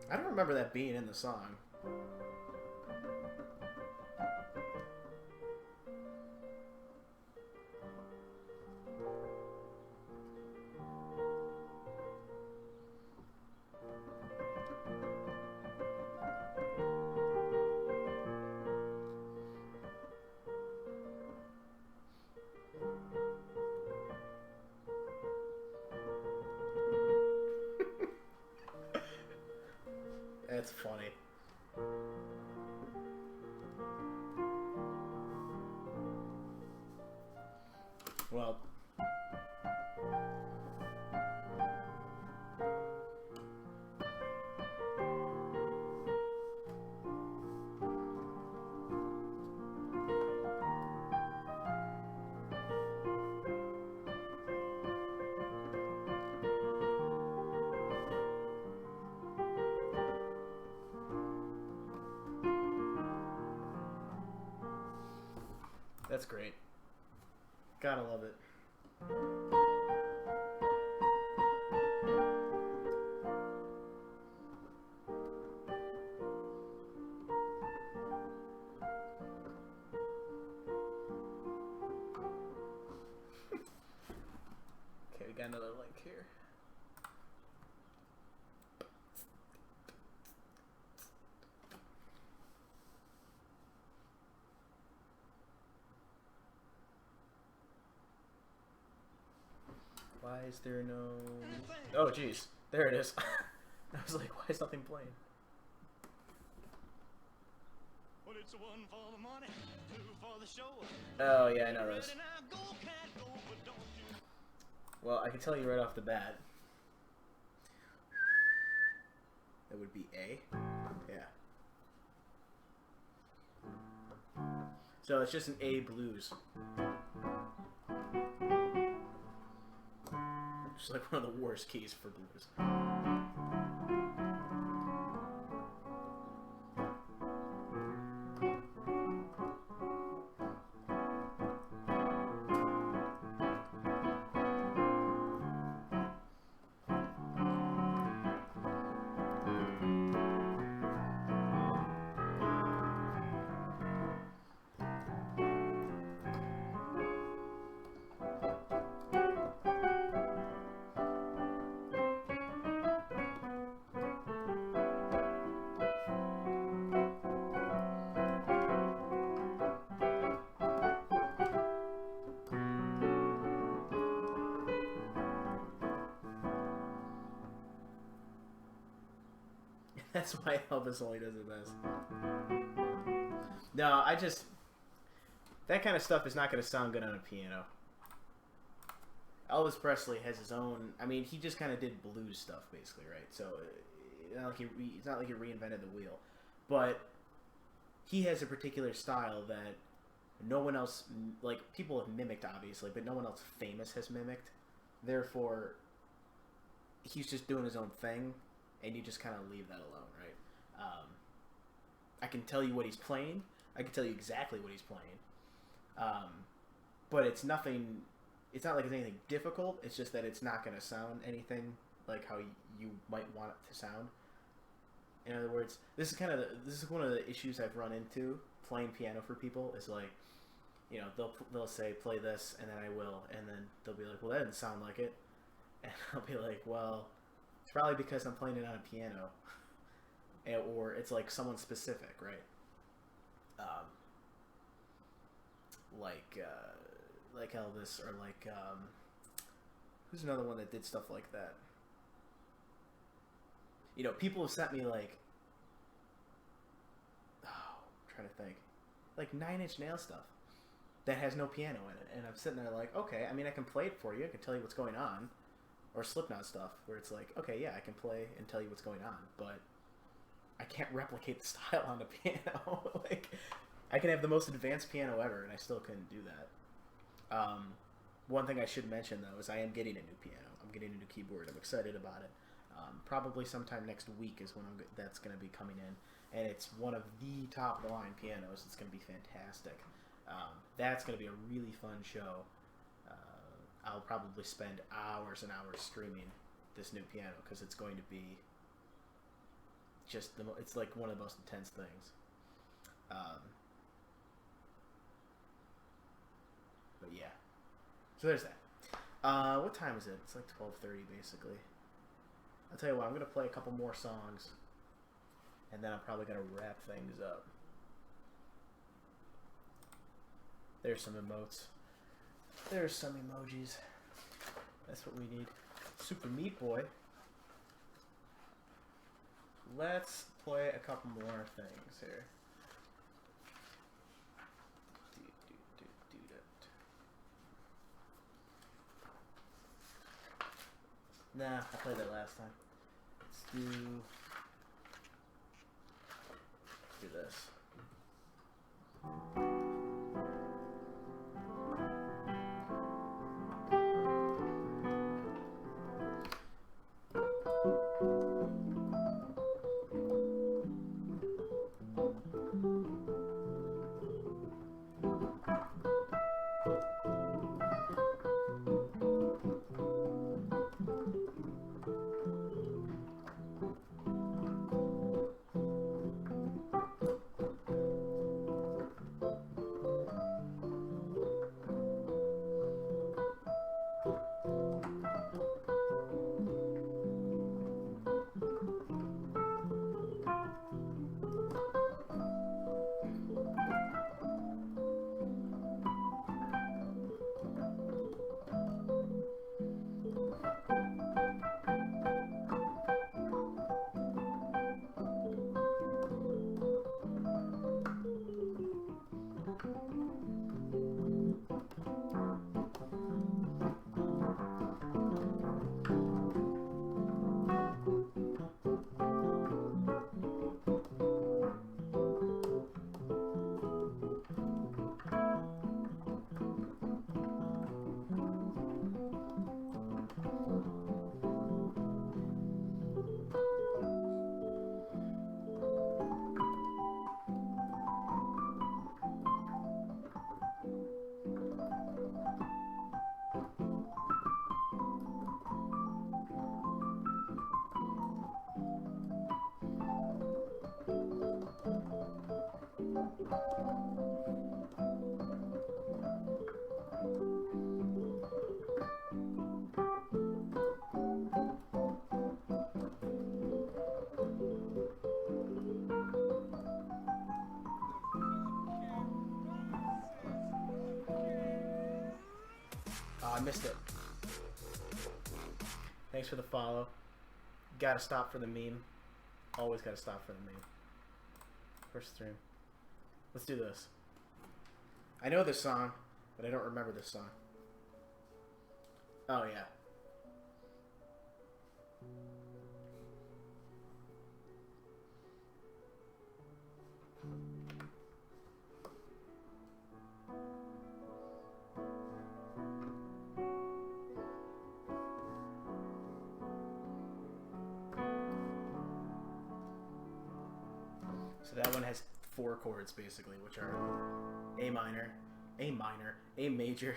I don't remember that being in the song. That's funny. Well, that's great. Gotta love it. Okay, we got another link here. Why is there no... Oh, jeez. There it is. I was like, why is nothing playing? Oh, yeah, I know this. Well, I can tell you right off the bat. That would be A. Yeah. So it's just an A blues. Just like one of the worst keys for blues. That's why Elvis only does it best. No, that kind of stuff is not going to sound good on a piano. Elvis Presley has his own. I mean, he just kind of did blues stuff, basically, right? So it's not like he reinvented the wheel, but he has a particular style that no one else, like, people have mimicked, obviously, but no one else famous has mimicked. Therefore, he's just doing his own thing, and you just kind of leave that alone, right? I can tell you what he's playing. I can tell you exactly what he's playing. But it's nothing. It's not like it's anything difficult. It's just that it's not going to sound anything like how you might want it to sound. In other words, this is one of the issues I've run into playing piano for people. Is like, you know, they'll say play this, and then I will, and then they'll be like, well, that didn't sound like it, and I'll be like, well, it's probably because I'm playing it on a piano, or it's like someone specific, right? Like Elvis, or like who's another one that did stuff like that? You know, people have sent me like, I'm trying to think, like 9 Inch Nails stuff that has no piano in it, and I'm sitting there like, okay, I mean, I can play it for you, I can tell you what's going on, or Slipknot stuff where it's like, okay, yeah, I can play and tell you what's going on, but I can't replicate the style on the piano. Like, I can have the most advanced piano ever, and I still couldn't do that. One thing I should mention, though, is I am getting a new piano. I'm getting a new keyboard. I'm excited about it. Probably sometime next week is when that's going to be coming in, and it's one of the top-line pianos. It's going to be fantastic. That's going to be a really fun show. I'll probably spend hours and hours streaming this new piano because it's going to be just it's like one of the most intense things. But yeah, so there's that. What time is it? It's like 12:30 basically. I'll tell you what, I'm gonna play a couple more songs, and then I'm probably gonna wrap things up. There's some emotes. There's some emojis. That's what we need. Super Meat Boy. Let's play a couple more things here. Nah, I played that last time. Let's do this. I missed it. Thanks for the follow. Gotta stop for the meme. Always gotta stop for the main. First stream. Let's do this. I know this song, but I don't remember this song. Oh, yeah. So that one has 4 chords basically, which are A minor, A major,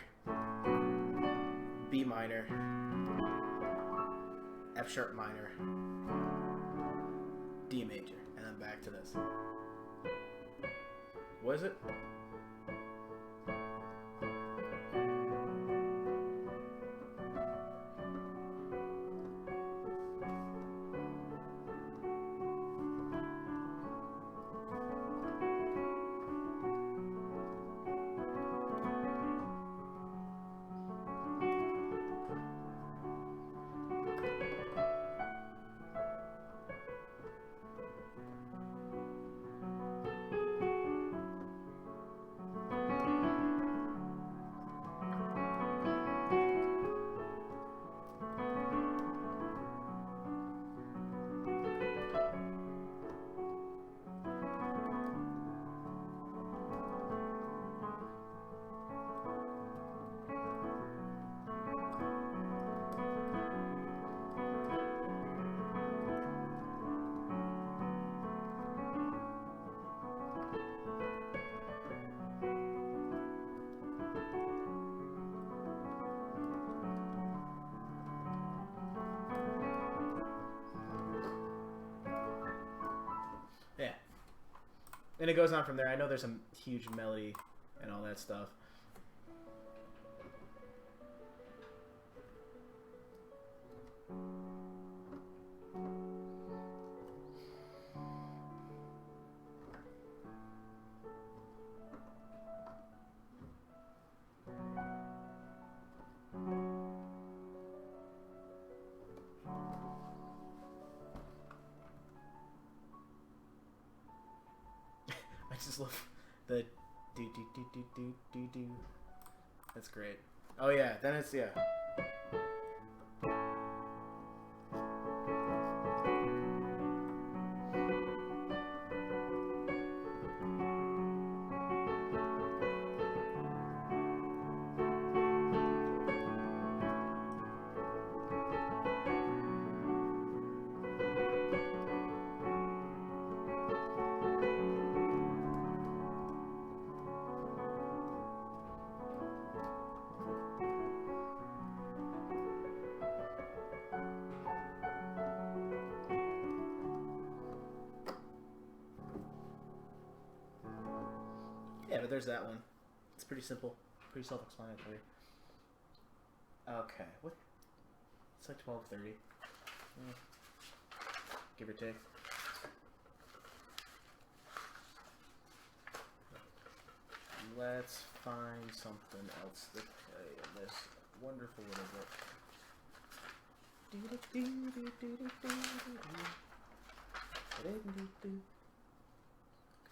B minor, F sharp minor, D major, and then back to this. What is it? Yeah. And it goes on from there. I know there's some huge melody and all that stuff. I just love the do do do do do do do. That's great. Oh yeah, then it's yeah. Yeah, but there's that one. It's pretty simple, pretty self-explanatory. Okay, what? It's like 12:30. Give or take. Let's find something else to play in this wonderful little book.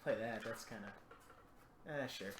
Play that. That's kind of. Sure.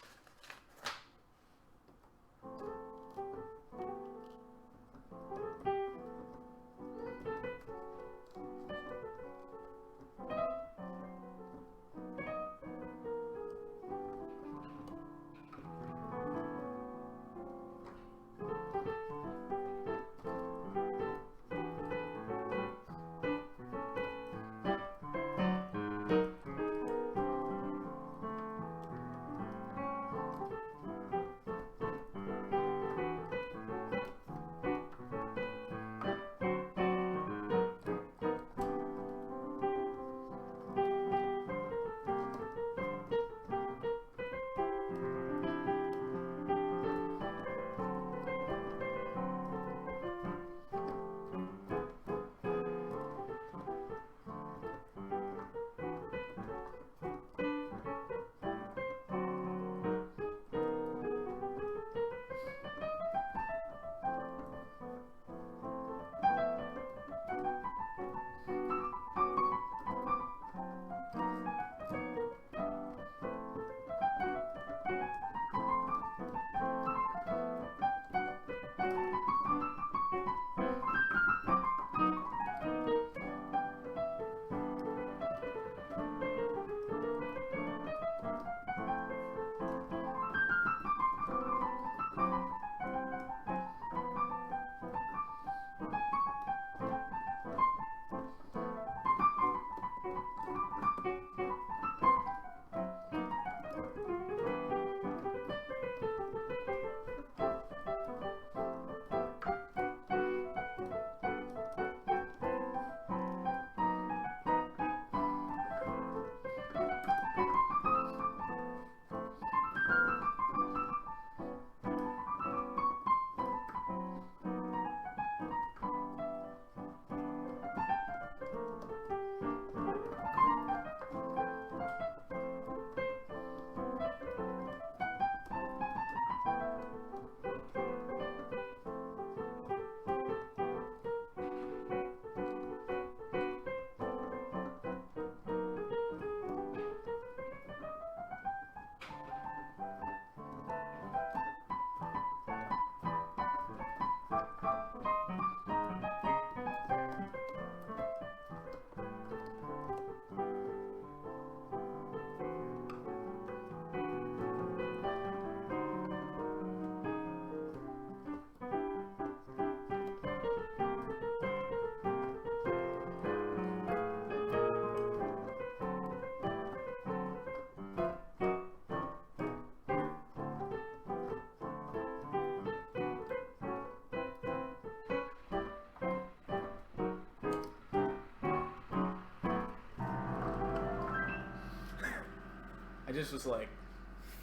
just was like,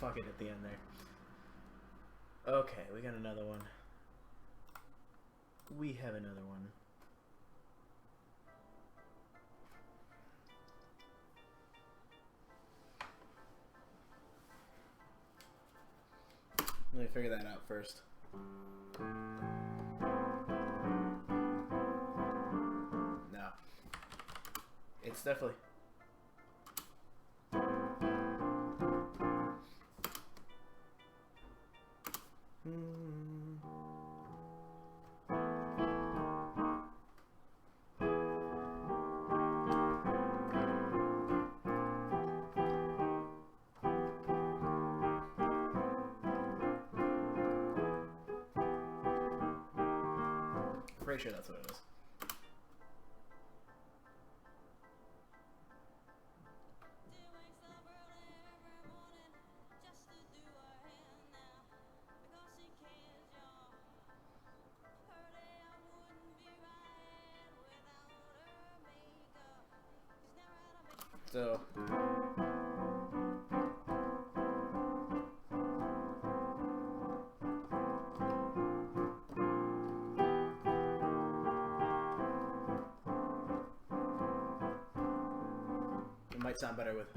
fuck it at the end there. Okay, we got another one. We have another one. Let me figure that out first. No. It's definitely... Pretty sure that's what it is. So... it might sound better with...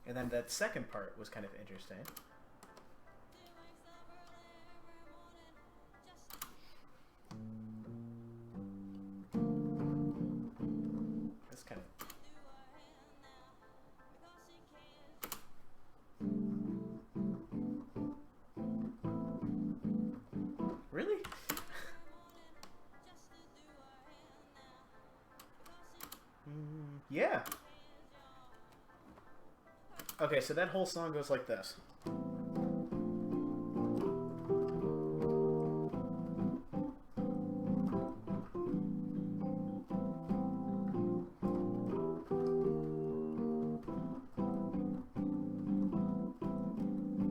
And then that second part was kind of interesting. That's kind of... Really? Yeah. Okay, so that whole song goes like this.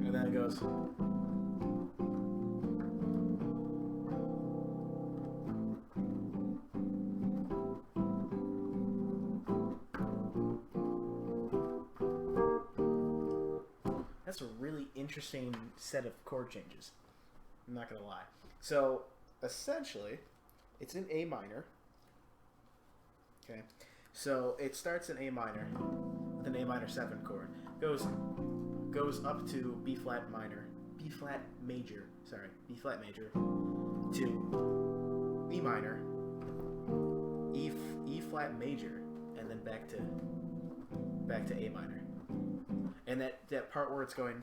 And then it goes... That's a really interesting set of chord changes. I'm not going to lie. So, essentially, it's in A minor. Okay. So, it starts in A minor with an A minor 7 chord. Goes up to B flat major, to E minor, E flat major, and then back to A minor. And that part where it's going,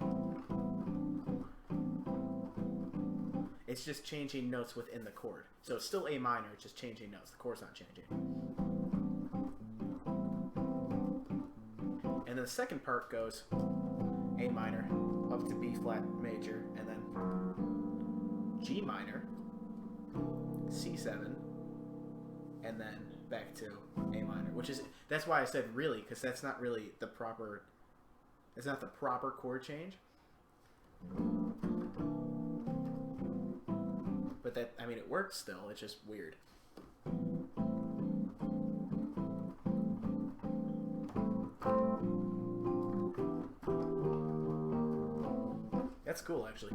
it's just changing notes within the chord. So it's still A minor, it's just changing notes. The chord's not changing. And then the second part goes A minor up to B flat major, and then G minor, C7, and then back to A minor. That's why I said really, because that's not really the proper... It's not the proper chord change. But that, I mean, it works still. It's just weird. That's cool, actually.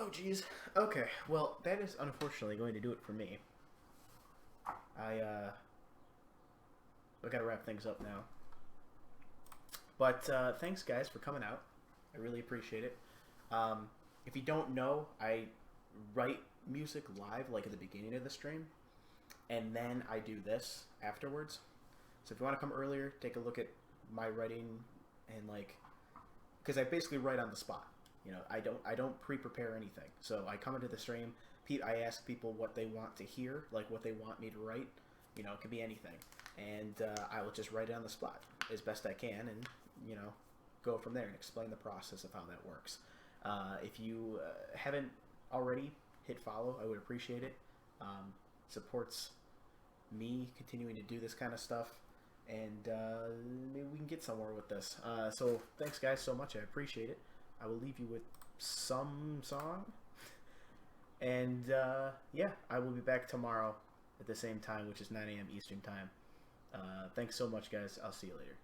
Oh, jeez. Okay, well, that is unfortunately going to do it for me. I gotta wrap things up now. But thanks, guys, for coming out. I really appreciate it. If you don't know, I write music live, like at the beginning of the stream, and then I do this afterwards. So if you want to come earlier, take a look at my writing and like, because I basically write on the spot. You know, I don't pre-prepare anything. So I come into the stream, I ask people what they want to hear, like what they want me to write. You know, it could be anything, and I will just write it on the spot as best I can, and you know, go from there and explain the process of how that works. If you haven't already, hit follow. I would appreciate it. Supports me continuing to do this kind of stuff, and maybe we can get somewhere with this. So thanks, guys, so much. I appreciate it. I will leave you with some song, and yeah, I will be back tomorrow at the same time, which is 9 a.m. Eastern time. Thanks so much, guys. I'll see you later.